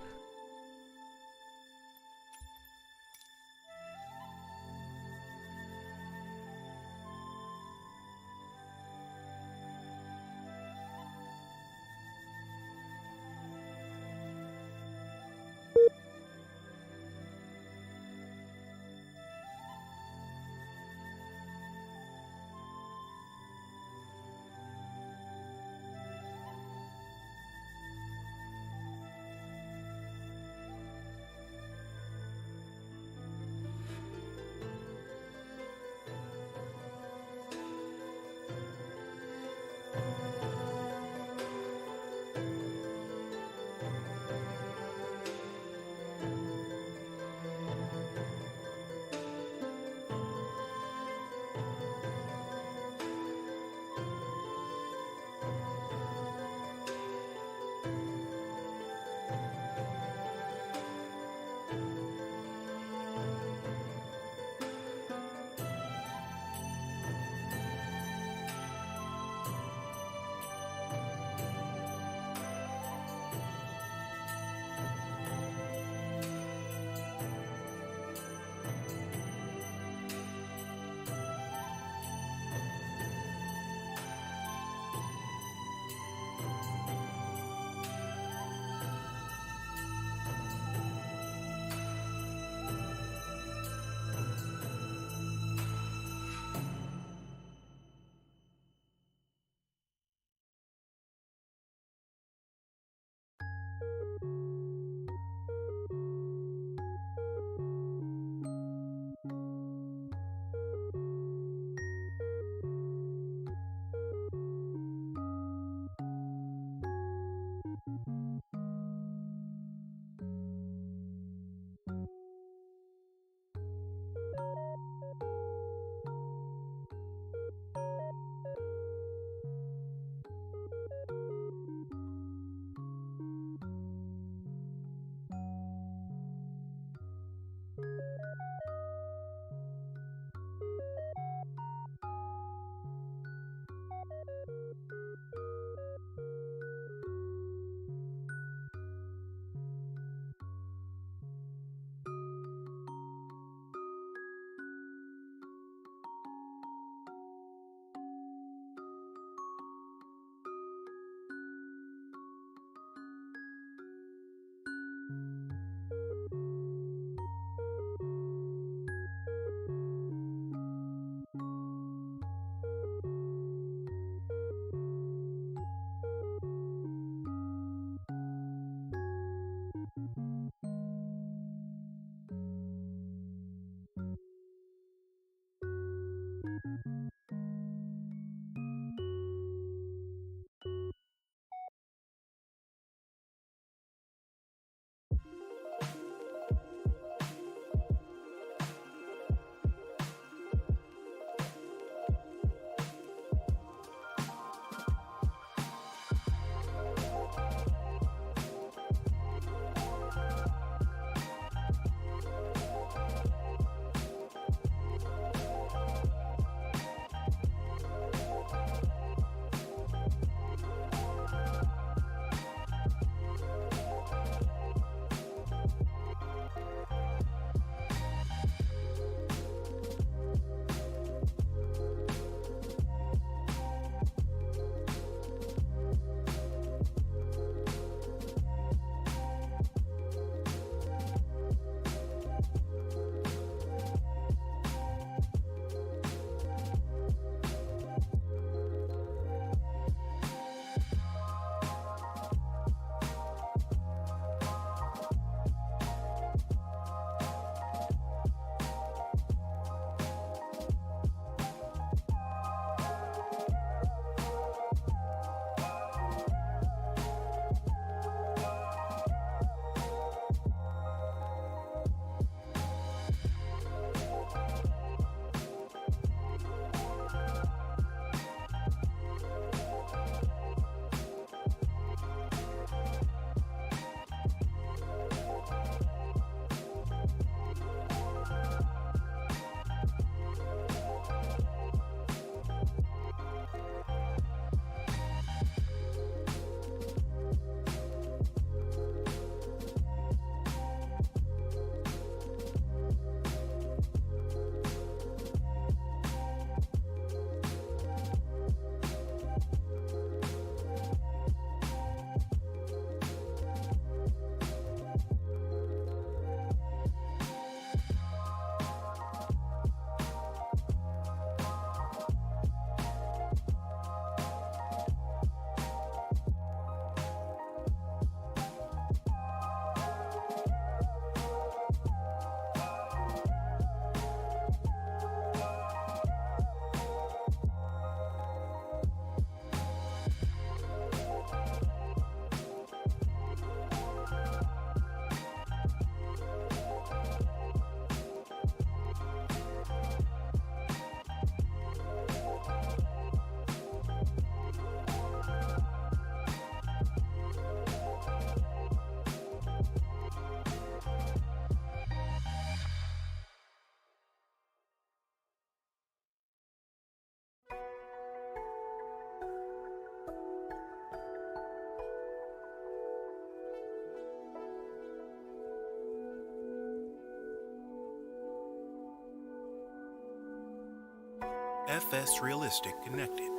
FS Realistic connected.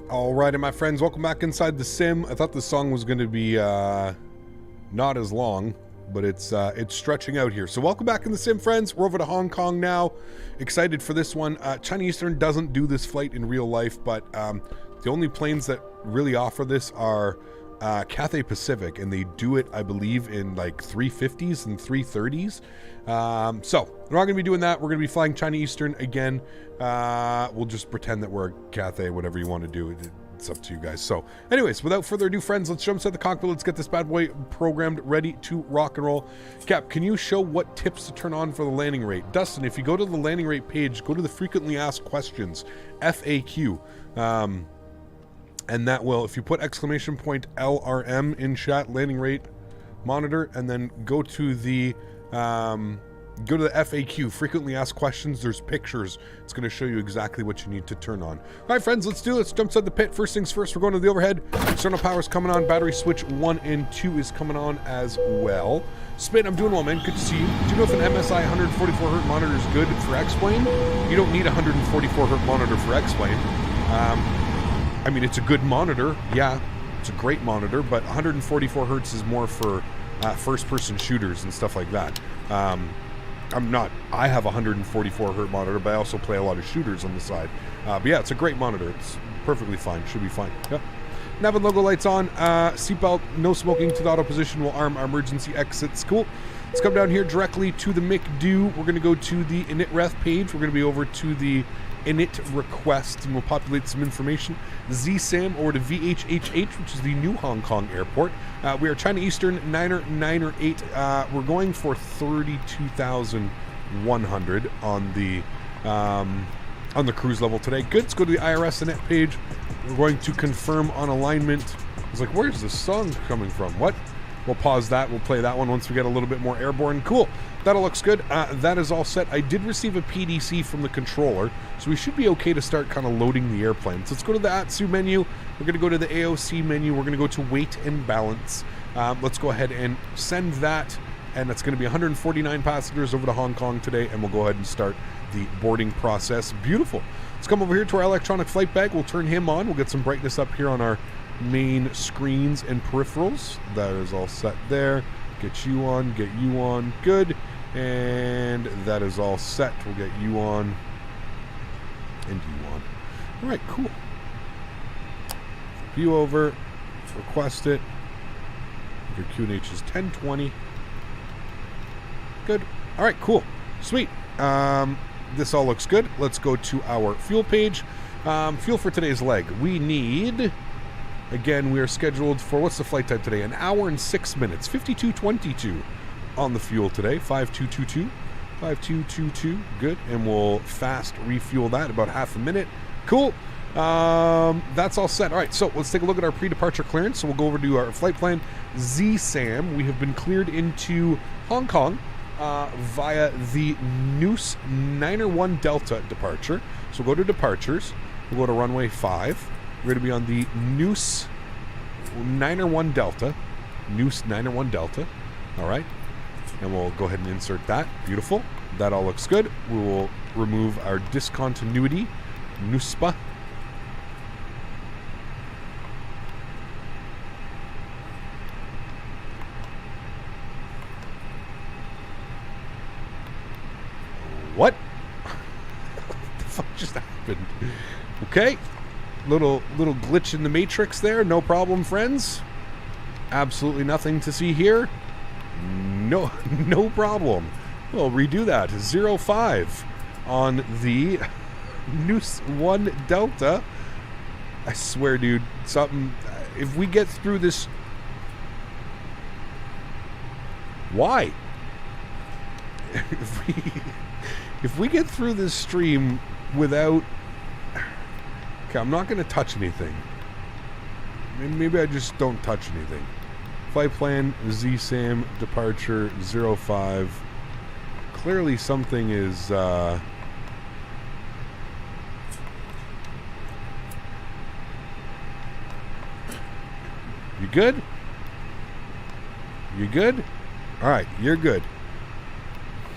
Alrighty, my friends, welcome back inside the sim. I thought the song was going to be not as long, but it's stretching out here. So welcome back in the sim, friends. We're over to Hong Kong now. Excited for this one. China Eastern doesn't do this flight in real life, but the only planes that really offer this are Cathay Pacific, and they do it, I believe, in like 350s and 330s. So we're not going to be doing that. We're going to be flying China Eastern again. We'll just pretend that we're a Cathay, whatever you want to do. It's up to you guys. So anyways, without further ado, friends, let's jump inside the cockpit. Let's get this bad boy programmed, ready to rock and roll. Cap, can you show what tips to turn on for the landing rate? Dustin, if you go to the landing rate page, go to the frequently asked questions, FAQ. And that will, if you put exclamation point LRM in chat, landing rate monitor, and then go to the FAQ, frequently asked questions, there's pictures. It's going to show you exactly what you need to turn on. All right, friends, let's do it. Let's jump inside the pit. First things first, we're going to the overhead. External power is coming on. Battery switch 1 and 2 is coming on as well. Spin, I'm doing well, man. Good to see you. Do you know if an MSI 144Hz monitor is good for X-Plane? You don't need a 144Hz monitor for X-Plane. I mean, it's a good monitor. Yeah, it's a great monitor, but 144 hertz is more for first-person shooters and stuff like that. I have a 144 hertz monitor, but I also play a lot of shooters on the side. But yeah, it's a great monitor. It's perfectly fine. Should be fine. Yep. Nav and logo lights on. Seatbelt, no smoking to the auto position will arm our emergency exits. Cool. Let's come down here directly to the McDo. We're going to go to the init-ref page. We're going to be over to the init request, and we'll populate some information. ZSAM over to VHHH, which is the new Hong Kong airport. We are China Eastern 908. We're going for 32,100 on the cruise level today. Good. Let's go to the IRS init page. We're going to confirm on alignment. I was like, where's this song coming from? What? We'll pause that. We'll play that one once we get a little bit more airborne. Cool. That all looks good. That is all set. I did receive a PDC from the controller, so we should be okay to start kind of loading the airplane. So let's go to the ASXP menu. We're going to go to the AOC menu. We're going to go to weight and balance. Let's go ahead and send that, and that's going to be 149 passengers over to Hong Kong today, and we'll go ahead and start the boarding process. Beautiful. Let's come over here to our electronic flight bag. We'll turn him on. We'll get some brightness up here on our main screens and peripherals. That is all set there. Get you on, get you on. Good. And that is all set. We'll get you on and you on. All right, cool. Flip you over. Request it. Your QNH is 1020. Good. All right, cool. Sweet. This all looks good. Let's go to our fuel page. Fuel for today's leg. We need... Again, we are scheduled for, what's the flight time today? 1 hour and 6 minutes. 52:22 on the fuel today. 5222. 5222. Good. And we'll fast refuel that about half a minute. Cool. That's all set. All right, so let's take a look at our pre-departure clearance. So we'll go over to our flight plan. ZSAM. We have been cleared into Hong Kong via the Noose 901 Delta departure. So we'll go to departures. We'll go to runway 5. We're going to be on the Noose 901 Delta. Noose 901 Delta. All right. And we'll go ahead and insert that. Beautiful. That all looks good. We will remove our discontinuity. NUSPA. What? What the fuck just happened? Okay. Little glitch in the matrix there. No problem, friends. Absolutely nothing to see here. No problem. We'll redo that. 05 on the Noose 1 Delta. I swear, dude, something... If we get through this... Why? If we get through this stream without... Okay, I'm not going to touch anything. Maybe I just don't touch anything. Flight plan, ZSAM, departure, 05. Clearly something is... You good? You good? Alright, you're good.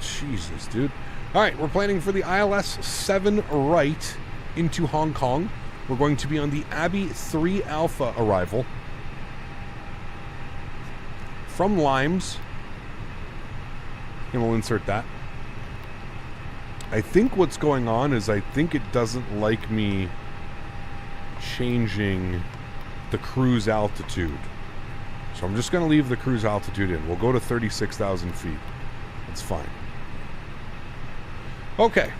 Jesus, dude. Alright, we're planning for the ILS 7 right into Hong Kong. We're going to be on the Abbey 3 Alpha arrival from Limes. And we'll insert that. I think what's going on is I think it doesn't like me changing the cruise altitude. So I'm just going to leave the cruise altitude in. We'll go to 36,000 feet. That's fine. Okay.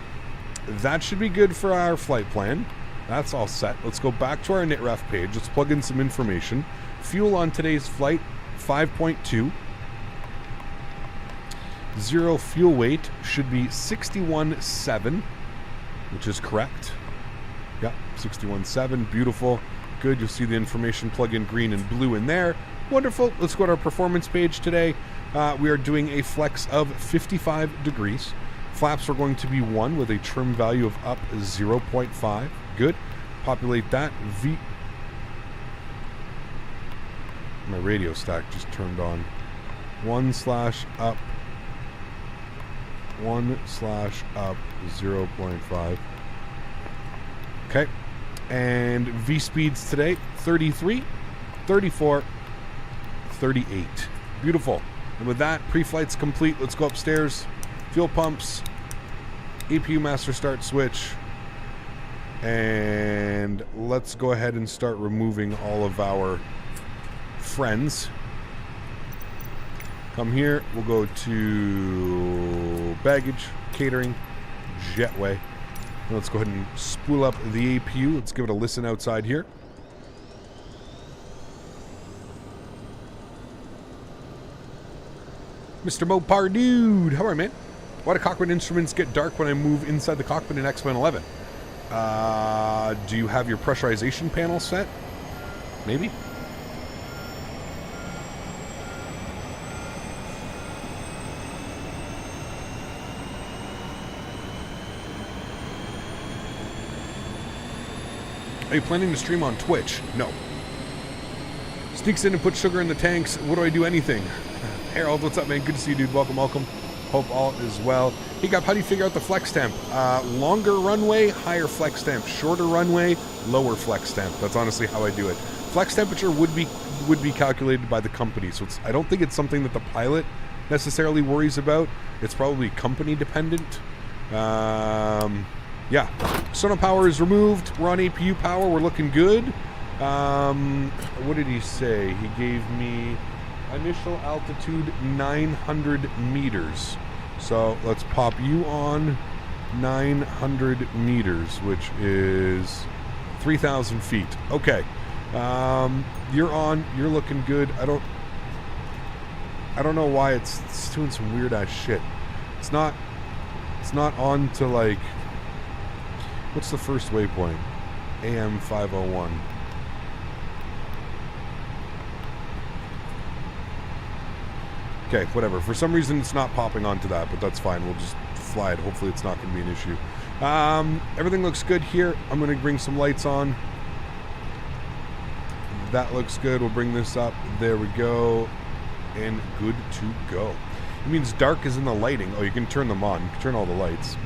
That should be good for our flight plan. That's all set. Let's go back to our KnitRef page. Let's plug in some information. Fuel on today's flight, 5.2. Zero fuel weight should be 61.7, which is correct. Yep, 61.7. Beautiful. Good. You'll see the information plug in green and blue in there. Wonderful. Let's go to our performance page today. We are doing a flex of 55 degrees. Flaps are going to be 1 with a trim value of up 0.5. Good. Populate that. My radio stack just turned on. 1/up. 1/up 0.5. Okay. And V speeds today 33, 34, 38. Beautiful. And with that, pre-flight's complete. Let's go upstairs. Fuel pumps. APU master start switch. And let's go ahead and start removing all of our friends. Come here. We'll go to baggage, catering, jetway. And let's go ahead and spool up the APU. Let's give it a listen outside here. Mr. Mopar Dude, how are you, man? Why do cockpit instruments get dark when I move inside the cockpit in X-Men 11? Do you have your pressurization panel set? Maybe? Are you planning to stream on Twitch? No. Sneaks in and puts sugar in the tanks. What do I do? Anything. Harold, what's up, man? Good to see you, dude. Welcome, welcome. Hope all is well. Hey, Gap, how do you figure out the flex temp? Longer runway, higher flex temp. Shorter runway, lower flex temp. That's honestly how I do it. Flex temperature would be calculated by the company, so I don't think it's something that the pilot necessarily worries about. It's probably company dependent. Yeah. Sonar power is removed. We're on APU power. We're looking good. What did he say? He gave me initial altitude 900 meters. So let's pop you on 900 meters, which is 3,000 feet. Okay. You're on. You're looking good. I don't know why it's doing some weird ass shit. It's not on to like. What's the first waypoint? AM 501. Okay, whatever. For some reason, it's not popping onto that, but that's fine. We'll just fly it. Hopefully, it's not going to be an issue. Everything looks good here. I'm going to bring some lights on. That looks good. We'll bring this up. There we go. And good to go. It means dark is in the lighting. Oh, you can turn them on. You can turn all the lights.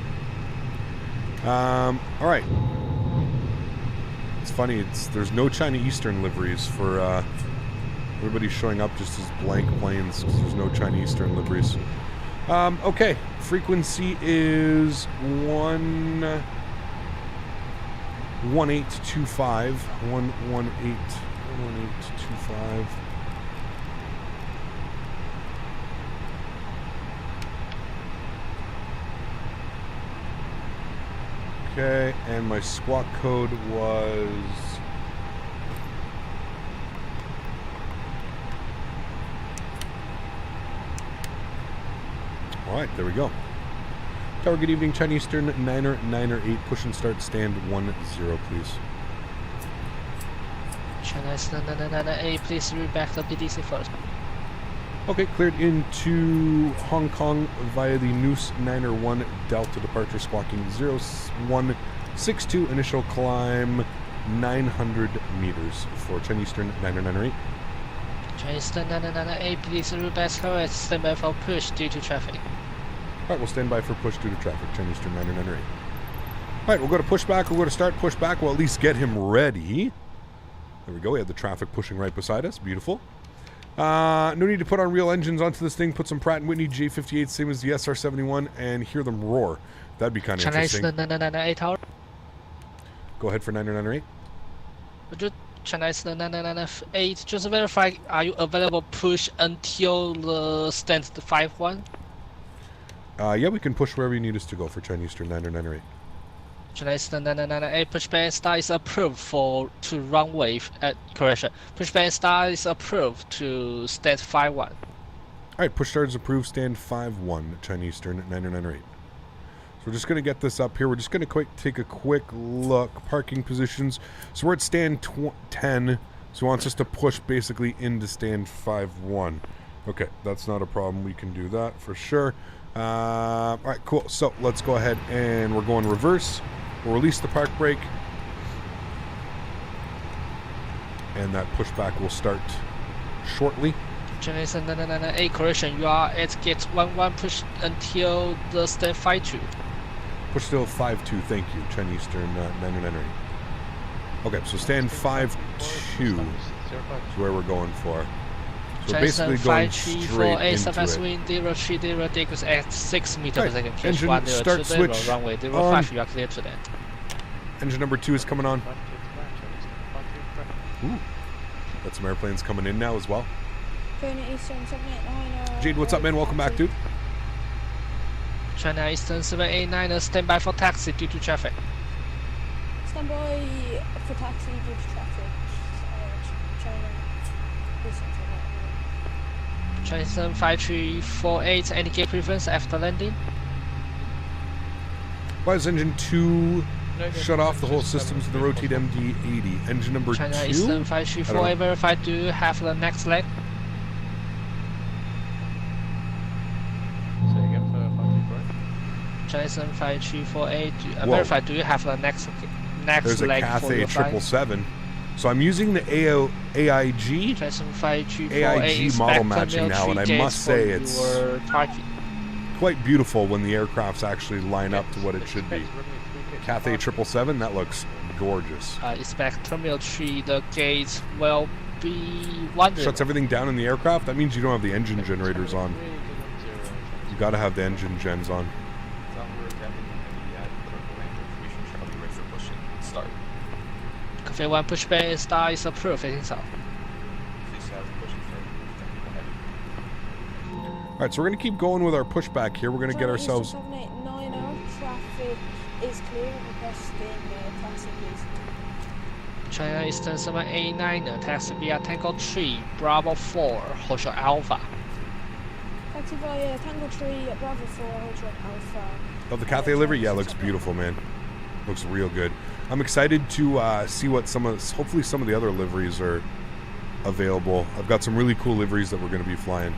All right. It's funny. There's no China Eastern liveries for everybody's showing up just as blank planes because there's no China Eastern liveries. Okay. Frequency is 1825. 1825. Okay, and my squawk code was alright, there we go. Tower, good evening, Chinese Eastern 9er 8, push and start, stand 10, please. China Eastern 998, please read back the PDC first. Okay, cleared into Hong Kong via the Noose 901 Delta departure, squawking 0162, initial climb 900 meters for Chinese Eastern 998. Chinese Eastern 998, please read back correct, stand by for push due to traffic. Alright, we'll stand by for push due to traffic, Chinese Eastern 998. All right, we'll go to pushback. We'll go to start pushback. We'll at least get him ready. There we go. We have the traffic pushing right beside us. Beautiful. No need to put on real engines onto this thing. Put some Pratt & Whitney J58, same as the SR71, and hear them roar. That'd be kind of interesting. Go ahead for 9998. Chinese 9998. Just verify, are you available push until the stand 5-1? Yeah, we can push wherever you need us to go for Chinese Eastern 9998. Chinese 9998 pushback start is approved to runway correction. Pushback start is approved to stand 5-1. All right, push start is approved. Stand 5-1 Chinese Eastern 9998. So we're just going to get this up here. We're just going to take a quick look. Parking positions. So we're at stand 10. So he wants us to push basically into stand 5-1. Okay, that's not a problem. We can do that for sure. All right, cool. So let's go ahead and we're going reverse. We'll release the park brake. And that pushback will start shortly. Chinese 9998 correction. You are at gate 11 push until the stand 5-2. Push still 5-2. Thank you, Chinese Eastern 9998. Okay, so stand 5-2 is where we're going for. So basically going straight into it. Wind 030 degrees at 6 meters per second. Engine start switch runway 05. on. You are clear to that. Engine number 2 is coming on. Ooh, got some airplanes coming in now as well. Jade, what's up, man? Welcome back, dude. China Eastern 789, stand by for taxi due to traffic. Stand by for taxi due to traffic. China Eastern 789. China Eastern 5348, any gate preference after landing? Why is engine 2 shut off the whole systems of the rotate MD-80? Engine number 2? China Eastern 5348, verify, do you have the next leg? China Eastern 5348, verify, do you have the next There's leg a Cathay for your 777. So I'm using the AIG model matching now, and I must say it's quite beautiful when the aircrafts actually line up to what it should be. Cathay 777, that looks gorgeous. Expect Terminal 3, the gates will be wonderful. Shuts everything down in the aircraft? That means you don't have the engine generators on. You gotta have the engine gens on. Cafe 1 pushback start is approved, facing south. Alright, so we're going to keep going with our pushback here. We're going to get ourselves... 789, traffic is clear, requesting taxi please. China Eastern 789, taxi via Tango 3, Bravo 4, Hotel Alpha. Taxi via Tango 3, Bravo 4, Hotel Alpha. Love the Cathay livery? Yeah, it looks beautiful, man. Looks real good. I'm excited to see what hopefully some of the other liveries are available. I've got some really cool liveries that we're going to be flying.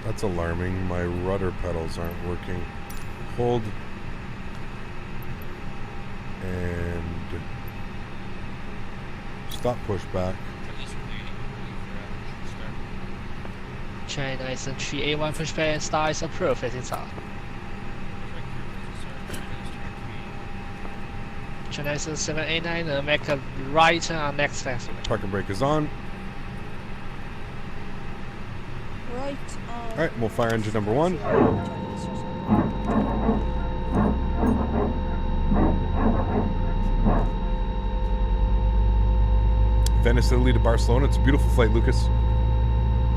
That's alarming. My rudder pedals aren't working. Hold. And stop pushback. China Eastern 3A1 pushback and start is approved, facing south. China Eastern 789, make a right on next taxi. Parking brake is on. Right on. Alright, we'll fire engine number 1. Venice, Italy to Barcelona. It's a beautiful flight, Lucas.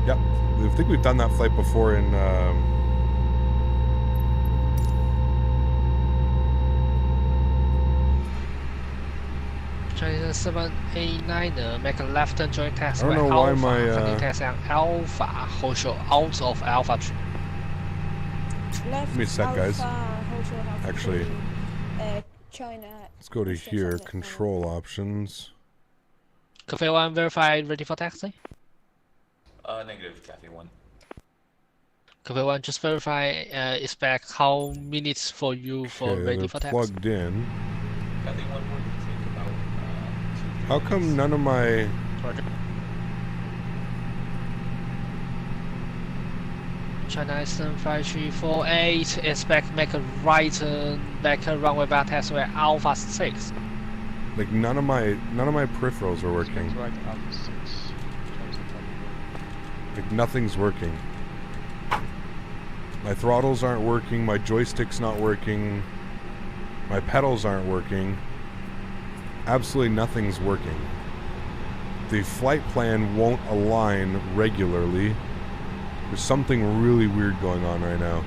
Yep. I think we've done that flight before in... China 789, make a left turn joint taxi. I don't know why my... taxi on Alpha, Hotel out of Alpha 3. Give me a sec, guys. Actually, China. let's go to here, control options. Cafe 1 verified, ready for taxi? Negative, Cafe 1. Cafe 1, just verify, expect how minutes for you for ready for taxi? Plugged in. Cafe 1 would take about 2 How come none of my... China Eastern 5348, expect make a right back runway back taxiway Alpha 6. Like none of my peripherals are working. Right, Alpha 6. Like nothing's working. My throttles aren't working, my joystick's not working, my pedals aren't working. Absolutely nothing's working. The flight plan won't align regularly. There's something really weird going on right now.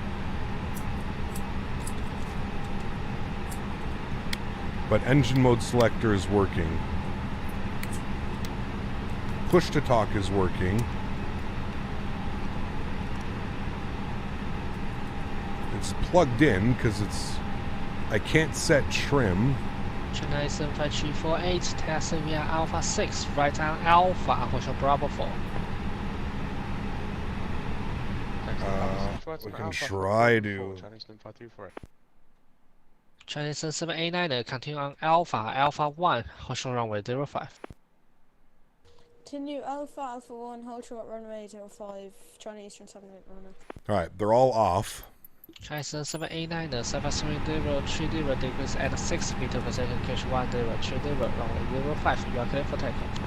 But engine mode selector is working. Push to talk is working. It's plugged in because I can't set trim. China Eastern 5348, taxi via Alpha 6, right on Alpha, Hotel Bravo 4. We can try to. China Eastern 789, continue on Alpha 1, Hotel runway 05. Continue Alpha 1, hold short runway 05, China Eastern 78 runner. Alright, they're all off. China Eastern 789, 730 degrees at 6 meters per second, catch 1030, runway 05, you are clear for takeoff.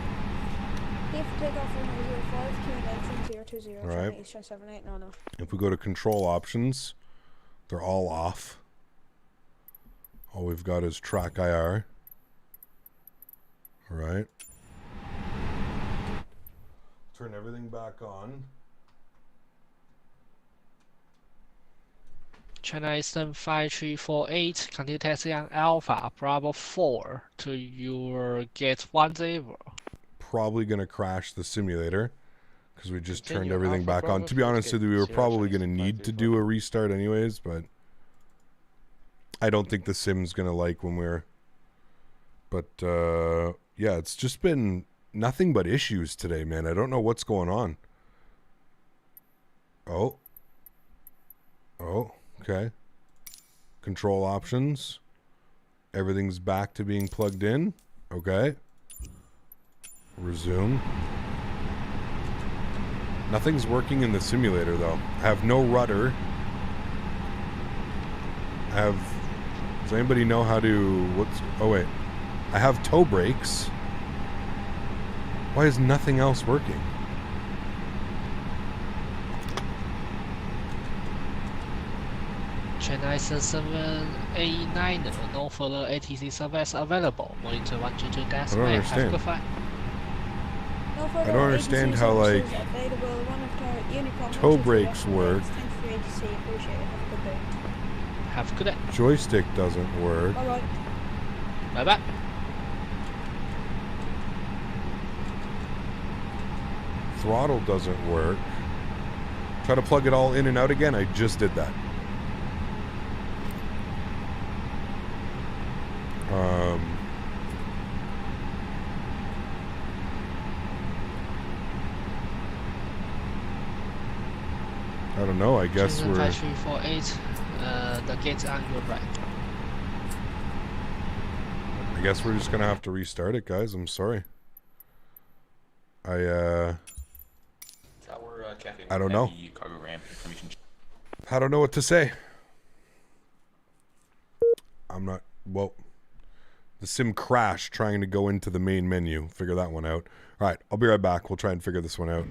Clear for takeoff runway 05, QNH 020, Right. China Eastern 789. If we go to control options, they're all off. All we've got is track IR. Alright. Turn everything back on. China Eastern 5348, continue taxi on Alpha Bravo 4 to your gate 10. Probably going to crash the simulator because we just Continue turned everything Alpha back on. Bravo To be honest with you, we were 0 probably going to Chinese need to do a restart anyways, but I don't think the sim's going to like when we're... But, yeah, it's just been nothing but issues today, man. I don't know what's going on. Oh, okay. Control options. Everything's back to being plugged in. Okay. Resume. Nothing's working in the simulator, though. I have no rudder. Does anybody know how to... Oh, wait. I have toe brakes. Why is nothing else working? China Eastern 789, no further ATC service available. Monitor 122 dash. I don't understand. Have a good flight. No further I don't understand ATC how, like, services available. One of the Unicorn toe motors brakes will work. Thanks for ATC, appreciate it. Have a good day. Have a good day. Joystick doesn't work. Bye-bye. Bye-bye. Throttle doesn't work. Try to plug it all in and out again. I just did that. I don't know. I guess we're... 5348, the gate's on your right. I guess we're just gonna have to restart it, guys. I'm sorry. I don't know. I don't know what to say. I'm not... Well, the sim crashed trying to go into the main menu. Figure that one out. All right, I'll be right back. We'll try and figure this one out.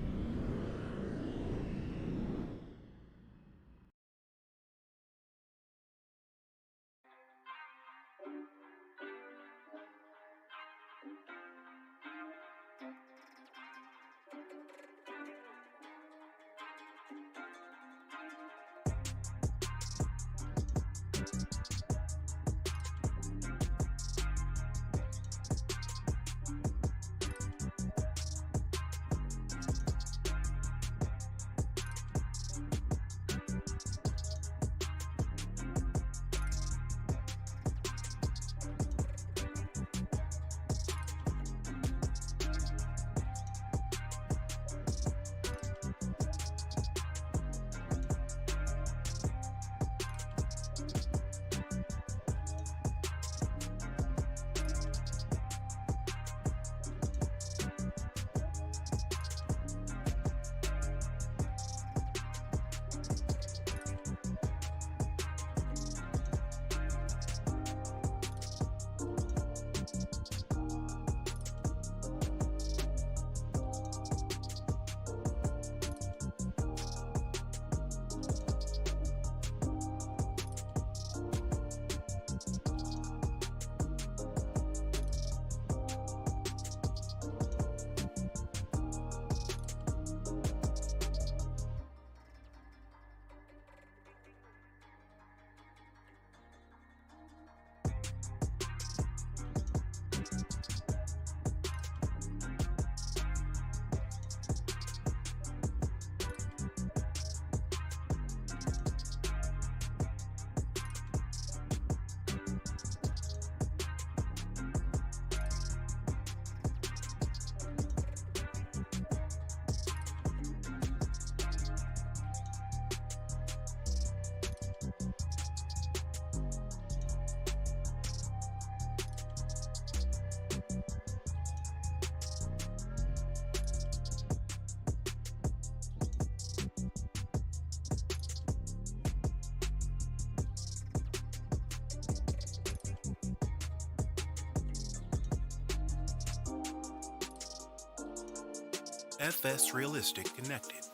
FS Realistic Connected.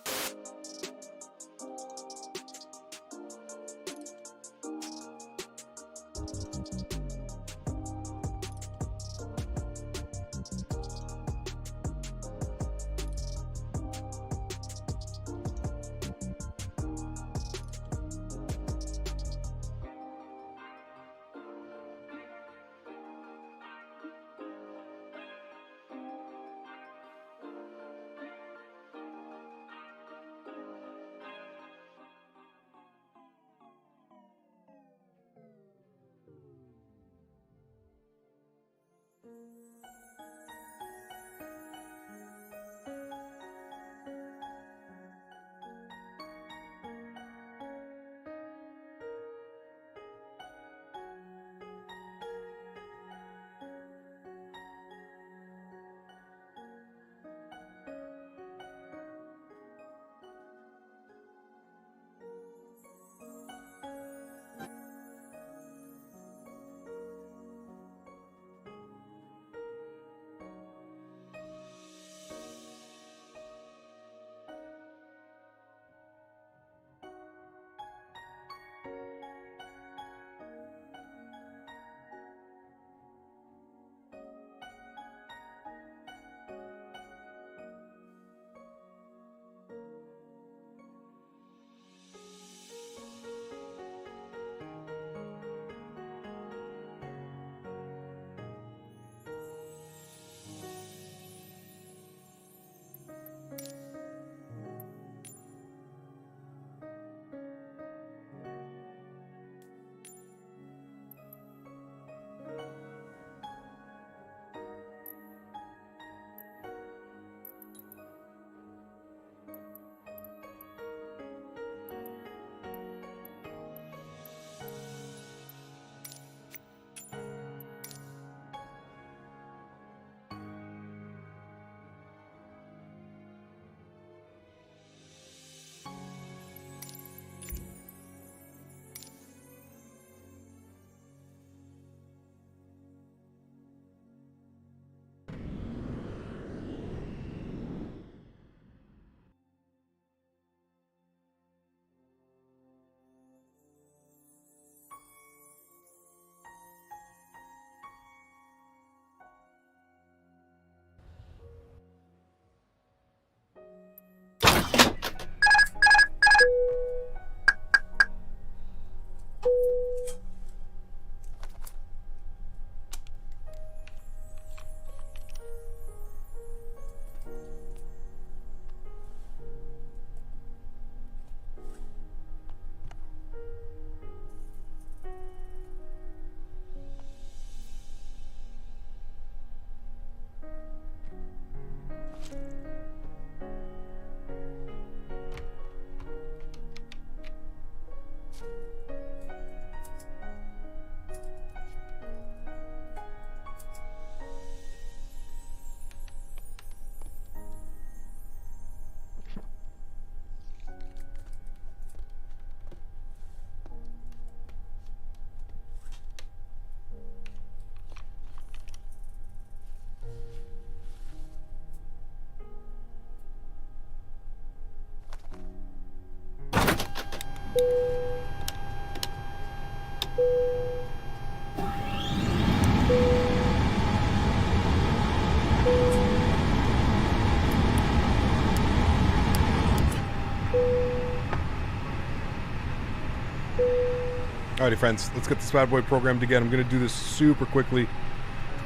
Alrighty, friends, let's get this bad boy programmed again. I'm going to do this super quickly.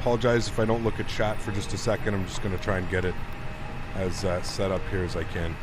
Apologize if I don't look at chat for just a second. I'm just going to try and get it as set up here as I can.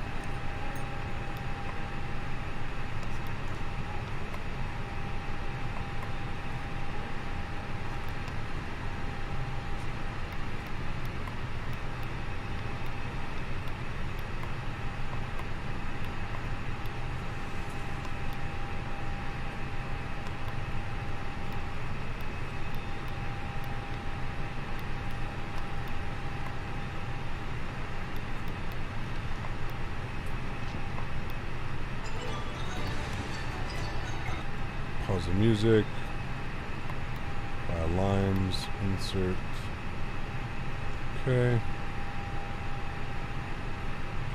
Pause the music. Limes, insert. Okay.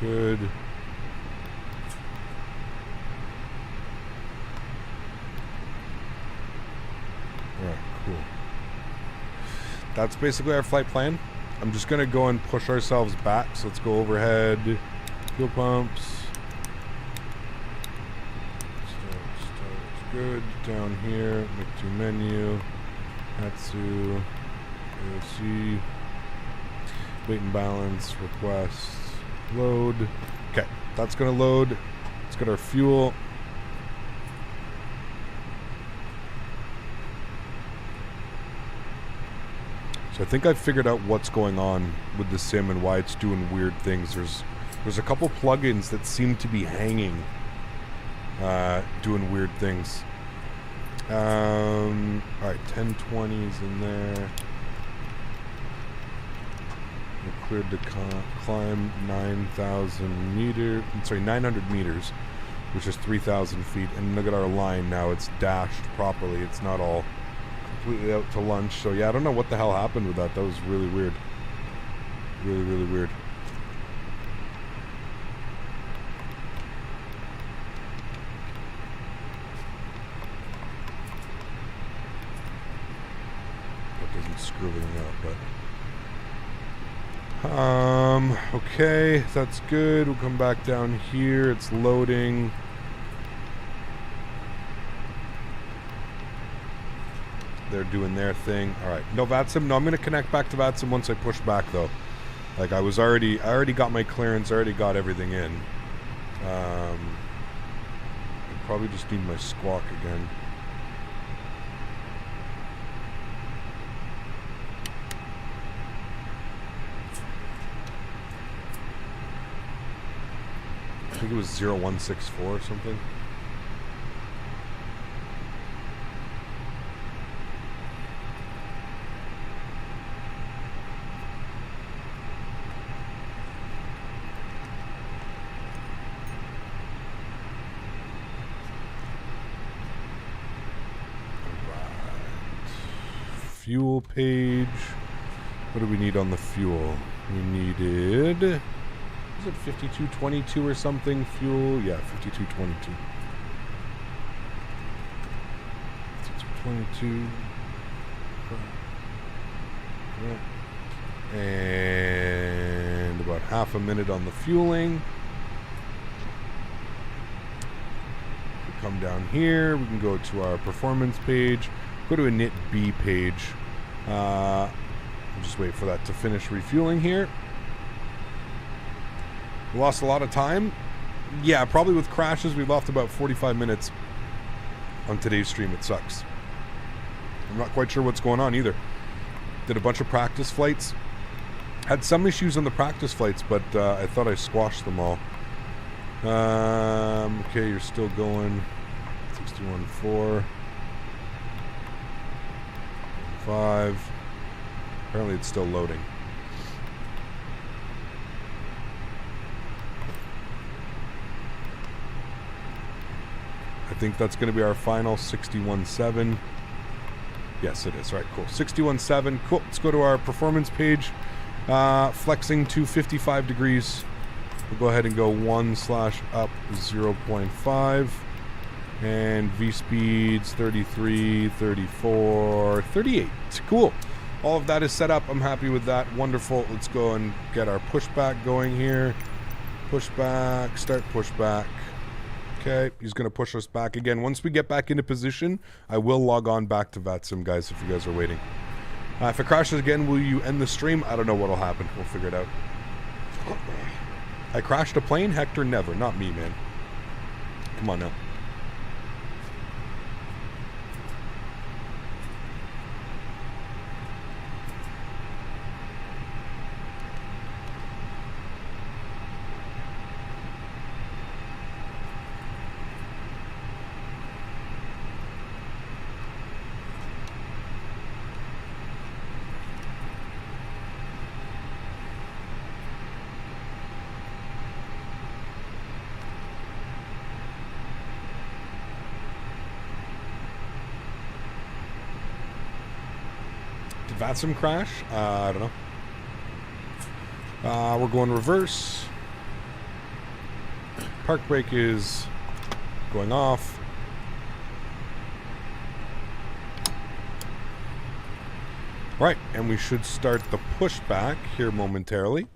Good. Alright, cool. That's basically our flight plan. I'm just going to go and push ourselves back. So let's go overhead, fuel pumps. Start, good. Down here, make to menu, Atsu, AOC, weight and balance, request, load. Okay, that's going to load. Let's get our fuel. So I think I've figured out what's going on with the sim and why it's doing weird things. There's a couple plugins that seem to be hanging, doing weird things. Alright, 1020's in there. We cleared the climb 900 meters, which is 3,000 feet. And look at our line now, it's dashed properly. It's not all completely out to lunch. So yeah, I don't know what the hell happened with that. That was really weird. Really, really weird. That doesn't screw everything up, but okay, that's good. We'll come back down here. It's loading. They're doing their thing. All right. No, VATSIM. No, I'm going to connect back to VATSIM once I push back, though. Like, I already got my clearance. I already got everything in. I probably just need my squawk again. I think it was 0164 or something. Fuel page. What do we need on the fuel? We needed, is it 5222 or something? Fuel, yeah, 5222. 5222. And about half a minute on the fueling. We come down here. We can go to our performance page. Go to init B page. We'll just wait for that to finish refueling here. We lost a lot of time. Yeah, probably with crashes, we lost about 45 minutes on today's stream. It sucks. I'm not quite sure what's going on either. Did a bunch of practice flights. Had some issues on the practice flights, but I thought I squashed them all. Okay, you're still going. 61.4. 5. Apparently it's still loading. I think that's going to be our final 61.7. Yes, it is. All right, cool. 61.7. Cool. Let's go to our performance page. Flexing to 55 degrees. We'll go ahead and go 1/up 0.5. And V speeds 33, 34, 38. Cool. All of that is set up. I'm happy with that. Wonderful. Let's go and get our pushback going here. Pushback. Start pushback. Okay, he's going to push us back again. Once we get back into position, I will log on back to VATSIM, guys, if you guys are waiting. If it crashes again, will you end the stream? I don't know what'll happen. We'll figure it out. I crashed a plane? Hector, never. Not me, man. Come on now. VATSIM crash? I don't know. We're going reverse. Park brake is going off. Right, and we should start the pushback here momentarily.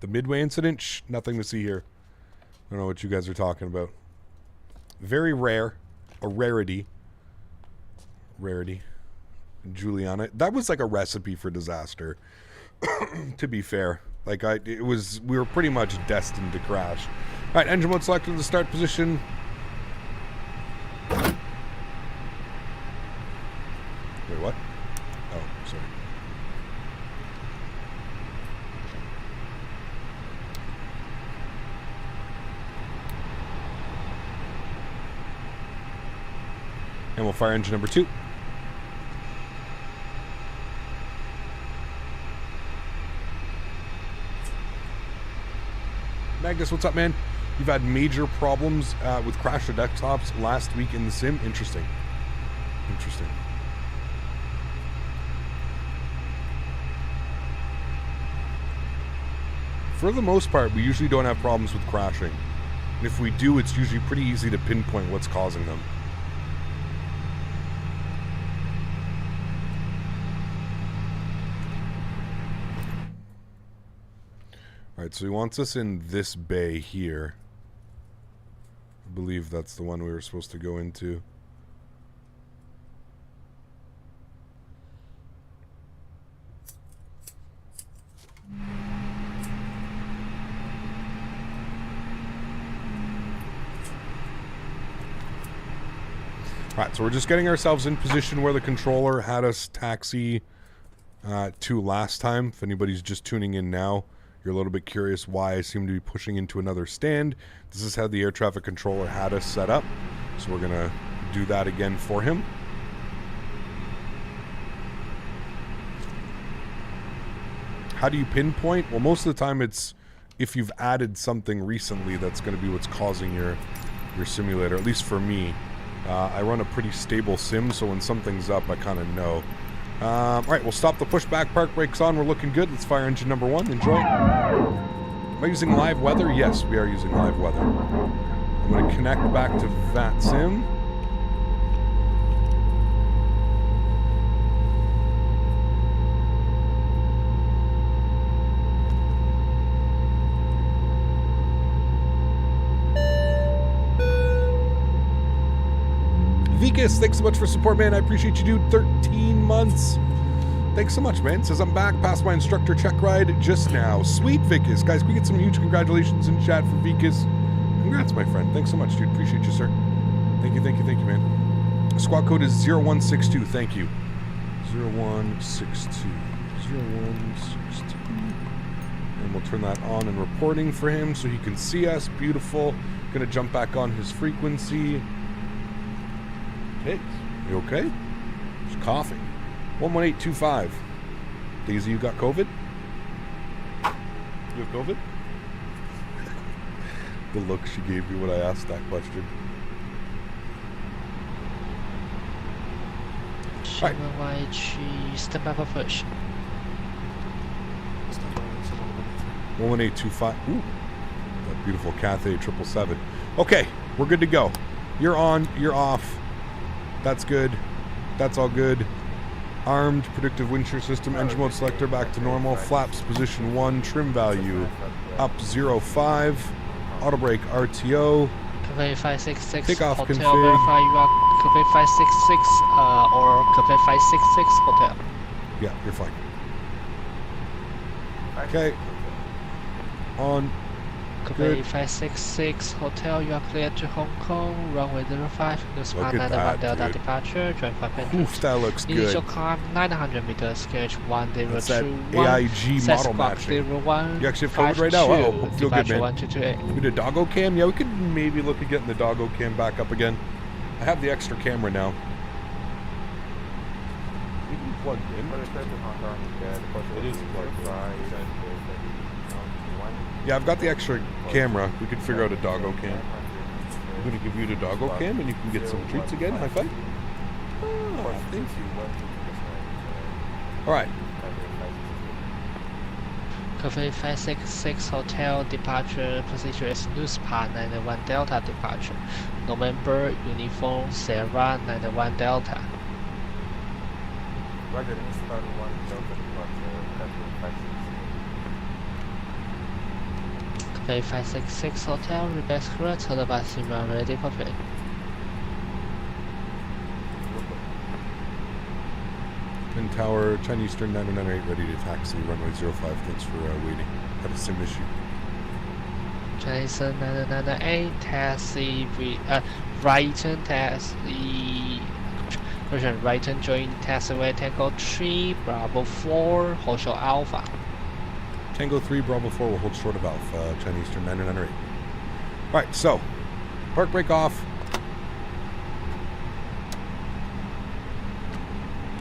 The Midway incident? Shh, nothing to see here. I don't know what you guys are talking about. Very rare. A rarity. Juliana. That was like a recipe for disaster. To be fair. Like, we were pretty much destined to crash. Alright, engine mode selected in the start position. Wait, what? Oh, sorry. And we'll fire engine number 2. Magnus, what's up, man? You've had major problems with crash of desktops last week in the sim. Interesting. Interesting. For the most part, we usually don't have problems with crashing. And if we do, it's usually pretty easy to pinpoint what's causing them. Alright, so he wants us in this bay here. I believe that's the one we were supposed to go into. Alright, so we're just getting ourselves in position where the controller had us taxi to last time. If anybody's just tuning in now, you're a little bit curious why I seem to be pushing into another stand. This is how the air traffic controller had us set up. So we're going to do that again for him. How do you pinpoint? Well, most of the time it's if you've added something recently that's going to be what's causing your simulator, at least for me. I run a pretty stable sim, so when something's up, I kind of know. Alright, we'll stop the pushback. Park brakes on. We're looking good. Let's fire engine number 1. Enjoy. Am I using live weather? Yes, we are using live weather. I'm going to connect back to VATSIM. Vikas, thanks so much for support, man. I appreciate you, dude. 13 months. Thanks so much, man. Says I'm back. Passed my instructor check ride just now. Sweet, Vikas. Guys, can we get some huge congratulations in chat for Vikas? Congrats, my friend. Thanks so much, dude. Appreciate you, sir. Thank you, man. Squad code is 0162. Thank you. 0162. 0162. And we'll turn that on and reporting for him so he can see us. Beautiful. Gonna jump back on his frequency. Hey, you okay? Just coughing. 11825. Daisy, you got COVID? You have COVID? The look she gave me when I asked that question. Right. Stand by for push. 11825. Ooh, that beautiful Cathay 777. Okay, we're good to go. You're on, you're off. That's good. That's all good. Armed, predictive wind shear system, engine mode selector back to normal, flaps position 1, trim value up 05. Auto brake RTO. Cafe 566 Takeoff hotel, config. verify you are Cafe 566 or Cafe 566 hotel. Yeah, you're fine. Okay. On. Cafe Good. 566 hotel, you are cleared to Hong Kong, runway 05, Look at that, Delta dude. departure, join 500. Oof, that looks Initial good. climb 900 meters, gauge That's that 1021. AIG model matching. 01, You actually have COVID right now? Uh-oh, feel good, man. 1228. We did doggo cam? Yeah, we could maybe look at getting the doggo cam back up again. I have the extra camera now. Maybe plugged in. It is plugged in. Yeah, I've got the extra camera. We could figure out a doggo cam. I'm going to give you the doggo cam and you can get some treats again. High five. Oh, thank you. All right. Cafe 566 hotel departure position is Newspa 91 Delta departure. November uniform Sierra 91 Delta. Roger, Newspa 1 Delta departure. Cafe 566 hotel, reverse correct, total bus ready copy. Twin Tower, Chinese Eastern 998, ready to taxi, runway 05. Thanks for waiting. Had a sim issue. Chinese 998, taxi, right turn taxi, version right turn join taxiway Tango 3, Bravo 4, hold short Alpha. Tango 3, Bravo 4 will hold short of Alpha, Chinese Eastern 998. Alright, so, park brake off.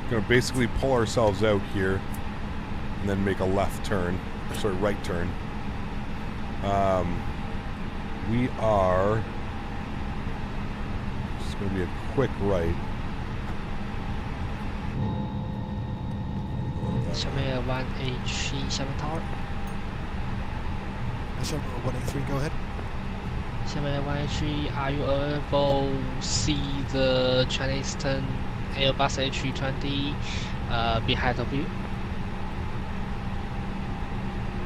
Gonna basically pull ourselves out here and then make a left turn, sorry, right turn. We are just gonna be a quick right. Xiamen 183 Xiamen Tower. Xiamen 183, go ahead. Xiamen 183, are you able to see the Chinese Eastern Airbus A320 behind of you?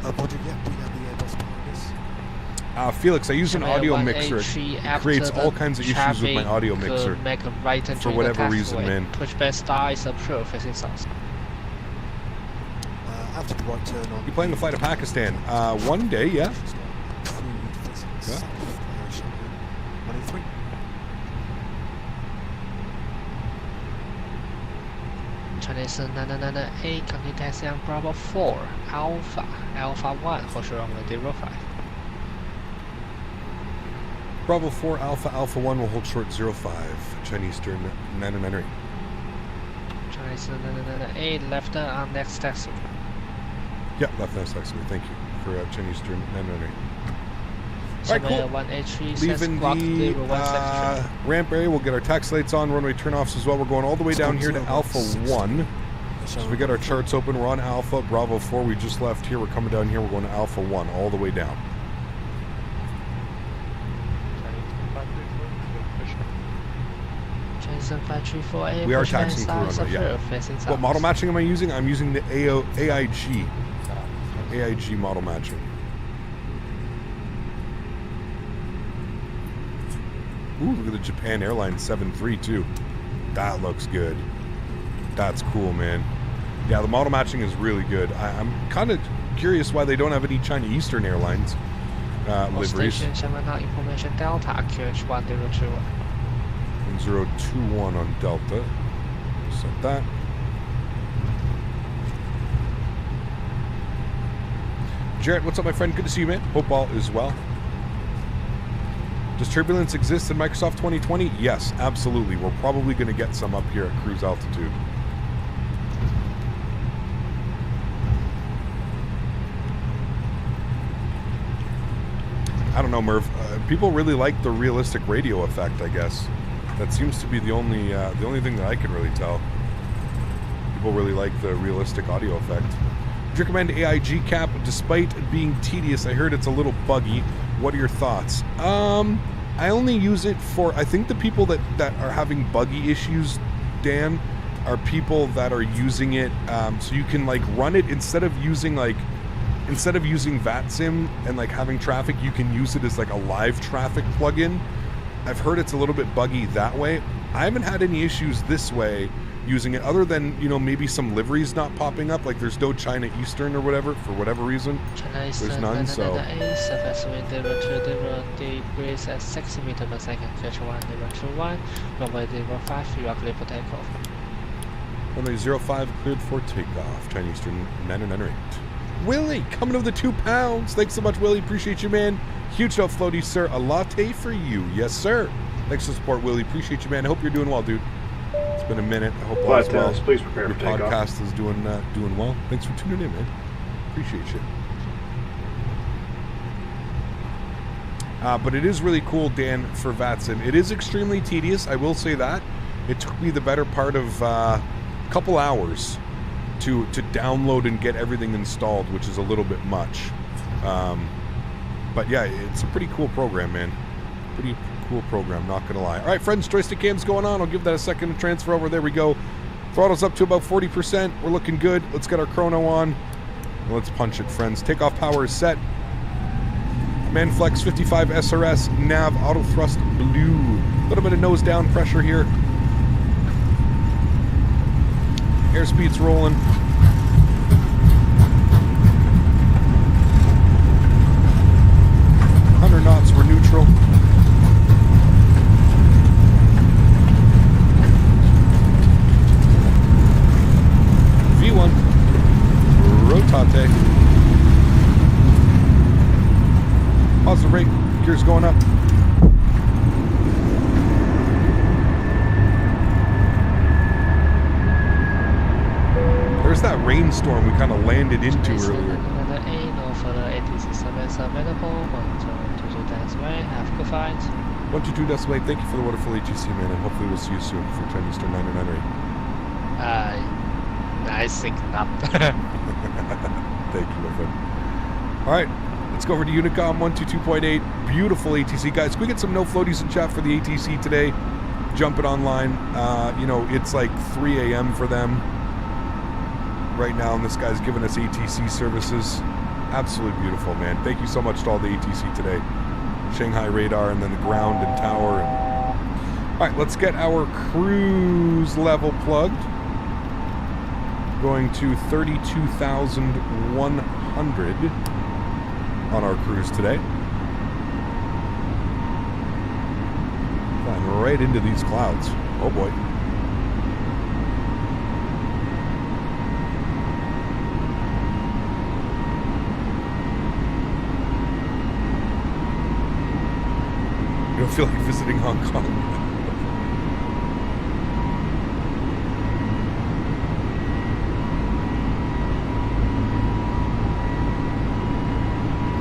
Roger, yeah, do you have the Airbus behind us? Felix, I use an Xiamen audio mixer. 183 It after creates the all kinds of issues with my traffic, audio mixer. Make a right turn For during whatever the reason, taxiway. man. Pushback star is approved facing south. After the right turn on. You planning to fly to Pakistan? One day, yeah. Yeah. 183. Chinese 998, complete taxi on Bravo 4, Alpha 1, hold short runway 05. Bravo 4, Alpha 1 will hold short 05. Chinese Eastern 998. Chinese 998, left turn on next taxi. Yeah, left next taxi. Thank you for Chinese Eastern 998. Xiamen Alright, cool. 183 says Leaving clock the 0173. ramp area, we'll get our tax lights on, runway turnoffs as well. We're going all the way down here to Alpha 1. So we got our charts open. We're on Alpha, Bravo 4. We just left here. We're coming down here. We're going to Alpha 1 all the way down. Chinese 534A, We are pushback taxiing star through is runway, yeah. approved facing south. What model matching am I using? I'm using the AIG model matching. Ooh, look at the Japan Airlines 732. That looks good. That's cool, man. Yeah, the model matching is really good. I'm kind of curious why they don't have any China Eastern Airlines liveries. Station Xiamen information Delta, QH 1021. 1021 on Delta. Set that. Jarrett, what's up, my friend? Good to see you, man. Hope all is well. Does turbulence exist in Microsoft 2020? Yes, absolutely. We're probably going to get some up here at cruise altitude. I don't know, Merv. People really like the realistic radio effect, I guess. That seems to be the only thing that I can really tell. People really like the realistic audio effect. Would you recommend AIG cap despite being tedious? I heard it's a little buggy. What are your thoughts? I only use it for, I think the people that are having buggy issues, Dan, are people that are using it so you can like run it instead of using like instead of using VATSIM and like having traffic, you can use it as like a live traffic plugin. I've heard it's a little bit buggy that way. I haven't had any issues this way using it, other than, you know, maybe some liveries not popping up, like there's no China Eastern or whatever, for whatever reason. There's none, so... surface wind 2 degrees at 60 meters per second, pitch 1021, runway 05, you are clear for takeoff. Runway 05 cleared for takeoff, China Eastern 9998. Willie, coming over the 2 pounds. Thanks so much, Willie. Appreciate you, man. Huge up floaty, sir. A latte for you. Yes, sir. Thanks for the support, Willie. Appreciate you, man. I hope you're doing well, dude. It's been a minute. I hope all is well. Please prepare your for takeoff. podcast is doing well. Thanks for tuning in, man. Appreciate you. But it is really cool, Dan, for VATSIM. It is extremely tedious, I will say that. It took me the better part of a couple hours to download and get everything installed, which is a little bit much. But yeah, it's a pretty cool program, man. Pretty cool program, not gonna lie. All right, friends, joystick cam's going on. I'll give that a second to transfer over. There we go. Throttle's up to about 40%. We're looking good. Let's get our chrono on. Let's punch it, friends. Takeoff power is set. Manflex 55 SRS, nav auto thrust blue. A little bit of nose down pressure here. Airspeed's rolling. Knots, we're neutral. V1. Rotate. Positive rate. Gears going up. There's that rainstorm we kind of landed into earlier. Have good fight. 122 Decibel, thank you for the wonderful ATC, man, and hopefully we'll see you soon for China Eastern 998. I think not. Thank you, my friend. Alright, let's go over to Unicom 122.8. Beautiful ATC. Guys, can we get some no floaties in chat for the ATC today? Jumping online. You know, it's like 3 a.m. for them right now, and this guy's giving us ATC services. Absolutely beautiful, man. Thank you so much to all the ATC today. Shanghai radar, and then the ground and tower. All right, let's get our cruise level plugged. Going to 32,100 on our cruise today. Flying right into these clouds. Oh boy. I feel like visiting Hong Kong.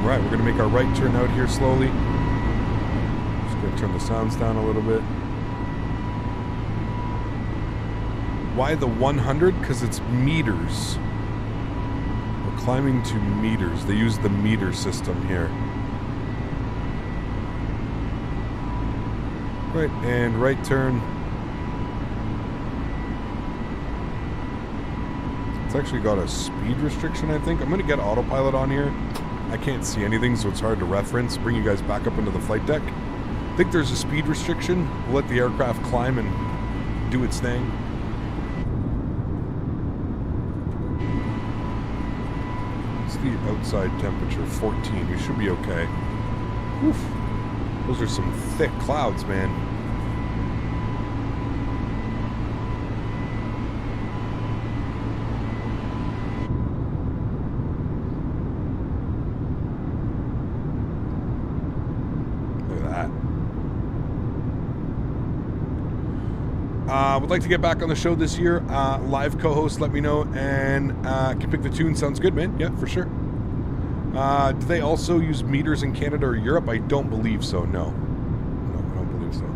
Right, we're going to make our right turn out here slowly. Just going to turn the sounds down a little bit. Why the 100? Because it's meters. We're climbing to meters. They use the meter system here. Right, and right turn. It's actually got a speed restriction, I think. I'm going to get autopilot on here. I can't see anything, so it's hard to reference. Bring you guys back up into the flight deck. I think there's a speed restriction. We'll let the aircraft climb and do its thing. What's the outside temperature? 14. We should be okay. Oof. Those are some thick clouds, man. Look at that. Would like to get back on the show this year. Live co-host, let me know, and can pick the tune. Sounds good, man. Yeah, for sure. Do they also use meters in Canada or Europe? I don't believe so, no. No, I don't believe so.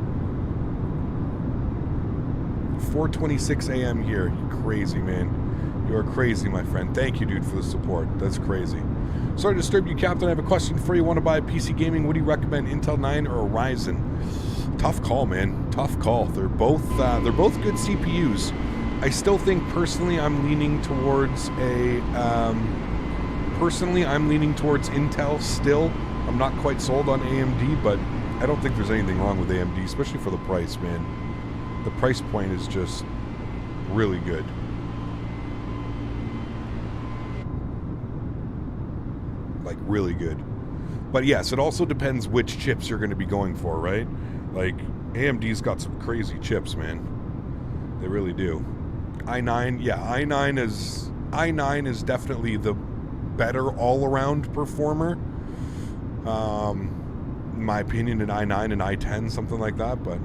4:26 a.m. here. You crazy, man. You are crazy, my friend. Thank you, dude, for the support. That's crazy. Sorry to disturb you, Captain. I have a question for you. Want to buy a PC gaming? What do you recommend, Intel 9 or Ryzen? Tough call, man. Tough call. They're both good CPUs. I still think, personally, I'm leaning towards a Personally, I'm leaning towards Intel still. I'm not quite sold on AMD, but I don't think there's anything wrong with AMD, especially for the price, man. The price point is just really good. Like, really good. But yes, it also depends which chips you're going to be going for, right? Like, AMD's got some crazy chips, man. They really do. i9, yeah, i9 is definitely the better all-around performer. In my opinion, an i9 and i10, something like that. But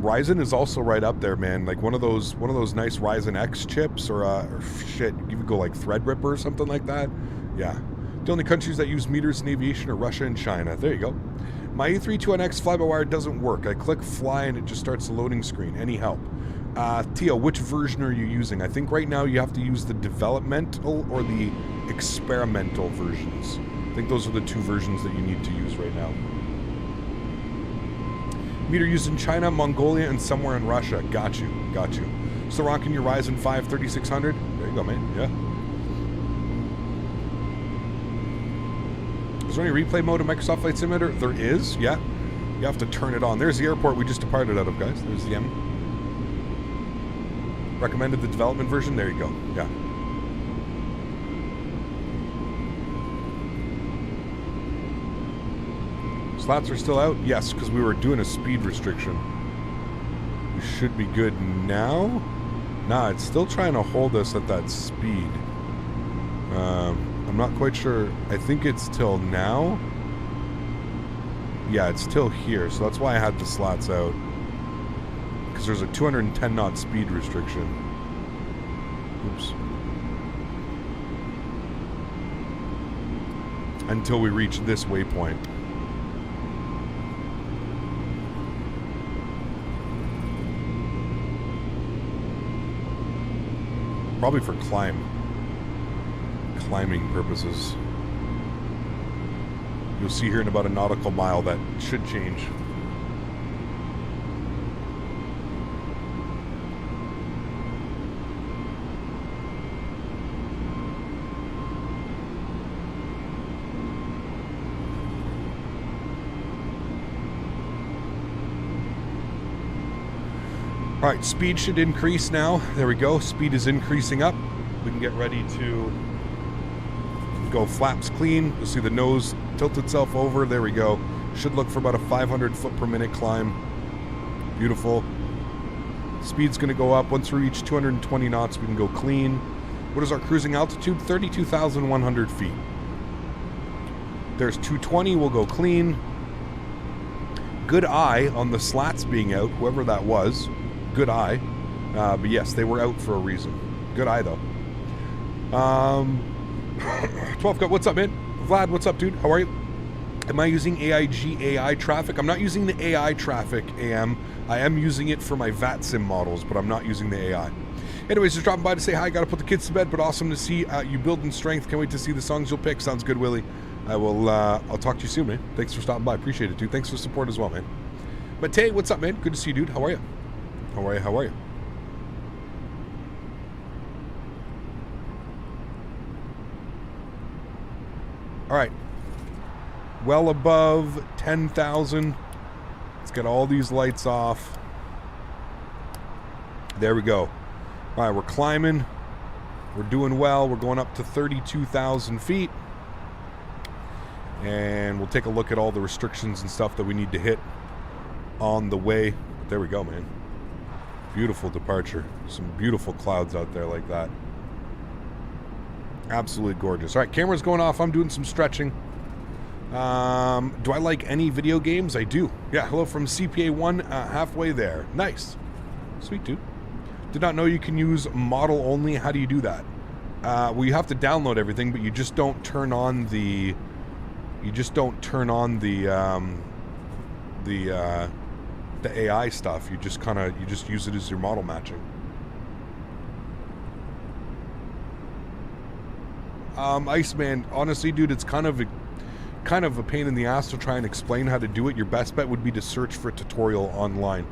Ryzen is also right up there, man. Like one of those nice Ryzen X chips, or shit, you could go like Threadripper or something like that. Yeah. The only countries that use meters in aviation are Russia and China. There you go. My A32NX FlyByWire doesn't work. I click fly and it just starts the loading screen. Any help? Tio, which version are you using? I think right now you have to use the developmental or the experimental versions. I think those are the two versions that you need to use right now. Meter used in China, Mongolia, and somewhere in Russia. Got you. Got you. Still rocking your Ryzen 5 3600? There you go, man. Yeah. Is there any replay mode in Microsoft Flight Simulator? There is, yeah. You have to turn it on. There's the airport we just departed out of, guys. There's the M. Recommended the development version. There you go. Yeah. Slots are still out? Yes, because we were doing a speed restriction. We should be good now. Nah, it's still trying to hold us at that speed. I'm not quite sure. I think it's till now. Yeah, it's till here, so that's why I had the slots out. Because there's a 210 knot speed restriction. Oops. Until we reach this waypoint. Probably for climbing purposes. You'll see here in about a nautical mile that should change. All right, speed should increase now. There we go. Speed is increasing up. We can get ready to go flaps clean. You'll see the nose tilt itself over. There we go. Should look for about a 500 foot per minute climb. Beautiful. Speed's going to go up. Once we reach 220 knots, we can go clean. What is our cruising altitude? 32,100 feet. There's 220. We'll go clean. Good eye on the slats being out, whoever that was. Good eye. But yes, they were out for a reason. Good eye, though. 12 Cut, what's up, man? Vlad, what's up, dude? How are you? Am I using AIG AI traffic? I'm not using the AI traffic, AM. I am using it for my VATSIM models, but I'm not using the AI. Anyways, just dropping by to say hi. Gotta put the kids to bed, but awesome to see you building strength. Can't wait to see the songs you'll pick. Sounds good, Willie. I'll talk to you soon, man. Thanks for stopping by. Appreciate it, dude. Thanks for the support as well, man. But Tay, what's up, man? Good to see you, dude. How are you? How are you? How are you? All right. Well above 10,000. Let's get all these lights off. There we go. All right, we're climbing. We're doing well. We're going up to 32,000 feet. And we'll take a look at all the restrictions and stuff that we need to hit on the way. There we go, man. Beautiful departure. Some beautiful clouds out there like that. Absolutely gorgeous. All right, camera's going off. I'm doing some stretching. Do I like any video games? I do. Yeah, hello from CPA1, halfway there. Nice. Sweet, dude. Did not know you can use model only. How do you do that? Well, you have to download everything, but you just don't turn on the... the AI stuff. You just use it as your model matching. Iceman, honestly, dude, it's kind of a pain in the ass to try and explain how to do it. Your best bet would be to search for a tutorial online.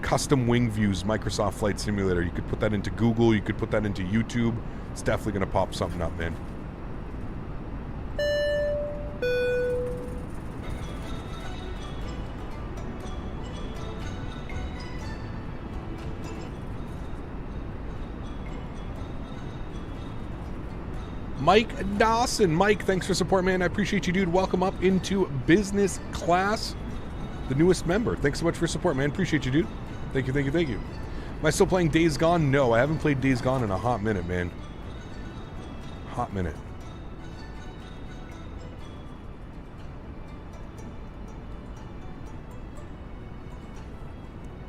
Custom wing views, Microsoft Flight Simulator. You could put that into Google. You could put that into YouTube. it's definitely going to pop something up, man. Mike Dawson. Mike, thanks for support, man. I appreciate you, dude. Welcome up into business class. The newest member. Thanks so much for your support, man. Appreciate you, dude. Thank you, thank you, thank you. Am I still playing Days Gone? No, I haven't played Days Gone in a hot minute, man. Hot minute.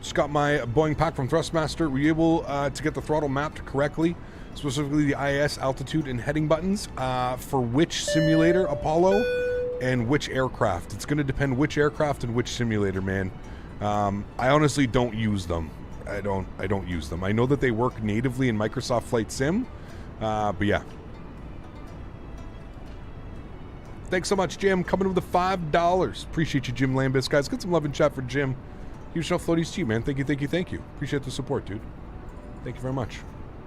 Just got my Boeing pack from Thrustmaster. Were you able to get the throttle mapped correctly? Specifically the IS altitude and heading buttons for which simulator, Apollo, and which aircraft. It's going to depend which aircraft and which simulator, man. I honestly don't use them. I don't use them. I know that they work natively in Microsoft Flight Sim, but yeah. Thanks so much, Jim. Coming in with the $5. Appreciate you, Jim Lambis. Guys, get some love in chat for Jim. Huge enough floaties to you, man. Thank you, thank you, thank you. Appreciate the support, dude. Thank you very much.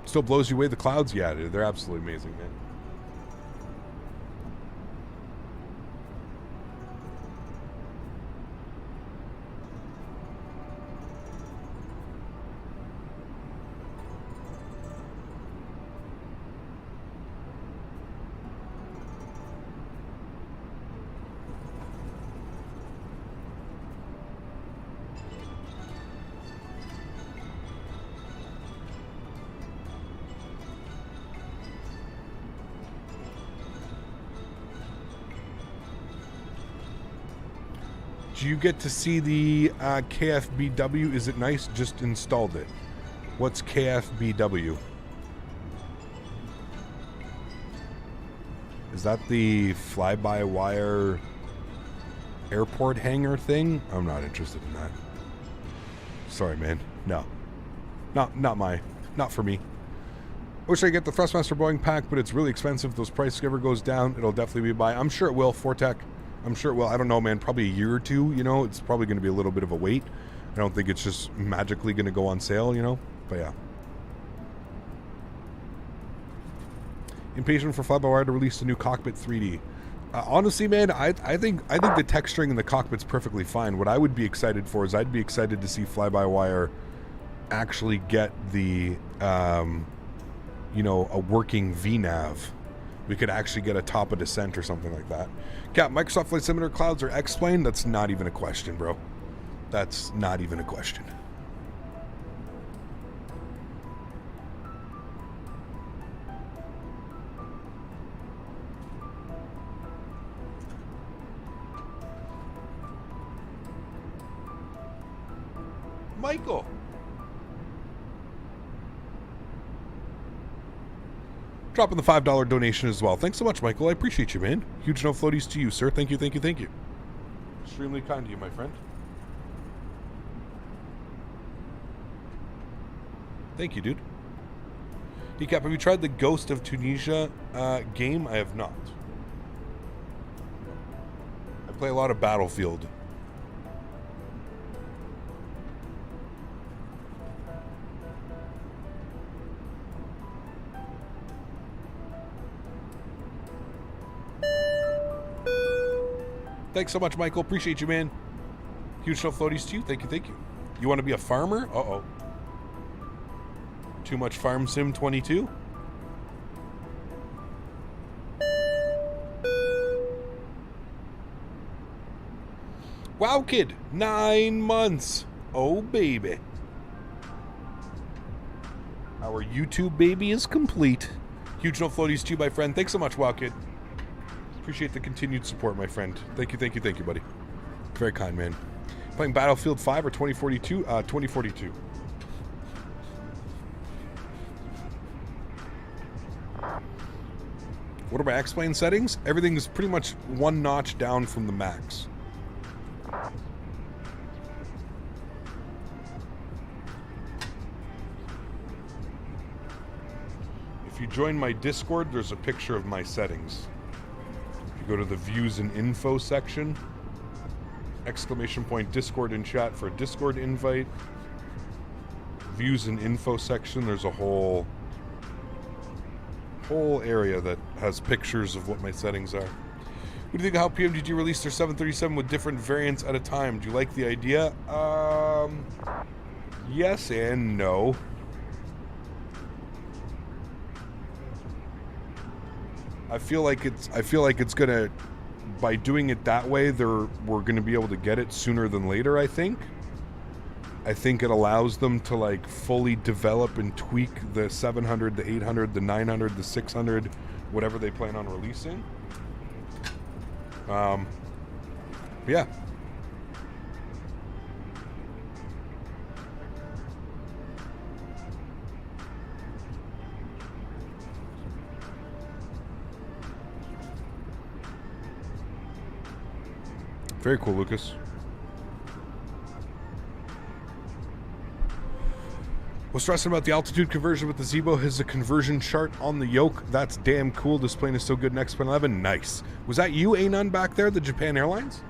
Still blows you away the clouds? Yeah, dude. They're absolutely amazing, man. Do you get to see the KFBW? Is it nice? Just installed it. What's KFBW? Is that the fly-by-wire airport hangar thing? I'm not interested in that. Sorry, man. No. Not for me. I wish I could get the Thrustmaster Boeing pack, but it's really expensive. If those prices ever goes down, it'll definitely be a buy. I'm sure it will, Fortec. I'm sure it will. I don't know, man. Probably a year or two, you know. It's probably going to be a little bit of a wait. I don't think it's just magically going to go on sale, you know. But yeah. Impatient for FlyByWire to release the new cockpit 3D. Honestly, man, I think the texturing in the cockpit's perfectly fine. What I would be excited for is I'd be excited to see FlyByWire actually get the, you know, a working VNav. We could actually get a top of descent or something like that. Cap, Microsoft Flight Simulator clouds are X-Plane? That's not even a question, bro. That's not even a question. Michael. Dropping the $5 donation as well. Thanks so much, Michael. I appreciate you, man. Huge no floaties to you, sir. Thank you, thank you, thank you. Extremely kind to you, my friend. Thank you, dude. Hey, Cap, have you tried the Ghost of Tunisia game? I have not. I play a lot of Battlefield. Thanks so much, Michael. Appreciate you, man. Huge no floaties to you. Thank you, thank you. You want to be a farmer? Uh-oh. Too much Farm Sim 22? Wow, kid. 9 months. Oh, baby. Our YouTube baby is complete. Huge no floaties to you, my friend. Thanks so much, Wow, kid. Appreciate the continued support, my friend. Thank you, thank you, thank you, buddy. Very kind, man. Playing Battlefield 5 or 2042? 2042. What are my X-Plane settings? Everything is pretty much one notch down from the max. If you join my Discord, there's a picture of my settings. Go to the views and info section, exclamation point Discord in chat for a Discord invite. Views and info section, there's a whole whole area that has pictures of what my settings are. What do you think of how PMDG released their 737 with different variants at a time? Do you like the idea? Yes and no. I feel like it's gonna, by doing it that way, we're gonna be able to get it sooner than later. I think it allows them to like fully develop and tweak the 700, the 800, the 900, the 600, whatever they plan on releasing. Yeah. Very cool, Lucas. Was stressing about the altitude conversion with the Zebo. Has a conversion chart on the yoke. That's damn cool. This plane is so good. Next plane 11. Nice. Was that you, Anon, back there? The Japan Airlines?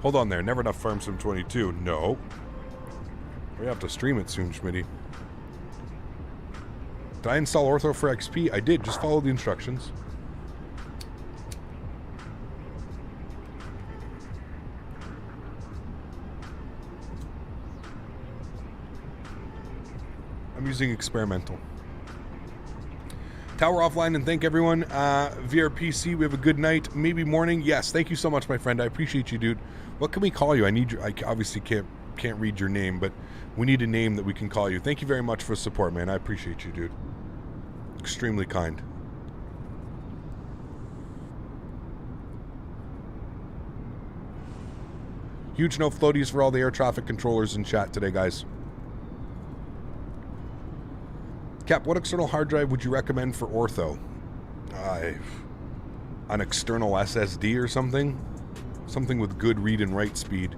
Hold on there. Never enough Farm Sim 22. No. We have to stream it soon, Smitty. Did I install Ortho for XP? I did. Just follow the instructions. I'm using experimental. Tower offline and thank everyone. VRPC, we have a good night, maybe morning. Yes, thank you so much, my friend. I appreciate you, dude. What can we call you? I need you. I obviously can't read your name, but we need a name that we can call you. Thank you very much for support, man. I appreciate you, dude. Extremely kind. Huge no floaties for all the air traffic controllers in chat today, guys. Cap, what external hard drive would you recommend for ortho? An external SSD or something? Something with good read and write speed.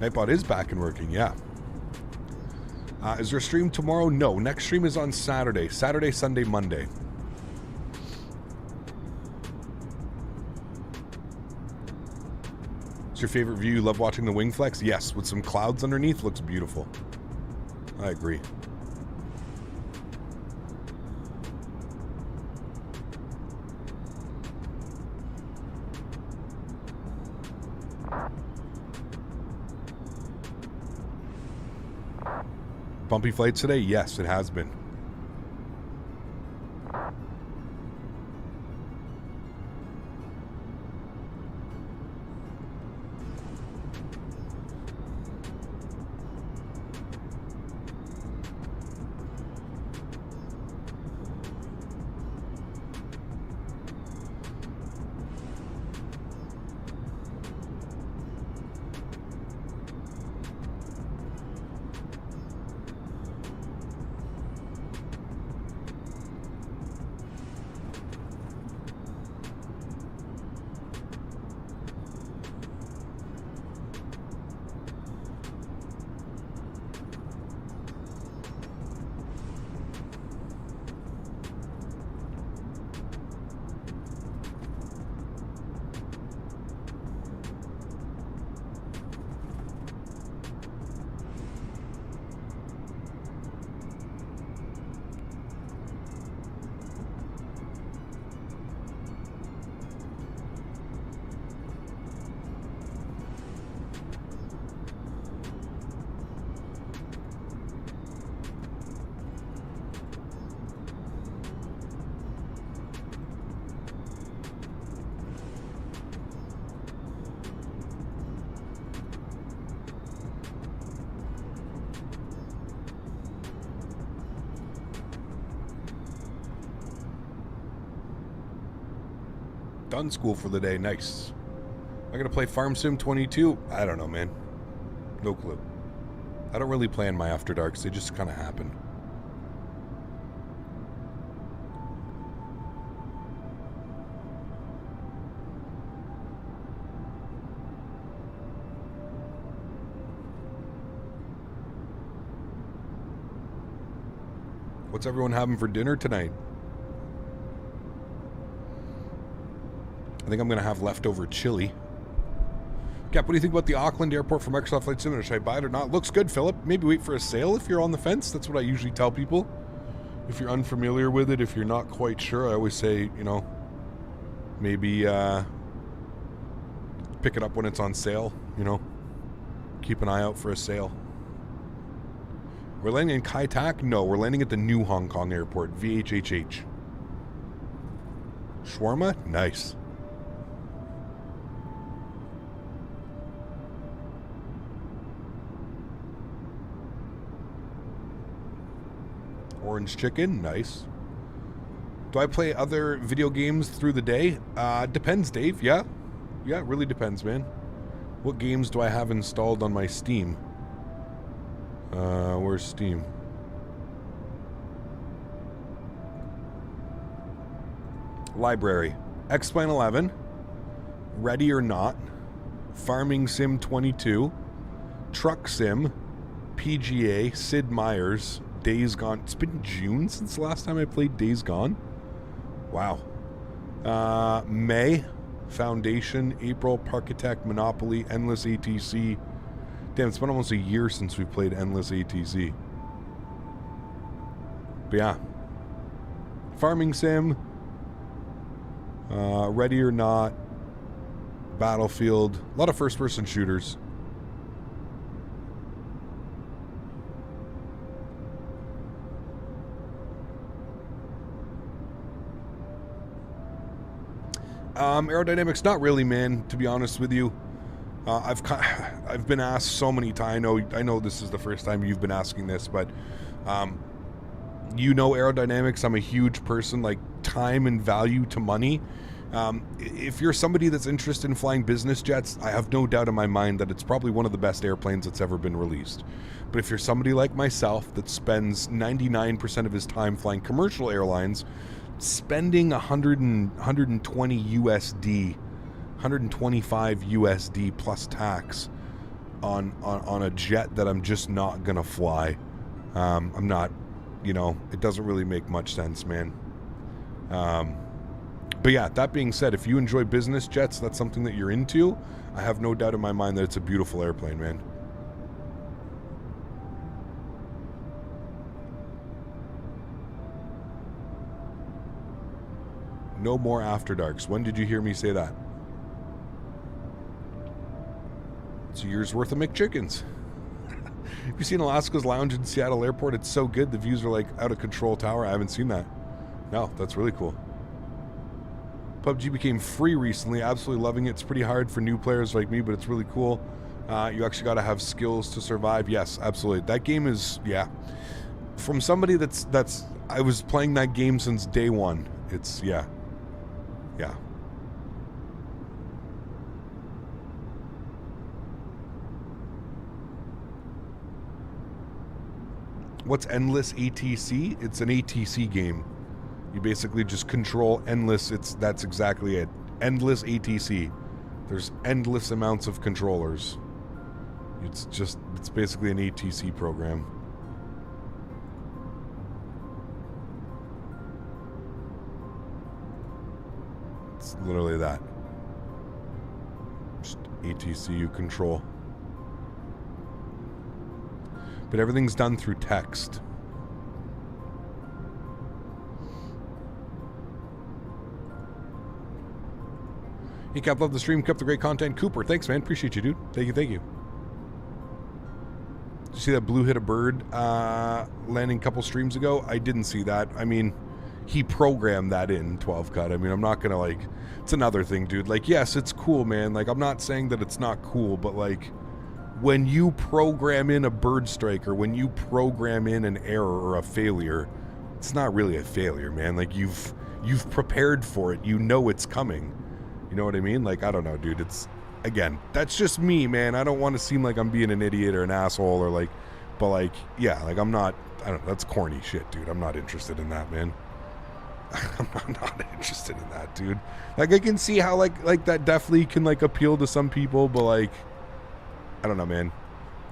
Nightbot is back and working, yeah. Is there a stream tomorrow? No. Next stream is on Saturday. Saturday, Sunday, Monday. What's your favorite view? You love watching the wing flex? Yes, with some clouds underneath. Looks beautiful. I agree. Bumpy flights today? Yes, it has been. Done school for the day. Nice. Am I gonna play Farm Sim 22? I don't know, man. No clue. I don't really plan my after darks. They just kind of happen. What's everyone having for dinner tonight? I think I'm going to have leftover chili. Cap, what do you think about the Auckland airport for Microsoft Flight Simulator? Should I buy it or not? Looks good, Philip. Maybe wait for a sale if you're on the fence. That's what I usually tell people. If you're unfamiliar with it, if you're not quite sure, I always say, you know, maybe pick it up when it's on sale, you know. Keep an eye out for a sale. We're landing in Kai Tak? No, we're landing at the new Hong Kong airport, VHHH. Shawarma? Nice. Orange chicken, nice. Do I play other video games through the day? Depends, Dave. Yeah, it really depends, man. What games do I have installed on my Steam? Where's Steam? Library. X-Plane 11. Ready or Not. Farming Sim 22. Truck Sim. PGA. Sid Meier's. Days Gone. It's been June since the last time I played Days Gone. Wow. May. Foundation. April. Parkitect. Monopoly. Endless ATC. Damn, it's been almost a year since we played Endless ATC. But yeah. Farming Sim. Ready or Not. Battlefield. A lot of first-person shooters. Aerodynamics, not really, man, to be honest with you. I've been asked so many times. I know this is the first time you've been asking this, but you know aerodynamics. I'm a huge person, like time and value to money. If you're somebody that's interested in flying business jets, I have no doubt in my mind that it's probably one of the best airplanes that's ever been released. But if you're somebody like myself that spends 99% of his time flying commercial airlines, spending 120 USD, 125 USD plus tax on a jet that I'm just not gonna fly, I'm not, you know, it doesn't really make much sense, man. But yeah, that being said, if you enjoy business jets, that's something that you're into, I have no doubt in my mind that it's a beautiful airplane, man. No more After Darks. When did you hear me say that? It's a year's worth of McChickens. Have you seen Alaska's Lounge in Seattle Airport? It's so good. The views are like out of control tower. I haven't seen that. No, that's really cool. PUBG became free recently. Absolutely loving it. It's pretty hard for new players like me, but it's really cool. You actually got to have skills to survive. Yes, absolutely. That game is, yeah. From somebody that's I was playing that game since day one. It's, yeah. Yeah. What's Endless ATC? It's an ATC game. You basically just control endless. That's exactly it. Endless ATC. There's endless amounts of controllers. It's basically an ATC program. It's literally that. Just ATC you control. But everything's done through text. Hey Cap, love the stream, kept the great content. Cooper, thanks man, appreciate you, dude. Thank you. Did you see that blue hit a bird landing a couple streams ago? I didn't see that. I mean, he programmed that in 12 cut. I mean, I'm not gonna like, it's another thing, dude. Like, yes, it's cool, man. Like, I'm not saying that it's not cool, but like, when you program in a bird strike or when you program in an error or a failure, it's not really a failure, man. Like, you've prepared for it. You know it's coming. You know what I mean? Like, I don't know, dude. It's, again, that's just me, man. I don't want to seem like I'm being an idiot or an asshole or like, but like, yeah, like I'm not, I don't know, that's corny shit, dude. I'm not interested in that, man. I'm not interested in that, dude. Like, I can see how like that definitely can like appeal to some people, but like, I don't know, man.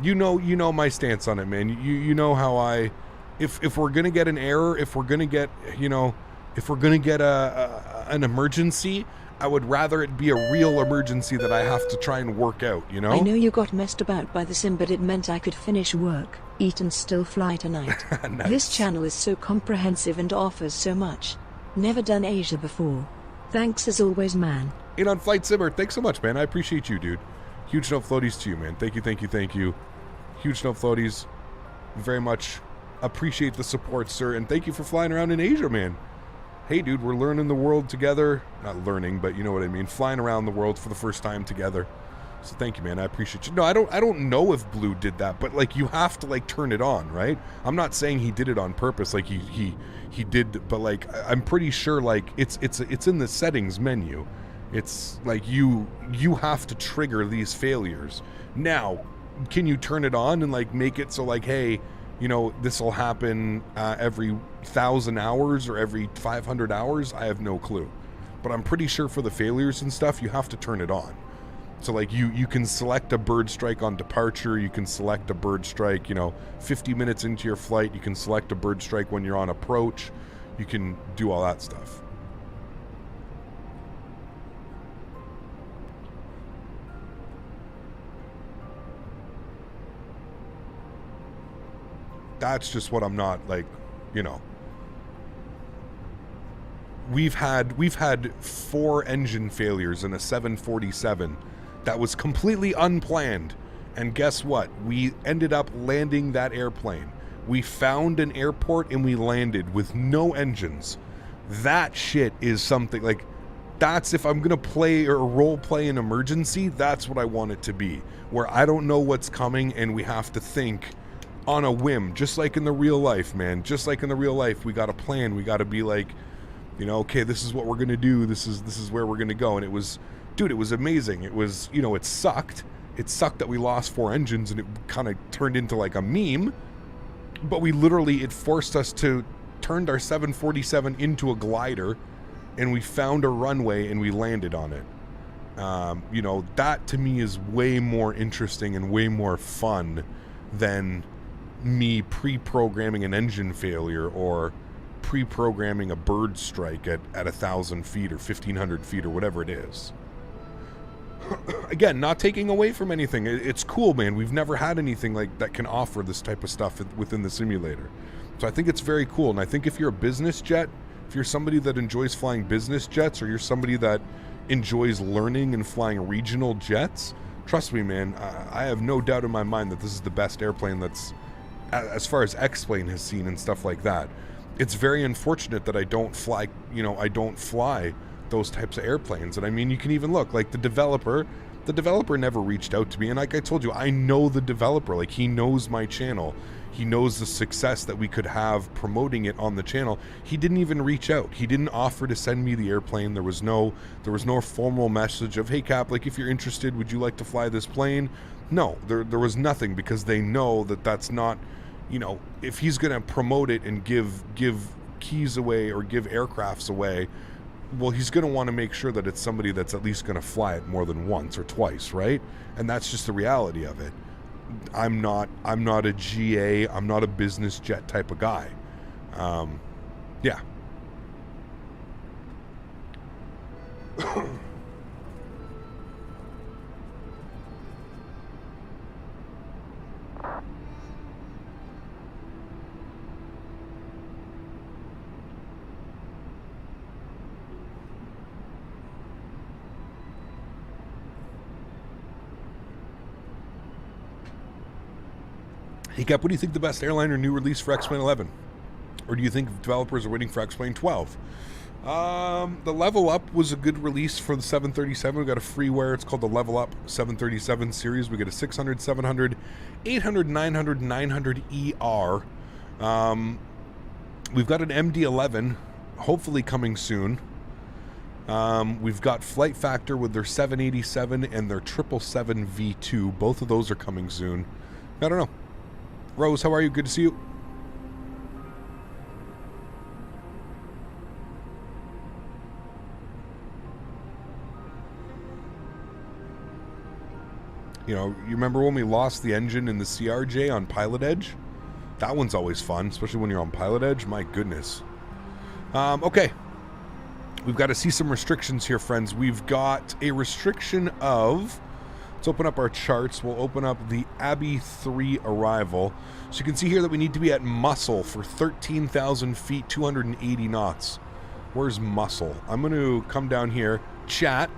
You know my stance on it, man. You know how I, if we're gonna get an error, if we're gonna get, you know, if we're gonna get an emergency, I would rather it be a real emergency that I have to try and work out, you know? I know you got messed about by the sim, but it meant I could finish work, eat and still fly tonight. Nice. This channel is so comprehensive and offers so much. Never done Asia before. Thanks as always, man. In on Flight Simmer, thanks so much, man. I appreciate you, dude. Huge note floaties to you, man. Thank you, thank you, thank you. Huge note floaties. Very much appreciate the support, sir. And thank you for flying around in Asia, man. Hey, dude, we're learning the world together. Not learning, but you know what I mean. Flying around the world for the first time together. So thank you, man. I appreciate you. No, I don't know if Blue did that, but like you have to like turn it on, right? I'm not saying he did it on purpose, like he did, but like I'm pretty sure like it's in the settings menu. It's like you have to trigger these failures. Now, can you turn it on and like make it so like, hey, you know, this will happen every 1,000 hours or every 500 hours? I have no clue. But I'm pretty sure for the failures and stuff, you have to turn it on. So like you can select a bird strike on departure. You can select a bird strike, you know, 50 minutes into your flight. You can select a bird strike when you're on approach. You can do all that stuff. That's just what I'm not like, you know. We've had 4 engine failures in a 747 that was completely unplanned. And guess what? We ended up landing that airplane. We found an airport and we landed with no engines. That shit is something like, that's if I'm gonna play or role play an emergency, that's what I want it to be. Where I don't know what's coming and we have to think on a whim, just like in the real life, man. Just like in the real life, we got a plan. We got to be like, you know, okay, this is what we're gonna do. This is where we're gonna go. And it was, dude, it was amazing. It was, you know, it sucked. It sucked that we lost 4 engines and it kind of turned into like a meme. But we literally, it forced us to turn our 747 into a glider, and we found a runway and we landed on it. You know, that to me is way more interesting and way more fun than me pre-programming an engine failure or pre-programming a bird strike at 1,000 feet or 1,500 feet or whatever it is. Again, not taking away from anything. It's cool, man. We've never had anything like that can offer this type of stuff within the simulator. So I think it's very cool. And I think if you're a business jet, if you're somebody that enjoys flying business jets, or you're somebody that enjoys learning and flying regional jets, trust me, man, I have no doubt in my mind that this is the best airplane that's, as far as X-Plane has seen and stuff like that. It's very unfortunate that I don't fly, you know, I don't fly those types of airplanes. And I mean, you can even look, like the developer never reached out to me. And like I told you, I know the developer, like he knows my channel. He knows the success that we could have promoting it on the channel. He didn't even reach out. He didn't offer to send me the airplane. There was no formal message of, hey Cap, like if you're interested, would you like to fly this plane? No, there was nothing, because they know that that's not, you know, if he's going to promote it and give keys away or give aircrafts away, well, he's going to want to make sure that it's somebody that's at least going to fly it more than once or twice, right? And that's just the reality of it. I'm not a GA, I'm not a business jet type of guy. Yeah. Hey Cap, what do you think the best airline or new release for X-Plane 11? Or do you think developers are waiting for X-Plane 12? The Level Up was a good release for the 737. We got a freeware. It's called the Level Up 737 series. We get a 600, 700, 800, 900, 900 ER. We've got an MD-11, hopefully coming soon. We've got Flight Factor with their 787 and their 777 V2. Both of those are coming soon. I don't know. Rose, how are you? Good to see you. You know, you remember when we lost the engine in the CRJ on Pilot Edge? That one's always fun, especially when you're on Pilot Edge. My goodness. Okay. we've got to see some restrictions here, friends. We've got a restriction of, let's open up our charts. We'll open up the Abbey 3 arrival. So you can see here that we need to be at Muscle for 13,000 feet, 280 knots. Where's Muscle? I'm going to come down here. Chat,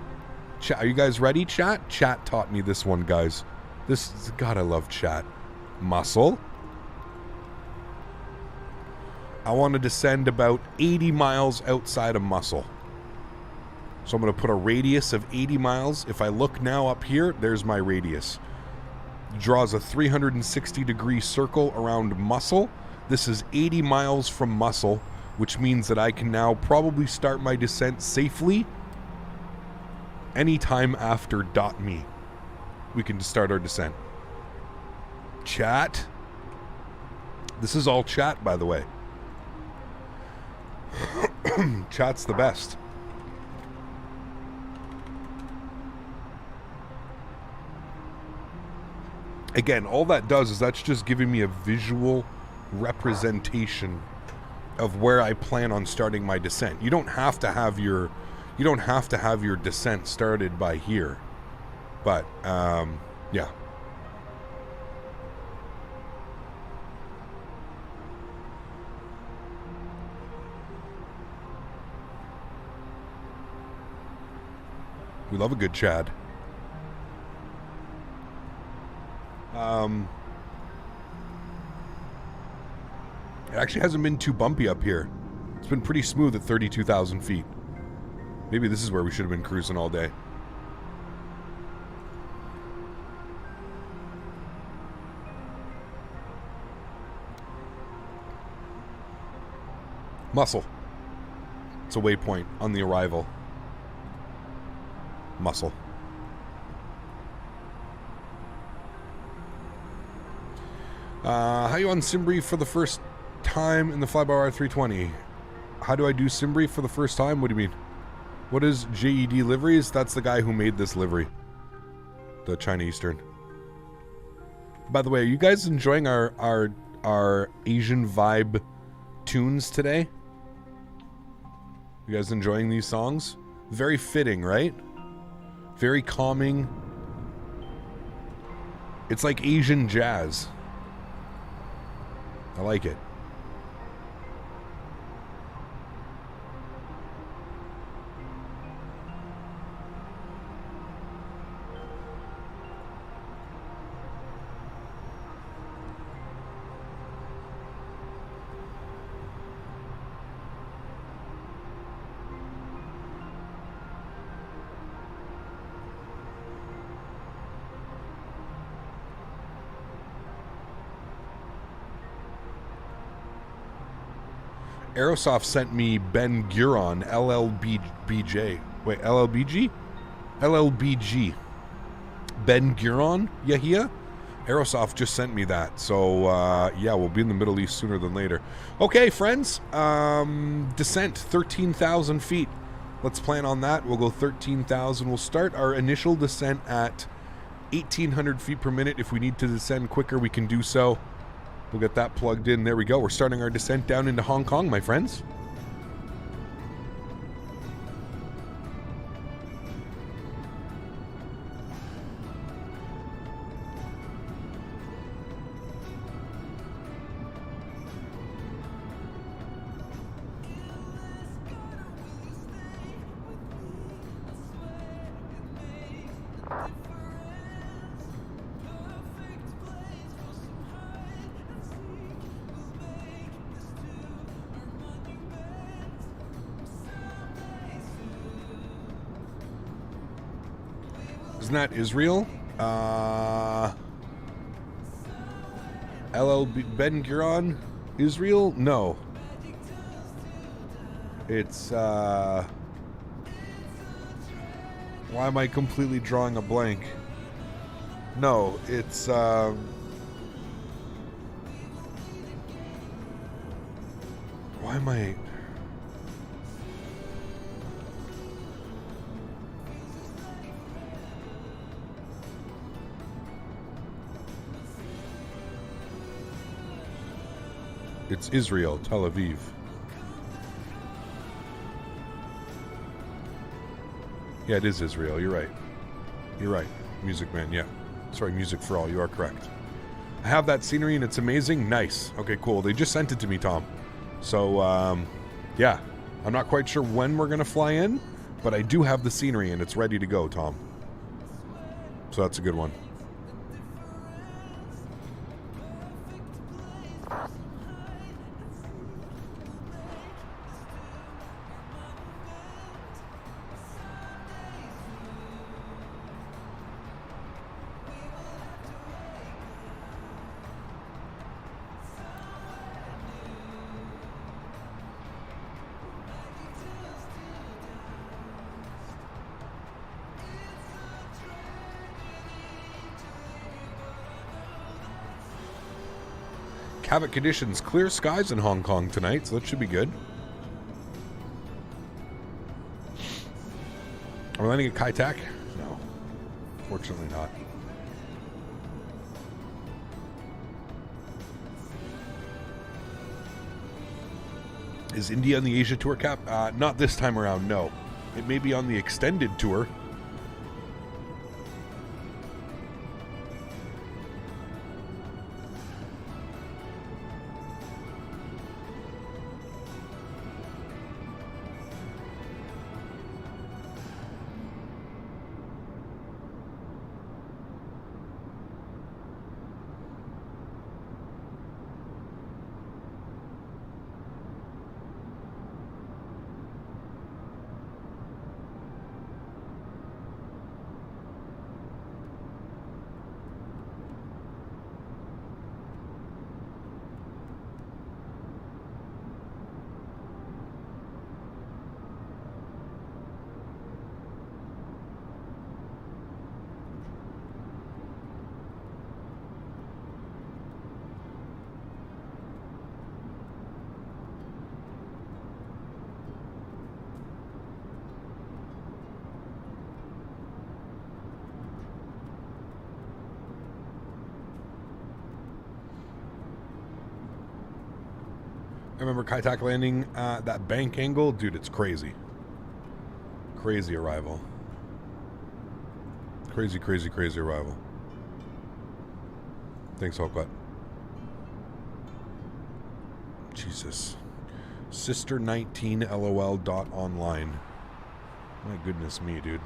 are you guys ready, chat? Chat taught me this one, guys. God, I love chat. Muscle. I want to descend about 80 miles outside of Muscle. So I'm going to put a radius of 80 miles. If I look now up here, there's my radius. Draws a 360-degree circle around Muscle. This is 80 miles from Muscle, which means that I can now probably start my descent safely anytime after .me. We can start our descent. Chat. This is all chat, by the way. Chat's the best. Again, all that does is that's just giving me a visual representation of where I plan on starting my descent. You don't have to have your descent started by here. But yeah. We love a good Chad. It actually hasn't been too bumpy up here. It's been pretty smooth at 32,000 feet. Maybe this is where we should have been cruising all day. Muscle. It's a waypoint on the arrival. Muscle. How you on Simbri for the first time in the FlyByWire 320? How do I do Simbri for the first time? What do you mean? What is JED liveries? That's the guy who made this livery. The China Eastern. By the way, are you guys enjoying our Asian vibe tunes today? You guys enjoying these songs? Very fitting, right? Very calming. It's like Asian jazz. I like it. Aerosoft sent me Ben Gurion, LLBJ. Wait, LLBG? LLBG. Ben Gurion, Yahia? Aerosoft just sent me that. So, yeah, we'll be in the Middle East sooner than later. Okay, friends. Descent, 13,000 feet. Let's plan on that. We'll go 13,000. We'll start our initial descent at 1,800 feet per minute. If we need to descend quicker, we can do so. We'll get that plugged in. There we go. We're starting our descent down into Hong Kong, my friends. Isn't that Israel? LLB Ben Gurion? Israel? No. It's why am I completely drawing a blank? No, it's why am I... It's Israel, Tel Aviv. Yeah, it is Israel. You're right. You're right. Music Man, yeah. Sorry, Music for All. You are correct. I have that scenery and it's amazing. Nice. Okay, cool. They just sent it to me, Tom. So, yeah. I'm not quite sure when we're going to fly in, but I do have the scenery and it's ready to go, Tom. So that's a good one. Havoc conditions, clear skies in Hong Kong tonight, so that should be good. Are we landing at Kai Tak? No, fortunately not. Is India on the Asia tour, Cap? Not this time around, no. It may be on the extended tour. I remember Kai Tak landing that bank angle. Dude, it's crazy. Crazy arrival. Crazy, crazy, crazy arrival. Thanks, Hopet. Jesus. Sister19lol.online. My goodness me, dude.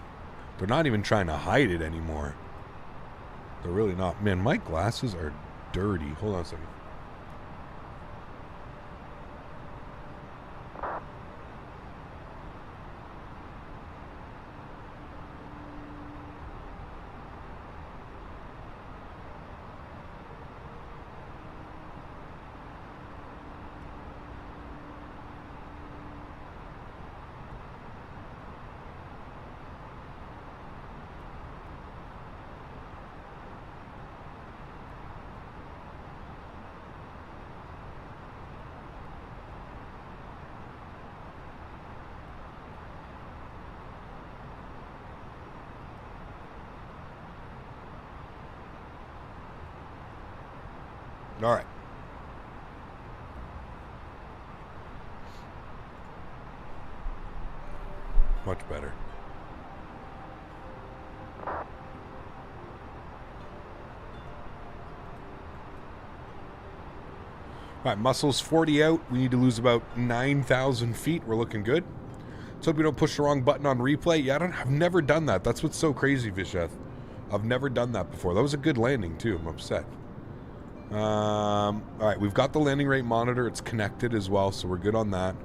They're not even trying to hide it anymore. They're really not. Man, my glasses are dirty. Hold on a second. All right. Much better. All right, muscles 40 out. We need to lose about 9,000 feet. We're looking good. Let's hope we don't push the wrong button on replay. Yeah, I've never done that. That's what's so crazy, Visheth. I've never done that before. That was a good landing, too. I'm upset. All right, we've got the landing rate monitor. It's connected as well, so we're good on that.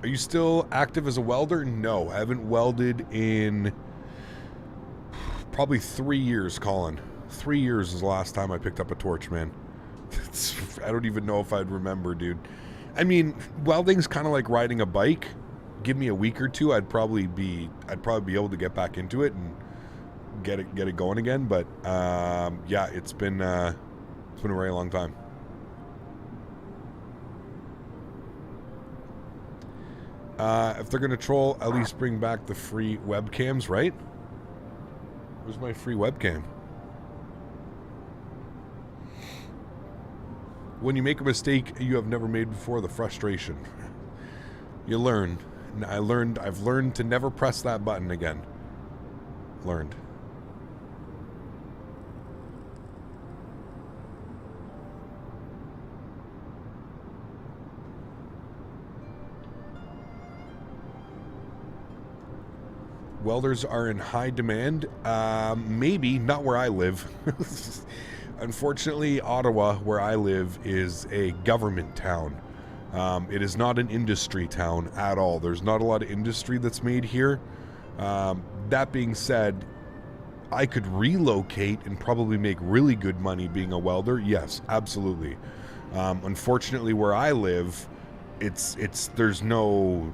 Are you still active as a welder? No, I haven't welded in probably 3 years, Colin. 3 years is the last time I picked up a torch, man. I don't even know if I'd remember, dude. I mean, welding's kind of like riding a bike. Give me a week or two, I'd probably be able to get back into it and get it going again. But yeah, it's been a very long time. If they're gonna troll, at least bring back the free webcams, right? Where's my free webcam? When you make a mistake you have never made before, the frustration. You learn. I've learned to never press that button again. Learned. Welders are in high demand. Maybe, not where I live. Unfortunately, Ottawa, where I live, is a government town. It is not an industry town at all. There's not a lot of industry that's made here. That being said, I could relocate and probably make really good money being a welder. Yes, absolutely. Unfortunately, where I live, there's no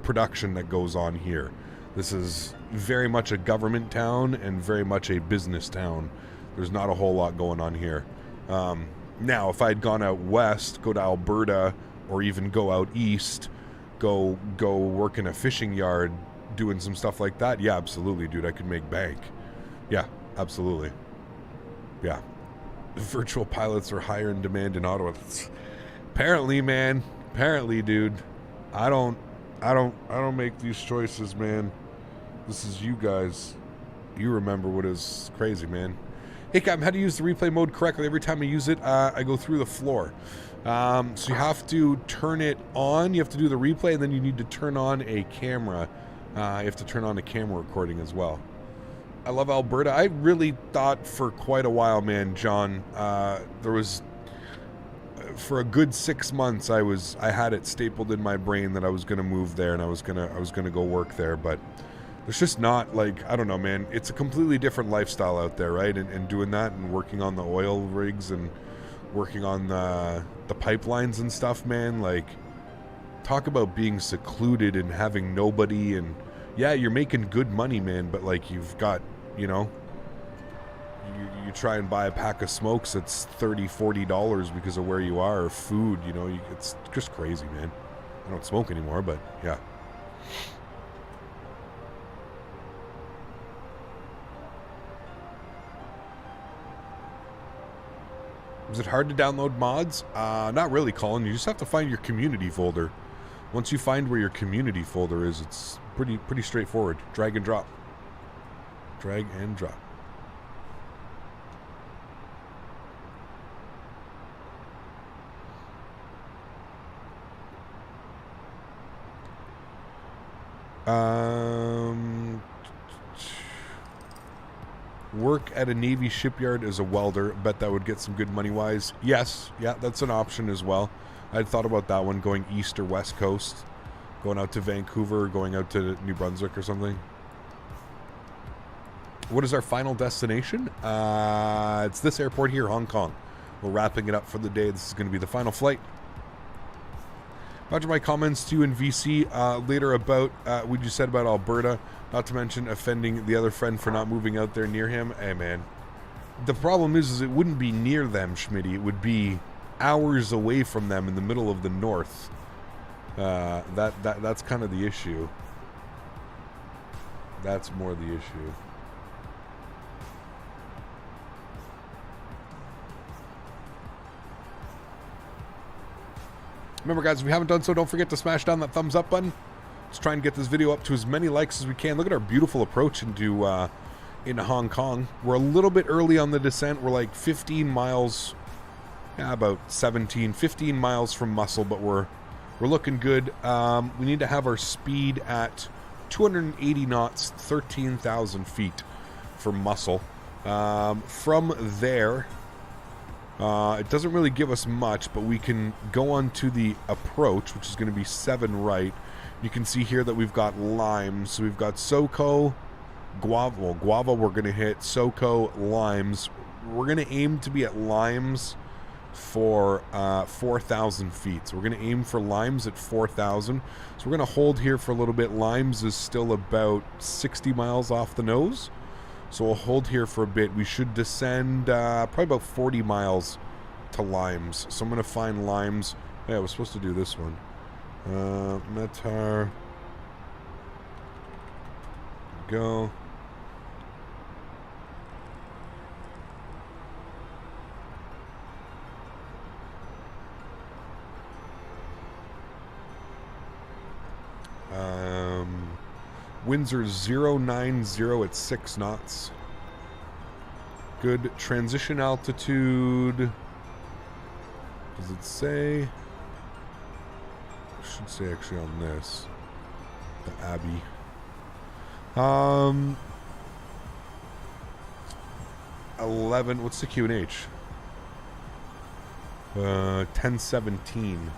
production that goes on here. This is very much a government town and very much a business town. There's not a whole lot going on here. Now, if I'd gone out west, go to Alberta, or even go out east, go work in a fishing yard, doing some stuff like that, yeah, absolutely, dude, I could make bank. Yeah, absolutely. Yeah. Virtual pilots are higher in demand in Ottawa. Apparently, man. Apparently, dude. I don't make these choices, man. This is you guys. You remember what is crazy, man. Hey, Captain, how to use the replay mode correctly? Every time I use it, I go through the floor. So you have to turn it on. You have to do the replay, and then you need to turn on a camera. You have to turn on a camera recording as well. I love Alberta. I really thought for quite a while, man, John, there was... For a good 6 months, I had it stapled in my brain that I was gonna move there and I was gonna go work there, but there's just not, like, I don't know, man. It's a completely different lifestyle out there, right? And doing that and working on the oil rigs and working on the pipelines and stuff, man. Like, talk about being secluded and having nobody. And yeah, you're making good money, man. But like, you've got, you know. You try and buy a pack of smokes that's $30-40 because of where you are, or food, you know, it's just crazy, man. I don't smoke anymore, but yeah. Is it hard to download mods? Not really, Colin. You just have to find your community folder. Once you find where your community folder is, it's pretty straightforward. Drag and drop. Drag and drop. Work at a Navy shipyard as a welder. Bet that would get some good money wise. Yes, yeah, that's an option as well. I'd thought about that one, going east or west coast, going out to Vancouver, going out to New Brunswick or something. What is our final destination? It's this airport here, Hong Kong. We're wrapping it up for the day. This is going to be the final flight. Much of my comments to you in VC later about what you said about Alberta, not to mention offending the other friend for not moving out there near him. Hey, man. The problem is it wouldn't be near them, Smitty. It would be hours away from them in the middle of the north. That's kind of the issue. That's more the issue. Remember, guys, if you haven't done so, don't forget to smash down that thumbs up button. Let's try and get this video up to as many likes as we can. Look at our beautiful approach into Hong Kong. We're a little bit early on the descent. We're like 15 miles, yeah, about 15 miles from Muscle, but we're looking good. We need to have our speed at 280 knots, 13,000 feet for Muscle. From there... it doesn't really give us much, but we can go on to the approach, which is going to be 7 right. You can see here that we've got limes. So we've got SoCo, Guava. Well, Guava we're going to hit. SoCo, limes. We're going to aim to be at limes for 4,000 feet. So we're going to aim for limes at 4,000. So we're going to hold here for a little bit. Limes is still about 60 miles off the nose. So we'll hold here for a bit. We should descend probably about 40 miles to limes. So I'm going to find limes. Yeah, I was supposed to do this one. Metar. Go. Winds are 090 at 6 knots. Good transition altitude. Does it say? It should say actually on this. The Abbey. 11. What's the QNH? 1017.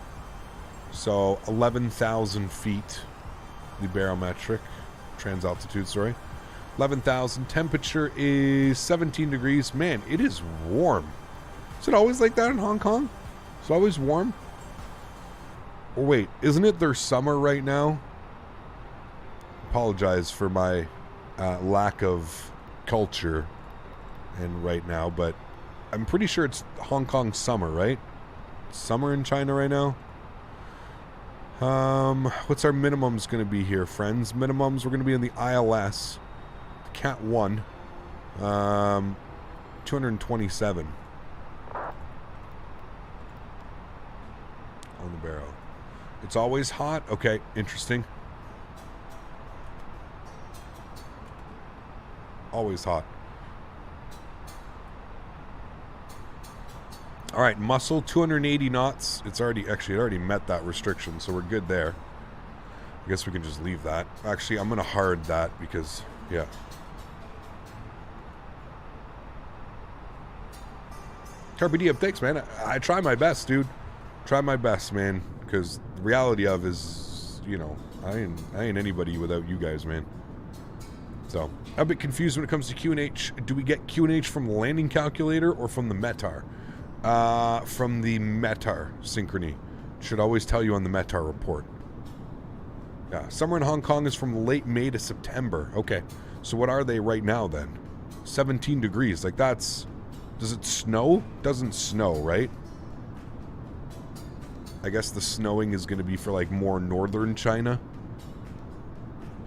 So 11,000 feet. The barometric trans altitude. Sorry, 11,000. Temperature is 17 degrees. Man, it is warm. Is it always like that in Hong Kong? It's always warm. Or wait, isn't it their summer right now? Apologize for my lack of culture and right now, but I'm pretty sure it's Hong Kong summer, right? Summer in China right now. What's our minimums going to be here, friends? Minimums, we're going to be in the ILS, Cat 1, 227 on the barrel. It's always hot. Okay, interesting. Always hot. All right, muscle 280 knots. It already met that restriction, so we're good there. I guess we can just leave that. Actually, I'm gonna hard that because yeah. Carpe diem, thanks, man. I try my best, dude. Try my best, man. Because the reality of is, you know, I ain't anybody without you guys, man. So I'm a bit confused when it comes to QNH. Do we get QNH from the landing calculator or from the METAR? From the METAR synchrony. Should always tell you on the METAR report. Yeah, summer in Hong Kong is from late May to September. Okay, so what are they right now then? 17 degrees. Like that's... Does it snow? Doesn't snow, right? I guess the snowing is going to be for like more northern China.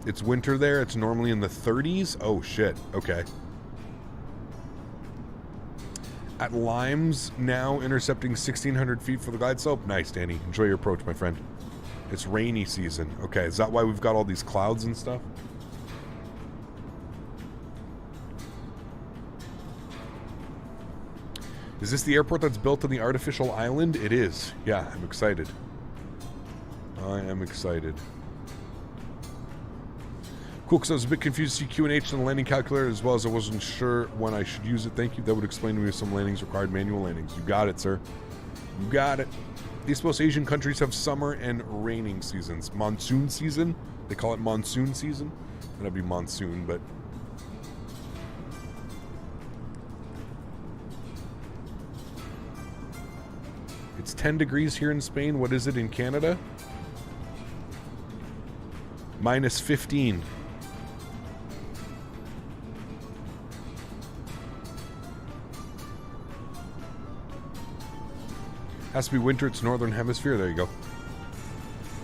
It's winter there. It's normally in the 30s. Oh, shit. Okay. At Limes, now intercepting 1,600 feet for the glide slope. Nice, Danny. Enjoy your approach, my friend. It's rainy season. Okay, is that why we've got all these clouds and stuff? Is this the airport that's built on the artificial island? It is. Yeah, I'm excited. I am excited. Cool, because I was a bit confused to see QNH on the landing calculator as well as I wasn't sure when I should use it. Thank you. That would explain to me if some landings required manual landings. You got it, sir. You got it. These most Asian countries have summer and raining seasons. Monsoon season. They call it monsoon season. That'd be monsoon, but... It's 10 degrees here in Spain. What is it in Canada? Minus 15. Has to be winter. It's northern hemisphere. There you go.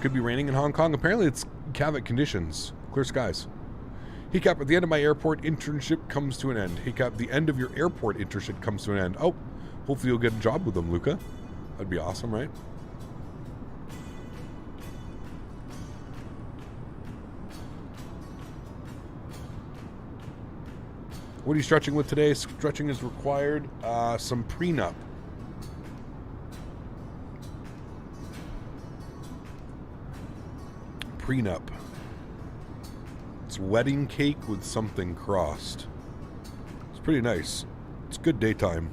Could be raining in Hong Kong. Apparently it's Kavik conditions. Clear skies. Hey Cap, at the end of my airport internship comes to an end. Hey Cap, the end of your airport internship comes to an end. Oh, hopefully you'll get a job with them, Luca. That'd be awesome, right? What are you stretching with today? Stretching is required. Some prenup. Prenup. It's wedding cake with something crossed. It's pretty nice. It's good daytime.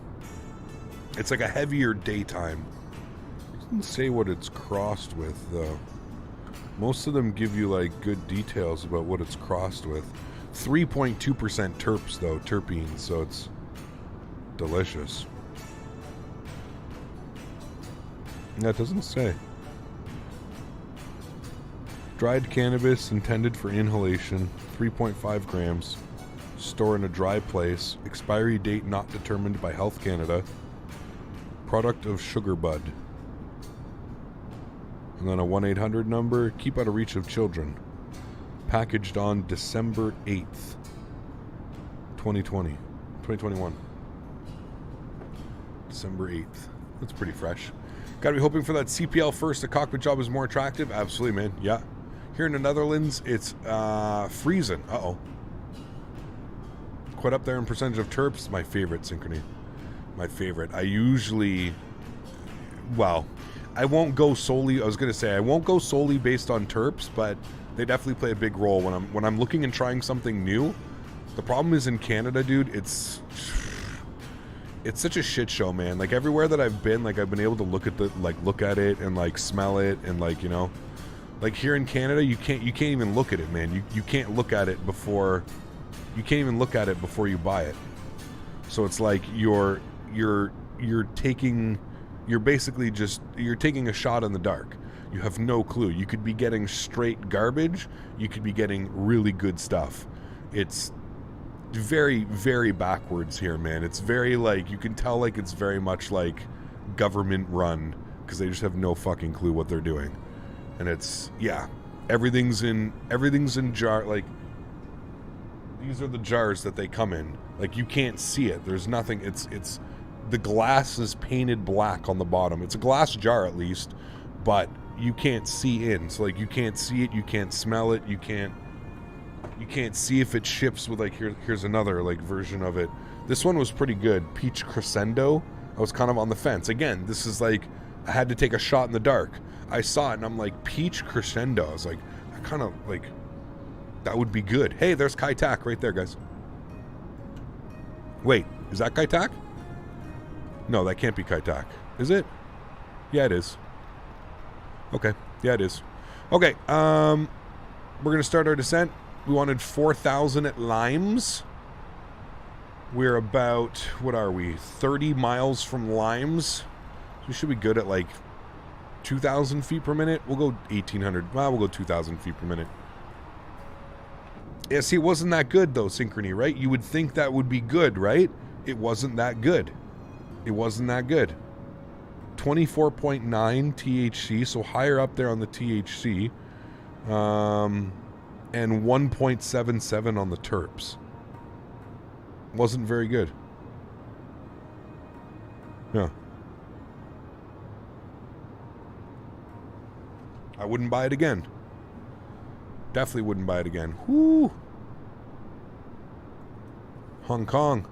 It's like a heavier daytime. It doesn't say what it's crossed with, though. Most of them give you, like, good details about what it's crossed with. 3.2% terps, though, terpenes, so it's delicious. That doesn't say. Dried cannabis intended for inhalation, 3.5 grams. Store in a dry place. Expiry date not determined by Health Canada. Product of Sugar Bud. And then a 1-800 number. Keep out of reach of children. Packaged on December 8th, 2021. December 8th. That's pretty fresh. Gotta be hoping for that CPL first. The cockpit job is more attractive. Absolutely, man. Yeah. Here in the Netherlands, it's freezing. Uh-oh. Quite up there in percentage of terps. My favorite synchrony. My favorite. I usually... Well, I won't go solely... I was going to say, I won't go solely based on terps, but they definitely play a big role when I'm looking and trying something new. The problem is in Canada, dude, it's such a shit show, man. Like everywhere that I've been, like I've been able to look at it and like smell it and like, you know, like here in Canada, you can't even look at it, man. You can't look at it before you buy it. So it's like you're taking a shot in the dark. You have no clue. You could be getting straight garbage. You could be getting really good stuff. It's very, very backwards here, man. It's very like, you can tell like it's very much like government run because they just have no fucking clue what they're doing. And it's, yeah, everything's in jar. Like these are the jars that they come in. Like you can't see it. There's nothing. It's the glass is painted black on the bottom. It's a glass jar at least, but you can't see in. So like you can't see it. You can't smell it. You can't see if it ships with like, here's another like version of it. This one was pretty good. Peach Crescendo. I was kind of on the fence. Again, this is like, I had to take a shot in the dark. I saw it and I'm like, Peach Crescendo. I was like, I kind of like, that would be good. Hey, there's Kai Tak right there, guys. Wait, is that Kai Tak? No, that can't be Kai Tak. Is it? Yeah, it is. Okay. Yeah, it is. Okay. We're going to start our descent. We wanted 4,000 at Limes. We're about, what are we, 30 miles from Limes. So we should be good at like 2,000 feet per minute. We'll go 1,800. Well, we'll go 2,000 feet per minute. Yeah, see, it wasn't that good though, Synchrony, right? You would think that would be good, right? It wasn't that good. It wasn't that good. 24.9 THC, so higher up there on the THC. And 1.77 on the terps. Wasn't very good. Yeah. I wouldn't buy it again. Definitely wouldn't buy it again. Whoo! Hong Kong.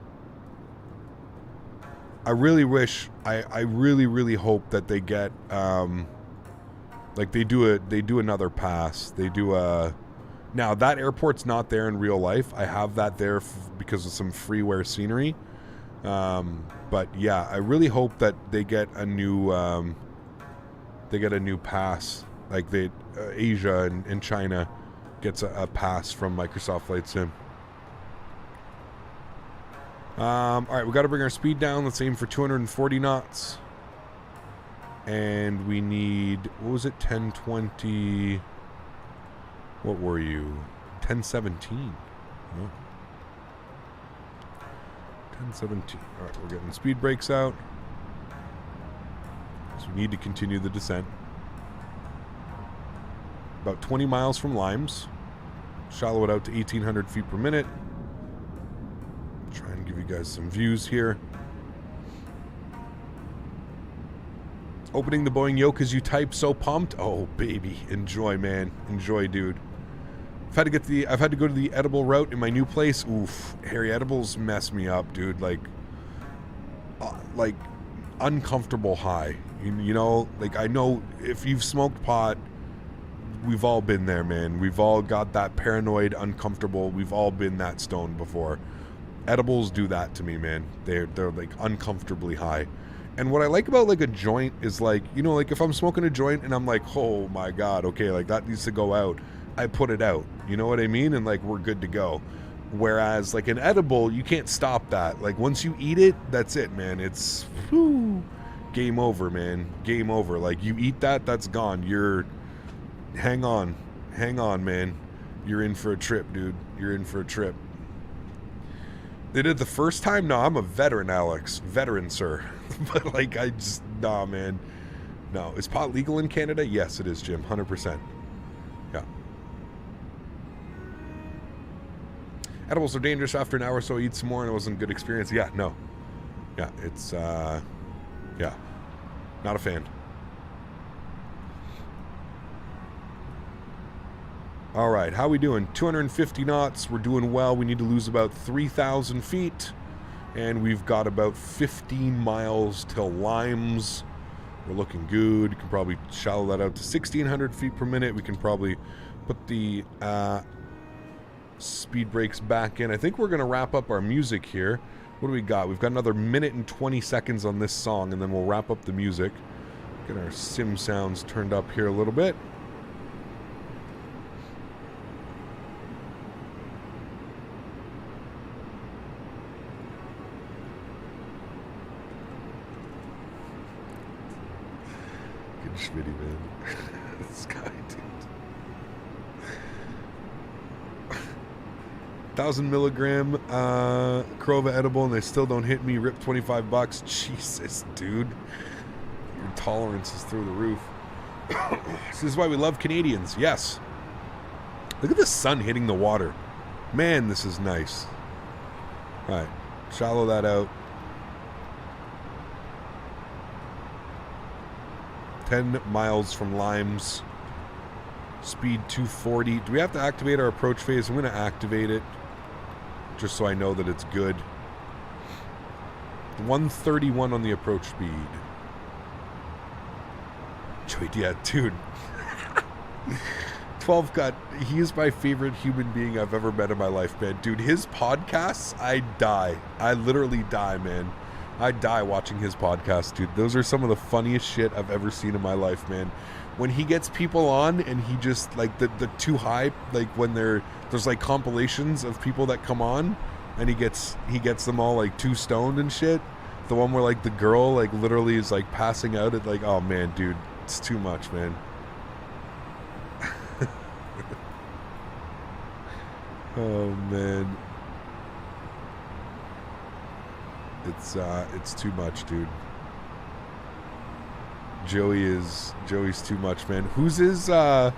I really wish, I really, really hope that they get, like they do another pass. They do a... Now, that airport's not there in real life. I have that there because of some freeware scenery. But yeah, I really hope that they get a new pass. Like Asia and China gets a pass from Microsoft Flight Sim. All right, we got to bring our speed down. Let's aim for 240 knots. And we need, what was it, 1020... What were you? 1017. Oh. 1017. All right, we're getting speed brakes out. So we need to continue the descent. About 20 miles from Limes. Shallow it out to 1,800 feet per minute. Try and give you guys some views here. Opening the Boeing yoke as you type, so pumped. Oh, baby. Enjoy, man. Enjoy, dude. I've had to go to the edible route in my new place. Oof, hairy edibles mess me up, dude. Like uncomfortable high. You know, like I know if you've smoked pot, we've all been there, man. We've all got that paranoid, uncomfortable. We've all been that stoned before. Edibles do that to me, man. They're like uncomfortably high. And what I like about like a joint is like, you know, like if I'm smoking a joint and I'm like, oh my God, okay, like that needs to go out. I put it out, you know what I mean? And like, we're good to go. Whereas like an edible, you can't stop that. Like once you eat it, that's it, man. It's whew, game over, man. Game over. Like you eat that, that's gone. Hang on, man. You're in for a trip, dude. You're in for a trip. They did the first time? No, I'm a veteran, Alex. Veteran, sir. But like, nah, man. No. Is pot legal in Canada? Yes, it is, Jim. 100%. Yeah. Edibles are dangerous. After an hour or so, eat some more and it wasn't a good experience. Yeah, no. Yeah, it's, yeah. Not a fan. All right, how we doing? 250 knots. We're doing well. We need to lose about 3,000 feet. And we've got about 15 miles till Limes. We're looking good. You can probably shallow that out to 1,600 feet per minute. We can probably put the speed brakes back in. I think we're going to wrap up our music here. What do we got? We've got another minute and 20 seconds on this song, and then we'll wrap up the music. Get our sim sounds turned up here a little bit. Good Smitty, man. This guy, dude. 1,000 milligram Krova edible, and they still don't hit me. Rip $25. Jesus, dude. Your tolerance is through the roof. This is why we love Canadians. Yes. Look at the sun hitting the water. Man, this is nice. All right. Shallow that out. 10 miles from Limes. Speed 240. Do we have to activate our approach phase? I'm going to activate it just so I know that it's good. 131 on the approach speed. Yeah, dude. 12 cut. He is my favorite human being I've ever met in my life, man. Dude, his podcasts, I die. I literally die, man. I die watching his podcasts, dude. Those are some of the funniest shit I've ever seen in my life, man. When he gets people on and he just, like, the too high, like, when there's, like, compilations of people that come on and he gets them all, like, too stoned and shit. The one where, like, the girl, like, literally is, like, passing out at, like, oh, man, dude. It's too much, man. Oh, man. It's too much, dude. Joey's too much, man. Who's the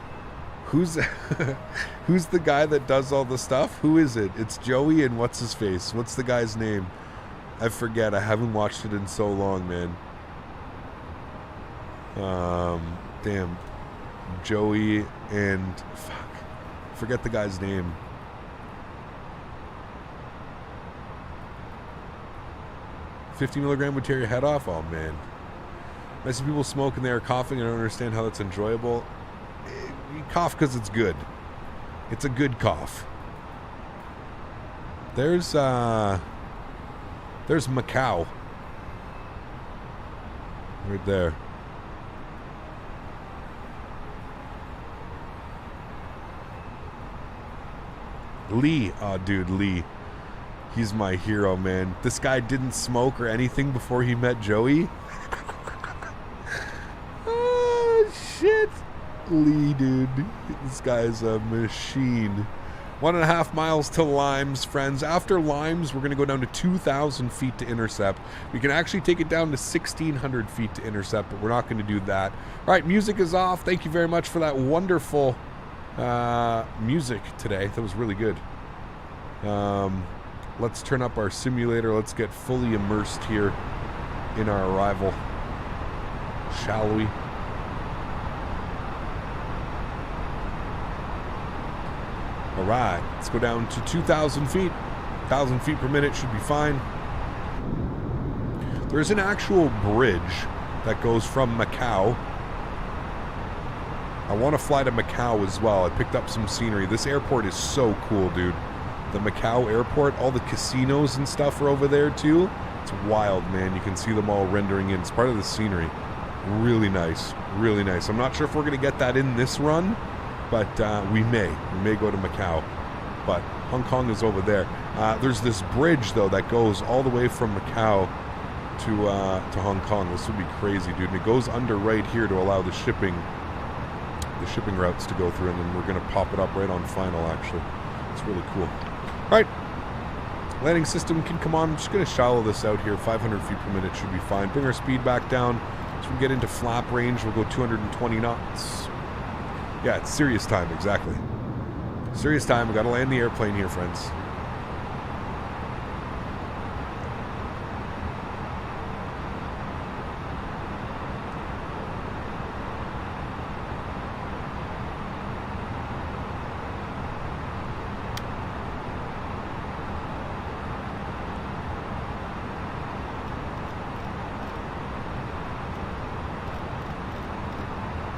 guy that does all the stuff? Who is it? It's Joey, and what's his face? What's the guy's name? I forget. I haven't watched it in so long, man. Damn. Joey and forget the guy's name. $50 milligram would tear your head off? Oh, man. I see people smoke and they are coughing. I don't understand how that's enjoyable. You cough because it's good. It's a good cough. There's Macau. Right there. Lee. Oh, dude, Lee. He's my hero, man. This guy didn't smoke or anything before he met Joey. Oh, shit. Lee, dude. This guy's a machine. 1.5 miles to Limes, friends. After Limes, we're going to go down to 2,000 feet to intercept. We can actually take it down to 1,600 feet to intercept, but we're not going to do that. All right, music is off. Thank you very much for that wonderful music today. That was really good. Let's turn up our simulator. Let's get fully immersed here in our arrival. Shall we? All right, let's go down to 2,000 feet. 1,000 feet per minute should be fine. There's an actual bridge that goes from Macau. I want to fly to Macau as well. I picked up some scenery. This airport is so cool, dude. The Macau airport, all the casinos and stuff are over there too. It's wild, man. You can see them all rendering in. It's part of the scenery. Really nice. Really nice. I'm not sure if we're going to get that in this run, but we may. We may go to Macau. But Hong Kong is over there. There's this bridge, though, that goes all the way from Macau to Hong Kong. This would be crazy, dude. And it goes under right here to allow the shipping routes to go through, and then we're going to pop it up right on final, actually. It's really cool. All right. Landing system can come on. I'm just going to shallow this out here. 500 feet per minute should be fine. Bring our speed back down. As we get into flap range, we'll go 220 knots. Yeah, it's serious time, exactly. Serious time. We got to land the airplane here, friends.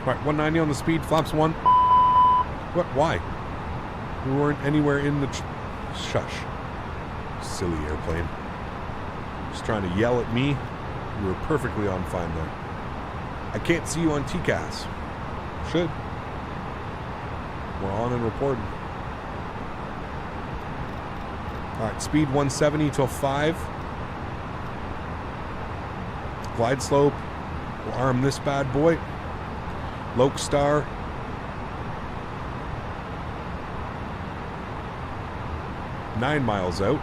All right, 190 on the speed, flaps 1. What? Why? We weren't anywhere in the... Shush. Silly airplane. Just trying to yell at me. You were perfectly on fine there. I can't see you on TCAS. Should. We're on and reporting. Alright, speed 170 till 5. Glide slope. We'll arm this bad boy. Lokestar. Nine miles out.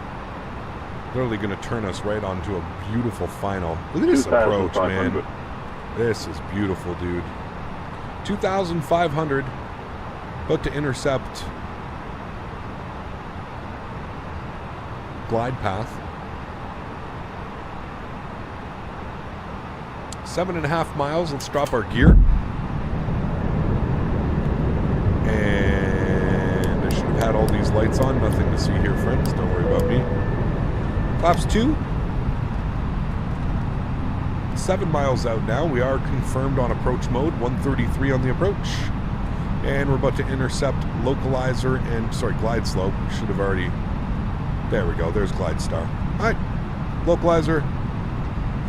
Literally going to turn us right onto a beautiful final. Look at this approach, man. This is beautiful, dude. 2,500. About to intercept glide path. 7.5 miles. Let's drop our gear. And I should have had all these lights on. Nothing to see here, friends. Don't worry about me. Flaps 2. 7 miles out now. We are confirmed on approach mode. 133 on the approach. And we're about to intercept localizer and, sorry, glide slope. We should have already... There we go. There's glide star. All right. Localizer.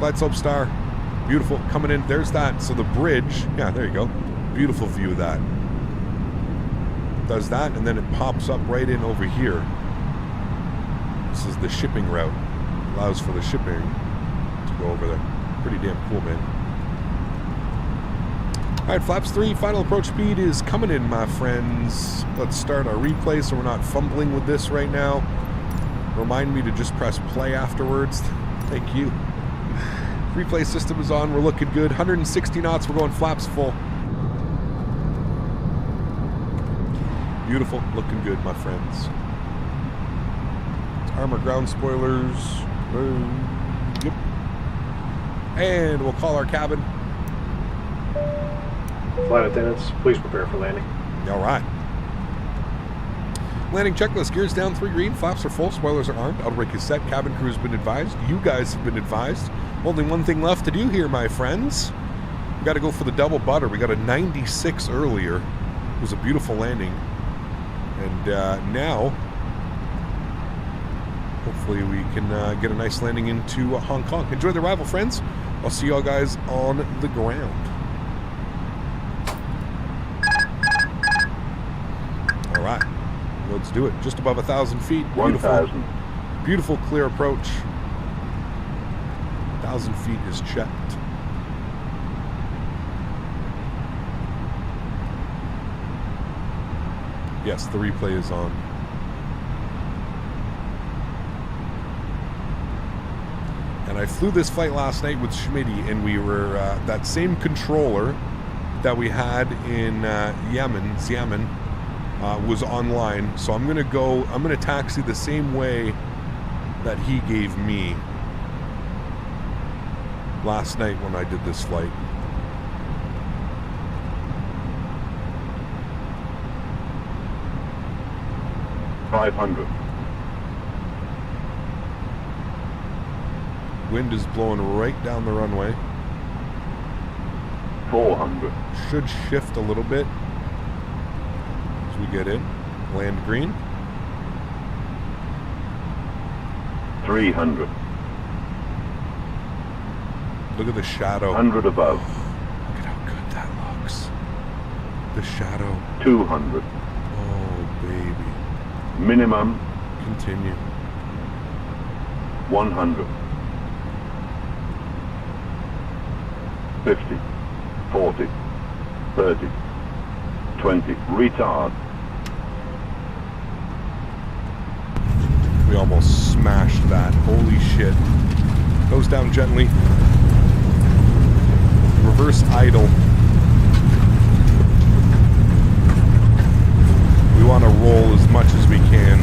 Glide slope star. Beautiful. Coming in. There's that. So the bridge. Yeah, there you go. Beautiful view of that. Does that, and then it pops up right in over here. This is the shipping route. Allows for the shipping to go over there. Pretty damn cool, man. Alright, flaps 3, final approach speed is coming in, my friends. Let's start our replay so we're not fumbling with this right now. Remind me to just press play afterwards. Thank you. Replay system is on. We're looking good. 160 knots. We're going flaps full. Beautiful. Looking good, my friends. Armor ground spoilers. Yep. And we'll call our cabin. Flight attendants, please prepare for landing. All right. Landing checklist. Gears down 3 green. Flaps are full. Spoilers are armed. Outbreak is set. Cabin crew has been advised. You guys have been advised. Only one thing left to do here, my friends. We got to go for the double butter. We got a 96 earlier. It was a beautiful landing. And now, hopefully we can get a nice landing into Hong Kong. Enjoy the arrival, friends. I'll see y'all guys on the ground. All right, let's do it. Just above 1,000 feet. Beautiful, 1,000. beautiful, clear approach. 1,000 feet is checked. Yes, the replay is on. And I flew this flight last night with Smitty, and we were that same controller that we had in Xiamen was online. So I'm gonna taxi the same way that he gave me last night when I did this flight. $500. Wind is blowing right down the runway. 400. Should shift a little bit as we get in. Land green. 300. Look at the shadow. 100 above. Look at how good that looks. The shadow. 200. Oh, baby. Minimum. Continue. 100. 50. 40. 30. 20. Retard. We almost smashed that. Holy shit. Goes down gently. Reverse idle. We want to roll as much as we can.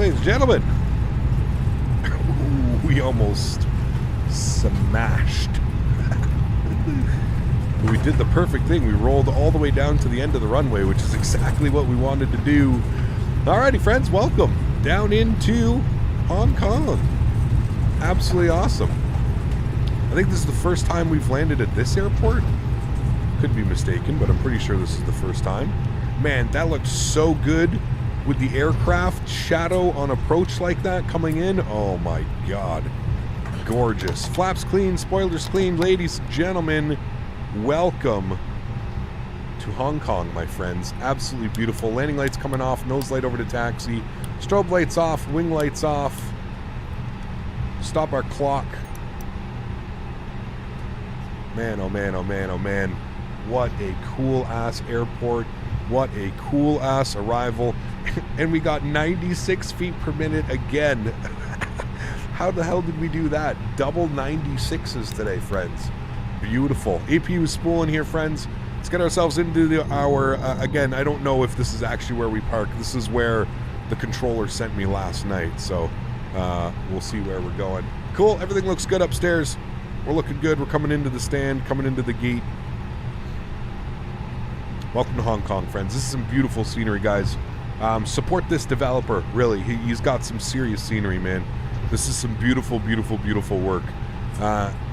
ladies and gentlemen. We almost smashed. We did the perfect thing. We rolled all the way down to the end of the runway, which is exactly what we wanted to do. Alrighty, friends, welcome down into Hong Kong. Absolutely awesome. I think this is the first time we've landed at this airport. Could be mistaken, but I'm pretty sure this is the first time. Man, that looks so good with the aircraft shadow on approach like that coming in. Oh my god. Gorgeous. Flaps clean, spoilers clean. Ladies and gentlemen, welcome to Hong Kong, my friends. Absolutely beautiful. Landing lights coming off, nose light over to taxi, strobe lights off, wing lights off. Stop our clock. Man, oh man, oh man, oh man. What a cool ass airport. What a cool ass arrival. And we got 96 feet per minute again. How the hell did we do that? Double 96s today, friends. Beautiful. APU spooling here, friends. Let's get ourselves into our, again, I don't know if this is actually where we park. This is where the controller sent me last night, so we'll see where we're going. Cool, everything looks good upstairs. We're looking good. We're coming into the stand, coming into the gate. Welcome to Hong Kong, friends. This is some beautiful scenery, guys. Support this developer, really. He's got some serious scenery, man. This is some beautiful, beautiful, beautiful work.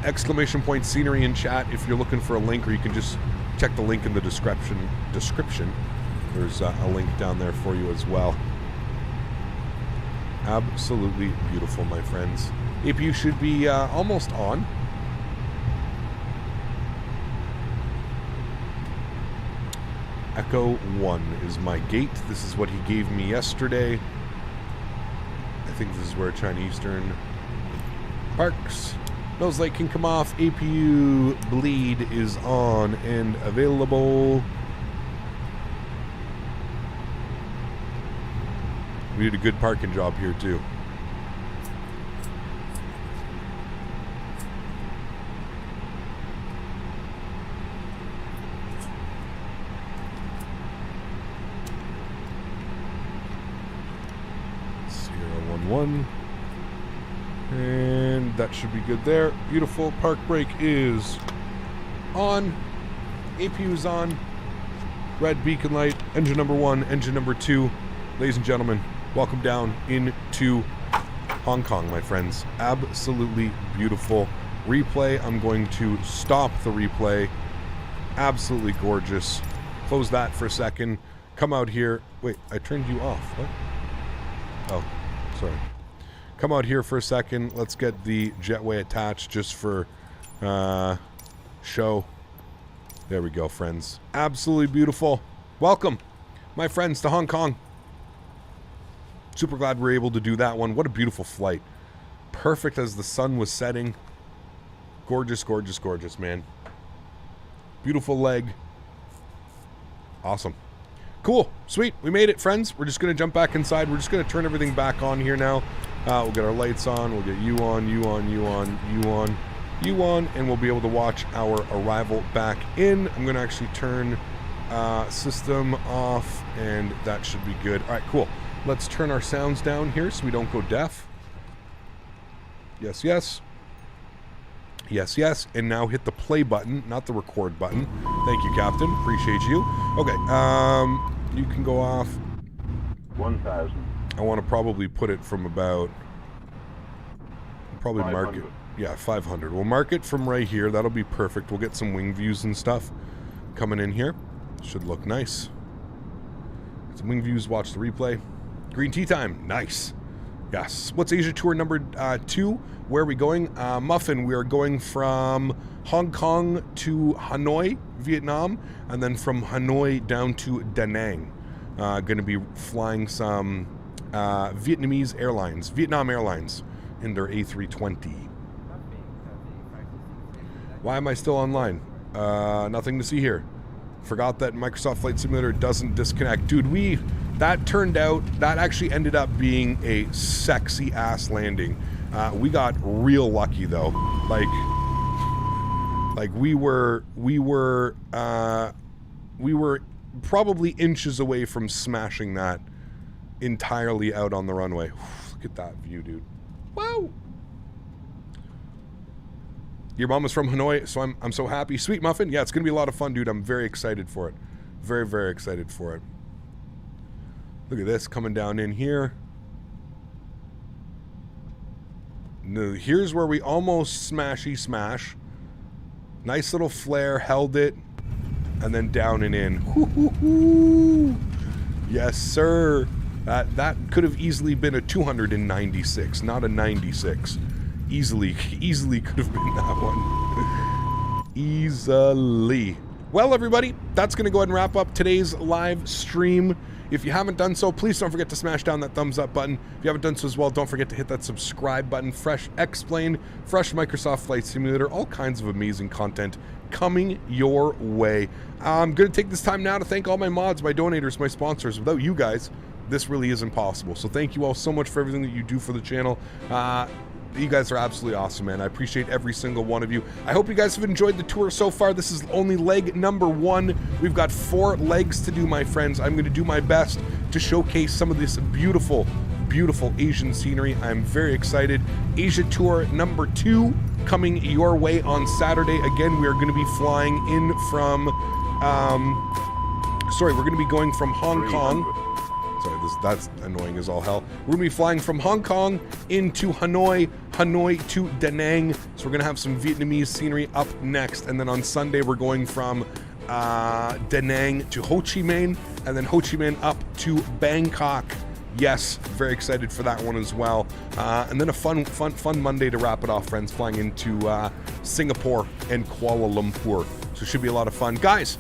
Exclamation point scenery in chat if you're looking for a link, or you can just check the link in the description. There's a link down there for you as well. Absolutely beautiful, my friends. APU should be almost on. Echo 1 is my gate. This is what he gave me yesterday. I think this is where China Eastern parks. Nose light can come off. APU bleed is on and available. We did a good parking job here too. And that should be good there. Beautiful. Park brake is on. APU is on. Red beacon light. Engine number 1, engine number 2. Ladies and gentlemen, welcome down into Hong Kong, my friends. Absolutely beautiful. Replay. I'm going to stop the replay. Absolutely gorgeous. Close that for a second. Come out here. Wait, I turned you off. What? Oh, sorry. Come out here for a second. Let's get the jetway attached just for show. There we go, friends. Absolutely beautiful. Welcome, my friends, to Hong Kong. Super glad we're able to do that one. What a beautiful flight. Perfect as the sun was setting. Gorgeous, gorgeous, gorgeous, man. Beautiful leg. Awesome. Cool. Sweet. We made it, friends. We're just going to jump back inside. We're just going to turn everything back on here now. We'll get our lights on. We'll get you on, you on, you on, you on, you on, and we'll be able to watch our arrival back in. I'm going to actually turn system off, and that should be good. All right, cool. Let's turn our sounds down here so we don't go deaf. Yes, yes. Yes, yes. And now hit the play button, not the record button. Thank you, Captain. Appreciate you. Okay, you can go off. 1,000. I want to probably put it from about, probably 500. Mark it, yeah, 500. We'll mark it from right here. That'll be perfect. We'll get some wing views and stuff coming in here. Should look nice. Some wing views, watch the replay. Green tea time, nice. Yes. What's Asia Tour number 2? Where are we going? Muffin, we are going from Hong Kong to Hanoi, Vietnam, and then from Hanoi down to Da Nang. Going to be flying some Vietnam Airlines in their A320. Why am I still online? Nothing to see here. Forgot that Microsoft Flight Simulator doesn't disconnect. Dude, that turned out, that actually ended up being a sexy ass landing. We got real lucky though. Like we were probably inches away from smashing that entirely out on the runway. Look at that view, dude. Wow. Your mom is from Hanoi, so I'm so happy. Sweet Muffin, yeah, it's gonna be a lot of fun, dude. I'm very excited for it. Very, very excited for it. Look at this coming down in here. No, here's where we almost smashy smash. Nice little flare, held it, and then down and in. Woo-hoo-hoo. Yes, sir. That could have easily been a 296, not a 96. Easily could have been that one. Easily. Well, everybody, that's going to go ahead and wrap up today's live stream. If you haven't done so, please don't forget to smash down that thumbs up button. If you haven't done so as well, don't forget to hit that subscribe button. Fresh Explained, fresh Microsoft Flight Simulator, all kinds of amazing content coming your way. I'm going to take this time now to thank all my mods, my donators, my sponsors. Without you guys, this really isn't possible. So thank you all so much for everything that you do for the channel. You guys are absolutely awesome, man. I appreciate every single one of you. I hope you guys have enjoyed the tour so far. This is only leg number 1. We've got 4 legs to do, my friends. I'm going to do my best to showcase some of this beautiful, beautiful Asian scenery. I'm very excited. Asia tour number 2 coming your way on Saturday. Again, we are going to be flying in from, we're going to be going from Hong Kong. Sorry, that's annoying as all hell. We're going to be flying from Hong Kong into Hanoi, Hanoi to Da Nang. So we're going to have some Vietnamese scenery up next. And then on Sunday, we're going from Da Nang to Ho Chi Minh, and then Ho Chi Minh up to Bangkok. Yes, very excited for that one as well. And then a fun Monday to wrap it off, friends, flying into Singapore and Kuala Lumpur. So it should be a lot of fun. Guys,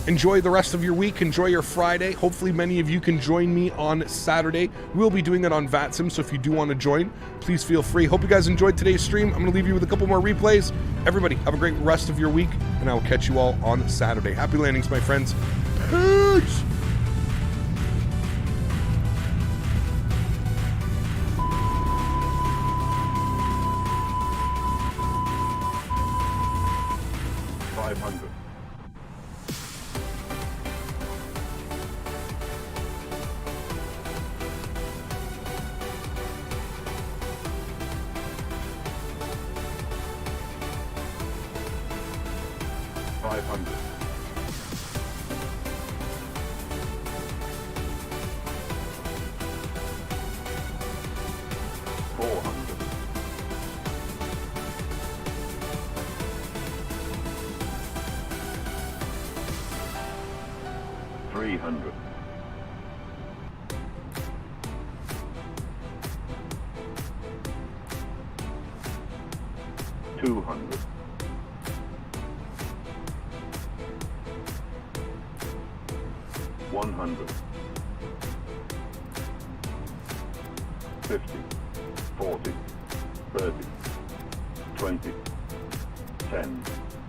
enjoy the rest of your week. Enjoy your Friday. Hopefully many of you can join me on Saturday. We'll be doing it on VATSIM, so if you do want to join, please feel free. Hope you guys enjoyed today's stream. I'm going to leave you with a couple more replays. Everybody, have a great rest of your week, and I will catch you all on Saturday. Happy landings, my friends. Peace!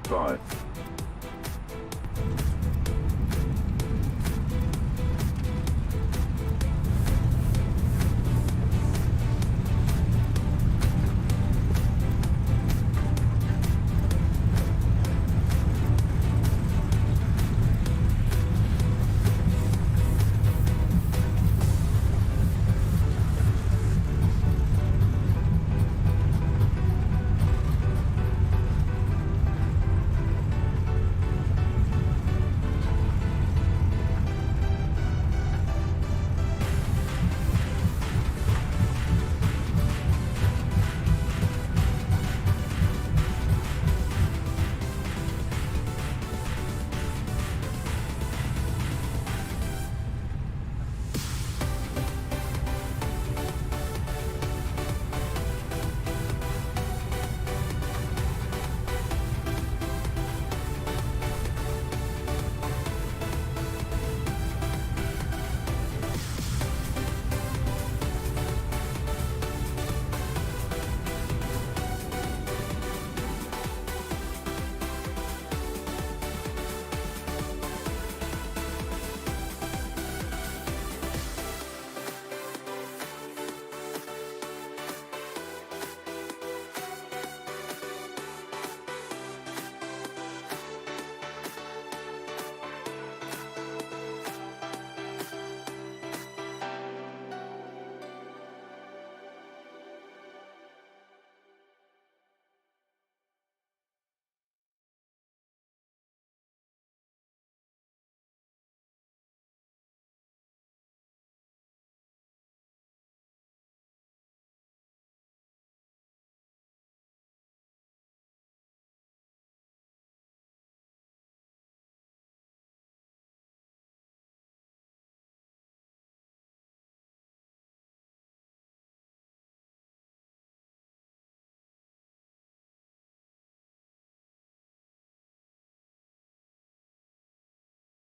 Five.